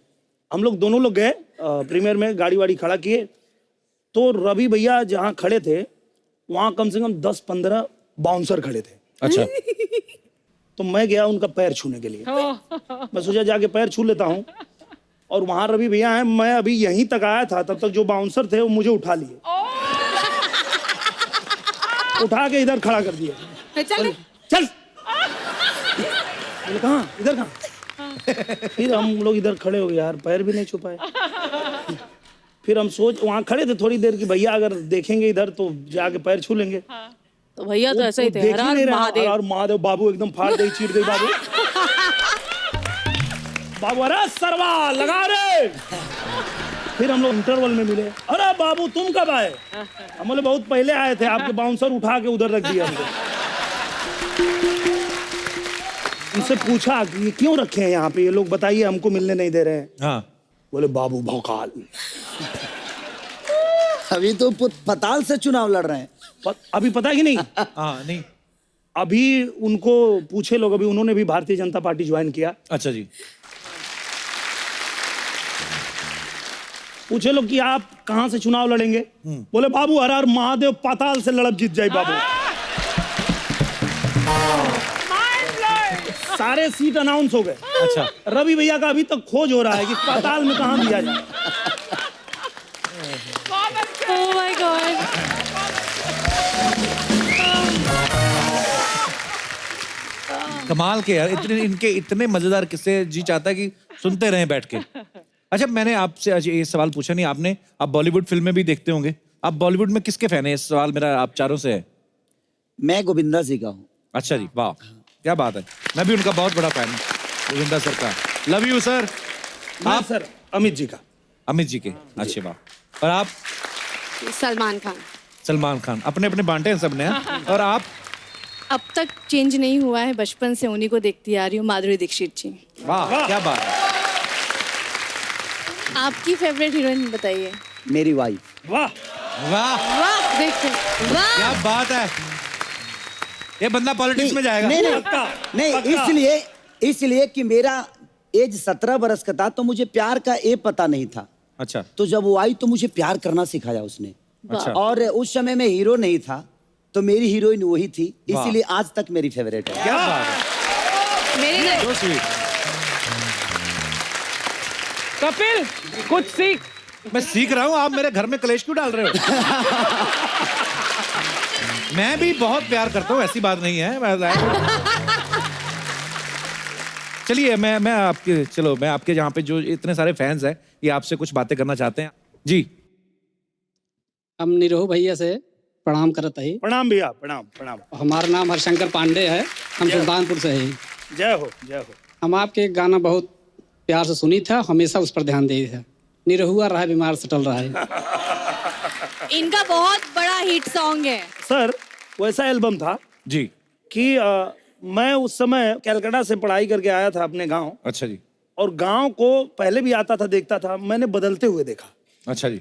हम लोग दोनों लोग गए प्रीमियर में, गाड़ी वाड़ी खड़ा किए। तो रवि भैया जहाँ खड़े थे वहाँ कम से कम 10-15 बाउंसर खड़े थे। अच्छा। तो मैं गया उनका पैर छूने के लिए, मैं सोचा जाके पैर छू लेता हूँ, और वहाँ रवि भैया हैं, मैं अभी यहीं तक आया था, तब तक जो बाउंसर थे वो मुझे उठा लिए, उठा के इधर खड़ा कर दिया। चल चल बोले कहाँ, इधर कहाँ? फिर हम लोग इधर खड़े हो गए, यार पैर भी नहीं छू पाए। फिर हम सोच वहाँ खड़े थे थोड़ी देर की, भैया अगर देखेंगे इधर तो जाके पैर छू लेंगे। तो भैया तो ऐसे ही थे, हर हर महादेव। और महादेव बाबू एकदम फाड़ दे, चीर दे बाबू। बाबू अरे सरवा लगा रे। फिर हम लोग इंटरवल में मिले, अरे बाबू तुम कब आए? हम बोले बहुत पहले आए थे, आपके बाउंसर उठा के उधर रख दिया हमको। उनसे पूछा कि ये क्यों रखे हैं यहाँ पे ये लोग, बताइए, हमको मिलने नहीं दे रहे हैं। हाँ। बोले बाबू भौकाल। अभी तो पताल से चुनाव लड़ रहे हैं। अभी पता कि नहीं? हाँ नहीं, अभी उनको पूछे लोग, अभी उन्होंने भी भारतीय जनता पार्टी ज्वाइन किया। अच्छा जी। पूछे लोग कि आप कहाँ से चुनाव लड़ेंगे, बोले बाबू हर हर महादेव पाताल से लड़ब जीत जाए बाबू। सारे सीट अनाउंस हो गए। अच्छा, रवि भैया का अभी तक खोज हो रहा है कि पाताल में कहाँ दिया जाए। Oh my God. कमाल के यार, इनके इतने मजेदार किस्से जी चाहता है कि सुनते रहें बैठ के। अच्छा, मैंने आपसे आज ये सवाल पूछा नहीं आपने, आप बॉलीवुड फिल्में भी देखते होंगे, आप बॉलीवुड में किसके फैन हैं? इस सवाल मेरा आप चारों से है। मैं गोविंदा जी का हूँ। अच्छा जी, वाह क्या बात है, मैं भी उनका बहुत बड़ा फैन हूँ, गोविंदा सर का। Love you sir. आप सर अमित जी का। अमित जी के, अच्छे वाह। और आप? सलमान खान। सलमान खान, अपने अपने बांटे हैं सबने। और आप? अब तक चेंज नहीं हुआ है, बचपन से उन्हीं को देखती आ रही हूँ, माधुरी दीक्षित जी। वाह क्या बात है। आपकी फेवरेट हीरोइन बताइए। मेरी वाइफ। वाह वाह वाह, देखो वाह, क्या बात है, ये बंदा पॉलिटिक्स में जाएगा। नहीं, इसलिए कि मेरा एज 17 बरस का था, तो मुझे प्यार का ए पता नहीं था। अच्छा, तो जब वो आई तो मुझे प्यार करना सिखाया उसने। अच्छा। और उस समय में हीरो नहीं था, तो मेरी हीरोइन वही थी, इसीलिए आज तक मेरी फेवरेट है। क्या बात है, मेरी so sweet। कपिल कुछ सीख। मैं सीख रहा हूँ, आप मेरे घर में कलेश क्यों डाल रहे हो? मैं भी बहुत प्यार करता हूँ, ऐसी बात नहीं है। चलिए मैं आपके यहाँ पे जो इतने सारे फैंस हैं, ये आपसे कुछ बातें करना चाहते हैं जी। हम निरोह भैया से प्रणाम करत ही। प्रणाम भैया, प्रणाम प्रणाम। हमारा नाम हरशंकर पांडे है, हम सुल्तानपुर से ही। जय हो जय हो। हम आपके एक गाना बहुत प्यार से सुनी था, हमेशा उस पर ध्यान दे था। निरहुआ रहा बीमार सटल रहा है। इनका बहुत बड़ा हिट सॉन्ग है सर। वैसा एल्बम था जी कि मैं उस समय कलकत्ता से पढ़ाई करके आया था अपने गांव। अच्छा जी। और गांव को पहले भी आता था, देखता था, मैंने बदलते हुए देखा। अच्छा जी।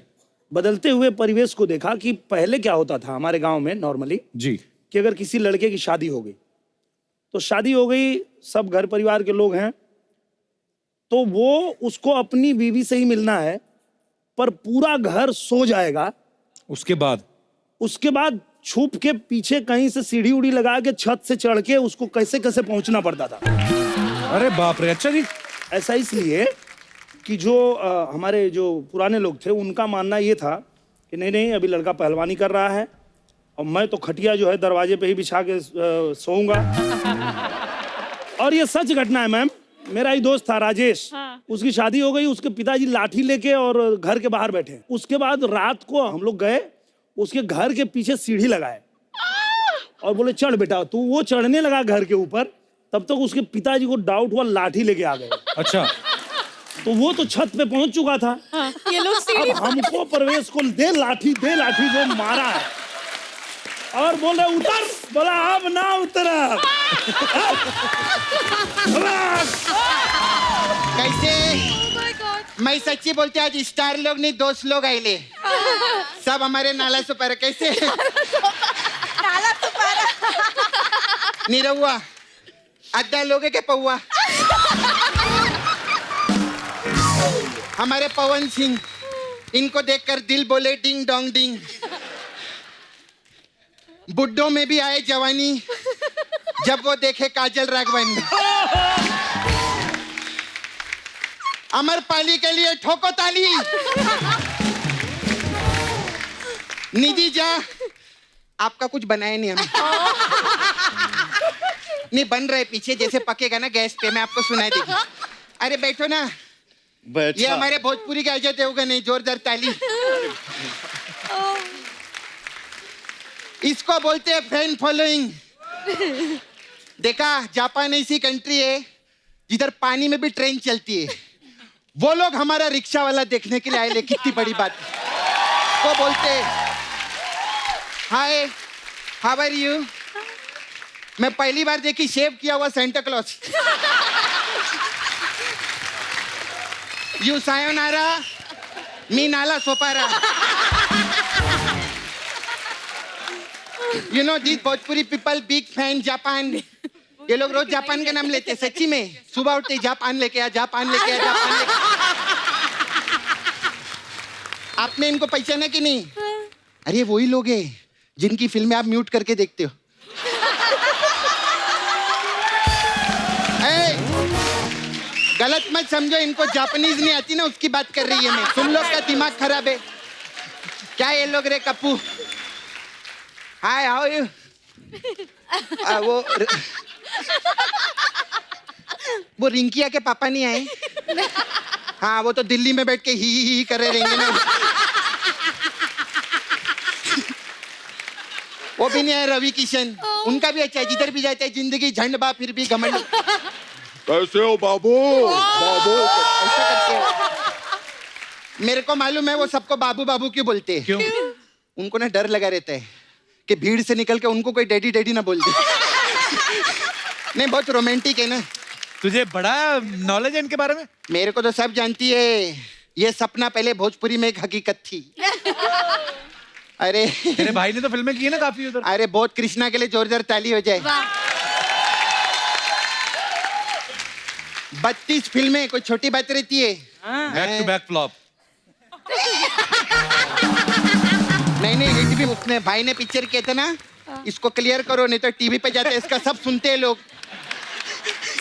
बदलते हुए परिवेश को देखा कि पहले क्या होता था हमारे गांव में नॉर्मली जी, कि अगर किसी लड़के की शादी हो गई तो शादी हो गई, सब घर परिवार के लोग हैं, तो वो उसको अपनी बीवी से ही मिलना है, पर पूरा घर सो जाएगा। उसके बाद छुप के पीछे कहीं से सीढ़ी उड़ी लगा के छत से चढ़ के उसको कैसे कैसे पहुंचना पड़ता था। अरे बाप रे। अच्छा जी। ऐसा इसलिए कि जो हमारे जो पुराने लोग थे, उनका मानना ये था कि नहीं अभी लड़का पहलवानी कर रहा है और मैं तो खटिया जो है दरवाजे पे ही बिछा के सोऊंगा। और ये सच घटना है मैम। मेरा ही दोस्त था राजेश, उसकी शादी हो गई, उसके पिताजी लाठी लेके और घर के बाहर बैठे। उसके बाद रात को हम लोग गए, उसके घर के पीछे सीढ़ी लगाए और बोले चढ़ बेटा। तो वो चढ़ने लगा घर के ऊपर, तब तक उसके पिताजी को डाउट हुआ, लाठी लेके आ गए। अच्छा। तो वो तो छत पे पहुंच चुका था। ये लोग सीढ़ी अब हमको प्रवेश को दे लाठी जो मारा है और बोल रहे उतर, बोला अब ना उतरा। कैसे मैं सच्ची बोलते, आज स्टार लोग नहीं दोस्त लोग आइले, सब हमारे नाला सुपारा। कैसे नाला तुम्हारा निरहुआ अद्दा लोगे के पौआ। हमारे पवन सिंह, इनको देखकर दिल बोले डिंग डोंग डिंग। बुड्ढों में भी आए जवानी जब वो देखे काजल राघवानी। अमर पाली के लिए ठोको ताली। निधि जा, आपका कुछ बनाया नहीं हमें। नहीं बन रहे पीछे, जैसे पकेगा ना गैस पे मैं आपको सुनाई देगी। अरे बैठो ना। ये हमारे भोजपुरी के अजय देवगन है, जोरदार ताली। इसको बोलते हैं फैन फॉलोइंग। देखा, जापान ऐसी कंट्री है जिधर पानी में भी ट्रेन चलती है। वो लोग हमारा रिक्शा वाला देखने के लिए आए, ले कितनी बड़ी बात है। वो बोलते हाय हाउ आर यू। मैं पहली बार देखी शेव किया हुआ Santa Claus. You sayonara me Nala Sopara. You know these Bhojpuri people big fan Japan. ये लोग रोज जापान का नाम लेते, सच्ची में। सुबह उठते जापान लेके आ, जापान लेके आ, जापान लेके। आपने इनको पहचाना कि नहीं? अरे वही लोग हैं जिनकी फिल्में आप म्यूट करके देखते हो। ए, गलत मत समझो, इनको जापानीज नहीं आती ना, उसकी बात कर रही है मैं। तुम लोग का दिमाग खराब है क्या? ये लोग रे कप्पू, हाय हाउ यू? वो रिंकिया के पापा नहीं आए? हाँ, वो तो दिल्ली में बैठ के ही कर रहे रहेंगे ना। वो भी नहीं आए रवि किशन, उनका भी अच्छा है, जिधर भी जाते हैं जिंदगी झंड बा फिर भी घमंड। कैसे हो बाबू? बाबू ऐसा करते हैं। मेरे को मालूम है वो सबको बाबू बाबू क्यों बोलते हैं। क्यों? उनको ना डर लगा रहता है कि भीड़ से निकल के उनको कोई डैडी डैडी ना बोल दे। नहीं, बहुत रोमांटिक है ना। तुझे बड़ा नॉलेज है इनके बारे में? मेरे को तो सब जानती है। ये सपना पहले भोजपुरी में एक हकीकत थी। अरे तेरे भाई ने तो फिल्में की है ना काफी उधर। अरे बहुत, कृष्णा के लिए जोरदार ताली हो जाए। 32 फिल्में, कोई छोटी बात रहती है? Back to back flop. नहीं, हिट भी उसने, भाई ने पिक्चर किए थे ना। इसको क्लियर करो, नहीं तो टीवी पे जाते इसका सब सुनते हैं लोग।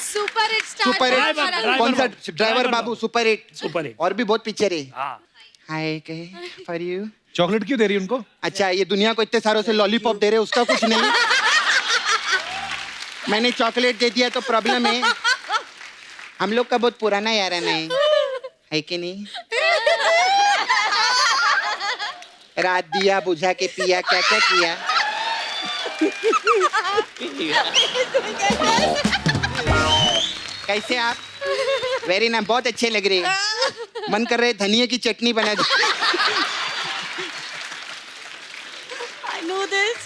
सुपर हिट सुपर हिट कौन सा? ड्राइवर बाबू सुपर हिट। और भी बहुत पिक्चर है। हाय फॉर यू। चॉकलेट क्यों दे रही है उनको? अच्छा, ये दुनिया को इतने सारों से लॉलीपॉप दे रहे, उसका कुछ नहीं। मैंने चॉकलेट दे दिया तो प्रॉब्लम है। हम लोग का बहुत पुराना याराना है कि नहीं? रात दिया बुझा के पिया, क्या क्या किया। कैसे आप? वेरी नाइस, बहुत अच्छे लग रहे। मन कर रहे धनिया की चटनी बना दो। I know this.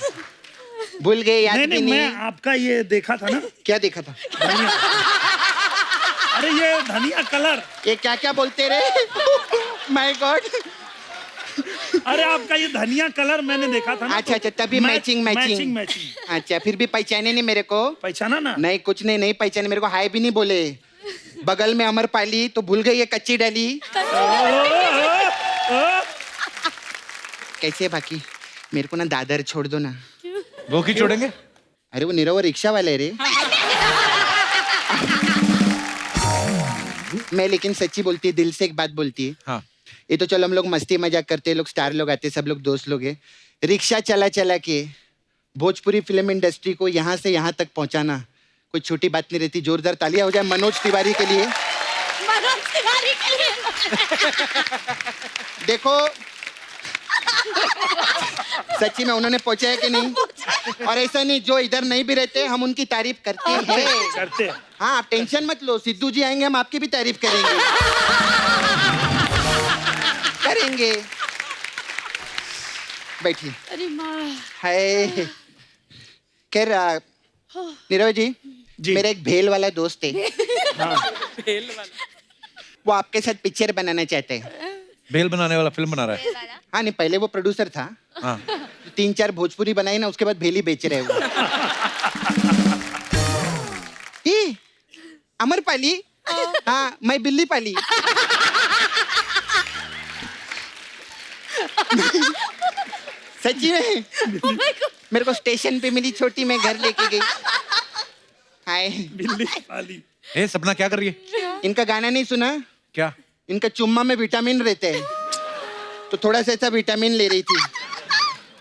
भूल गए, याद भी नहीं। मैं आपका ये देखा था ना। क्या देखा था? अरे ये धनिया कलर। ये क्या क्या बोलते रहे? My God. अरे आपका ये धनिया कलर मैंने देखा था ना। अच्छा, तभी मैचिंग। अच्छा, फिर भी पहचाने नहीं मेरे को? पहचाना ना? नहीं, कुछ नहीं पहचाने मेरे को। हाय भी नहीं बोले। बगल में अमरपाली तो भूल गई है, कच्ची डाली। कैसे बाकी? मेरे को ना दादर छोड़ दो ना। वो क्यों छोड़ेंगे? अरे वो नीरव रिक्शा वाले रे। मैं लेकिन सच्ची बोलती है, दिल से एक बात बोलती है। हाँ। ये तो चलो हम लोग मस्ती मजाक करते हैं, लोग स्टार लोग आते हैं, सब लोग दोस्त लोग हैं। रिक्शा चला चला के भोजपुरी फिल्म इंडस्ट्री को यहाँ से यहाँ तक पहुँचाना कोई छोटी बात नहीं रहती। जोरदार तालियां हो जाए मनोज तिवारी के लिए। देखो सच्ची में उन्होंने पहुंचा है कि नहीं? और ऐसा नहीं, जो इधर नहीं भी रहते हम उनकी तारीफ करते हैं। हाँ, आप टेंशन मत लो, सिद्धू जी आएंगे हम आपकी भी तारीफ करेंगे। बैठिए। अरे माँ। हाय। खैर नीरव जी, मेरा एक भेल वाला दोस्त है। भेल वाला। वो आपके साथ पिक्चर बनाना चाहते हैं। भेल बनाने वाला फिल्म बना रहा है? हाँ, नहीं पहले वो प्रोड्यूसर था। हाँ। 3-4 भोजपुरी बनाई ना, उसके बाद भेल ही बेच रहे वो। अमरपाली? हाँ, मैं बिल्ली पाली। सच्ची में मेरे को स्टेशन पे मिली छोटी, मैं घर लेके गई। हाय बिल्ली पाली। ए सपना क्या कर रही है? इनका गाना नहीं सुना क्या? इनका चुम्मा में विटामिन रहते हैं, तो थोड़ा सा ऐसा विटामिन ले रही थी।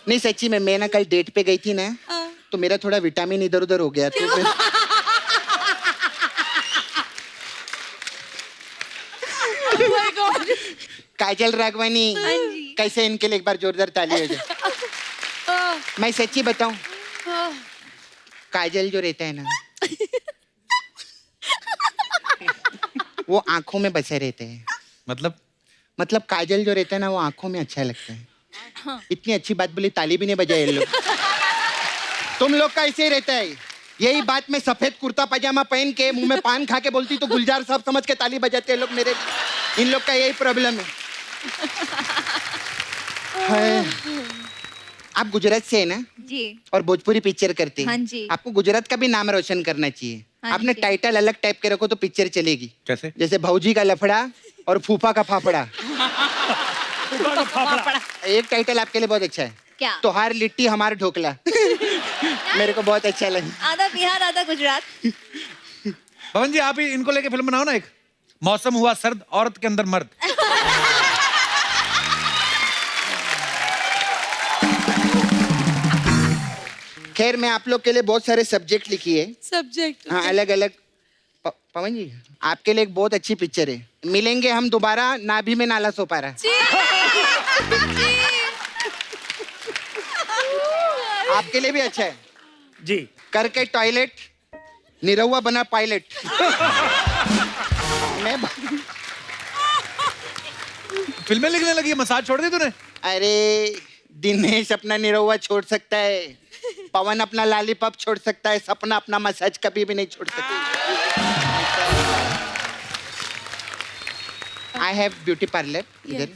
नहीं सच्ची में, मैं ना कल डेट पे गई थी ना, तो मेरा थोड़ा विटामिन इधर उधर हो गया। तो काजल राघवानी, कैसे? इनके लिए एक बार जोरदार ताली हो जाए। मैं सच्ची बताऊं, काजल जो रहता है ना, वो आंखों में बसे रहते हैं। मतलब काजल जो रहता है ना, वो आंखों में अच्छा लगता है। इतनी अच्छी बात बोली, ताली भी नहीं बजाए ये लोग। तुम लोग का ऐसे ही रहता है। यही बात मैं सफेद कुर्ता पजामा पहन के मुंह में पान खा के बोलती तो गुलजार साहब समझ के ताली बजाते हैं लोग मेरे। इन लोग का यही प्रॉब्लम है। आप गुजरात से है ना? जी। और भोजपुरी पिक्चर करते हैं। हाँ जी। आपको गुजरात का भी नाम रोशन करना चाहिए। हाँ आपने जी। टाइटल अलग टाइप के रखो तो पिक्चर चलेगी। कैसे? जैसे भौजी का लफड़ा और फूफा का फाफड़ा। एक टाइटल आपके लिए बहुत अच्छा है। क्या? तोहार लिट्टी हमार ढोकला। मेरे को बहुत अच्छा लगा। आधा बिहार आधा गुजरात। पवन जी आप ही इनको लेके फिल्म बनाओ ना एक। मौसम हुआ सर्द, औरत के अंदर मर्द। खैर मैं आप लोग के लिए बहुत सारे सब्जेक्ट लिखी है। सब्जेक्ट? हाँ अलग अलग। पवन जी आपके लिए एक बहुत अच्छी पिक्चर है, मिलेंगे हम दोबारा, नाभि में नाला सो पा रहा। आपके लिए भी अच्छा है जी। करके टॉयलेट, निरहुआ बना पायलट। मैं फिल्में लिखने लगी, मसाज छोड़ दी तूने? अरे दिनेश अपना निरहुआ छोड़ सकता है, पवन अपना लॉलीपॉप छोड़ सकता है, सपना अपना मसाज कभी भी नहीं छोड़ सकता। आई हैव ब्यूटी पार्लर इधर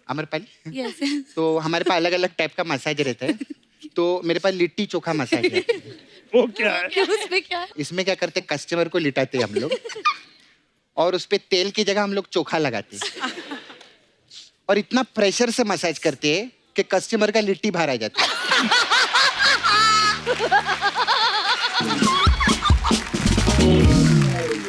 अमरपाली। तो हमारे पास अलग अलग टाइप का मसाज रहता है। तो मेरे पास लिट्टी चोखा मसाज है। वो क्या है? उसमें क्या है? इसमें क्या करते, कस्टमर को लिटाते हम लोग और उस पे तेल की जगह हम लोग चोखा लगाते और इतना प्रेशर से मसाज करते हैं कि कस्टमर का लिट्टी बाहर आ जाता है।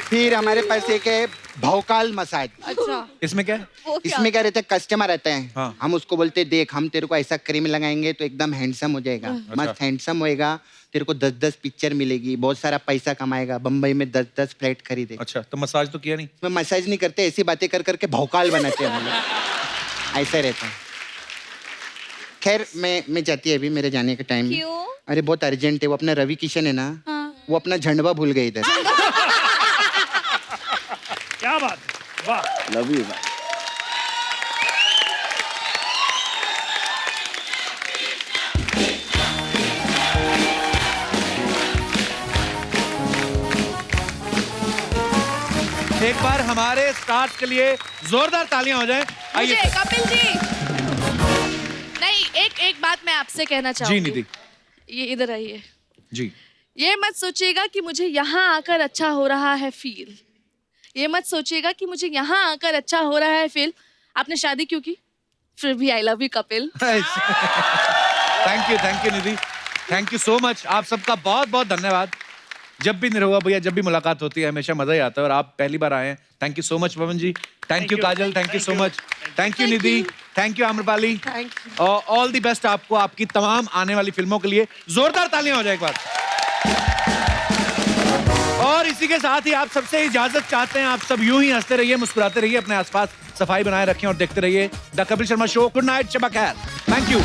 फिर हमारे पास एक है भौकाल मसाज। अच्छा। इसमें क्या है? इसमें क्या रहता है, कस्टमर आता है, हाँ। हम उसको बोलते हैं देख हम तेरे को ऐसा क्रीम लगाएंगे तो एकदम हैंडसम हो जाएगा। मस्त हैंडसम होएगा, तेरे को 10-10 पिक्चर मिलेगी, बहुत सारा पैसा कमाएगा, बम्बई में 10-10 फ्लैट खरीदे। अच्छा तो मसाज तो किया नहीं? मैं मसाज नहीं करते, ऐसी बातें कर करके भौकाल बनाते हैं हम लोग। ऐसा रहता है। खैर मैं जाती है अभी, मेरे जाने का टाइम। क्यों? अरे बहुत अर्जेंट है, वो अपना रवि किशन है ना, वो अपना झंडवा भूल गए इधर। क्या बात है, वाह। Love you. एक बार हमारे स्टार्स के लिए जोरदार तालियां हो जाएं। आइए मुझे कपिल जी, नहीं एक बात मैं आपसे कहना चाहूंगी। जी निधि ये इधर आइए। जी। ये मत सोचिएगा कि मुझे यहाँ आकर अच्छा हो रहा है फील। ये मत सोचिएगा कि मुझे यहाँ आकर अच्छा हो रहा है फील। आपने शादी क्यों की? फिर भी I love you Kapil. Thank you Nidhi, thank you so much. आप सबका बहुत बहुत धन्यवाद। जब भी निरहुआ भैया, जब भी मुलाकात होती है हमेशा मजा ही आता है और आप पहली बार आए हैं। Thank you so much Pawan ji, thank you Kajal, thank you so much, thank you Nidhi, thank you Amrapali, और ऑल द बेस्ट आपको आपकी तमाम आने वाली फिल्मों के लिए। जोरदार तालियां हो जाए एक बार। और इसी के साथ ही आप सबसे इजाजत चाहते हैं। आप सब यूं ही हंसते रहिए, मुस्कुराते रहिए, अपने आसपास सफाई बनाए रखें और देखते रहिए the Kapil Sharma show. Good night, शबा खैर, थैंक यू।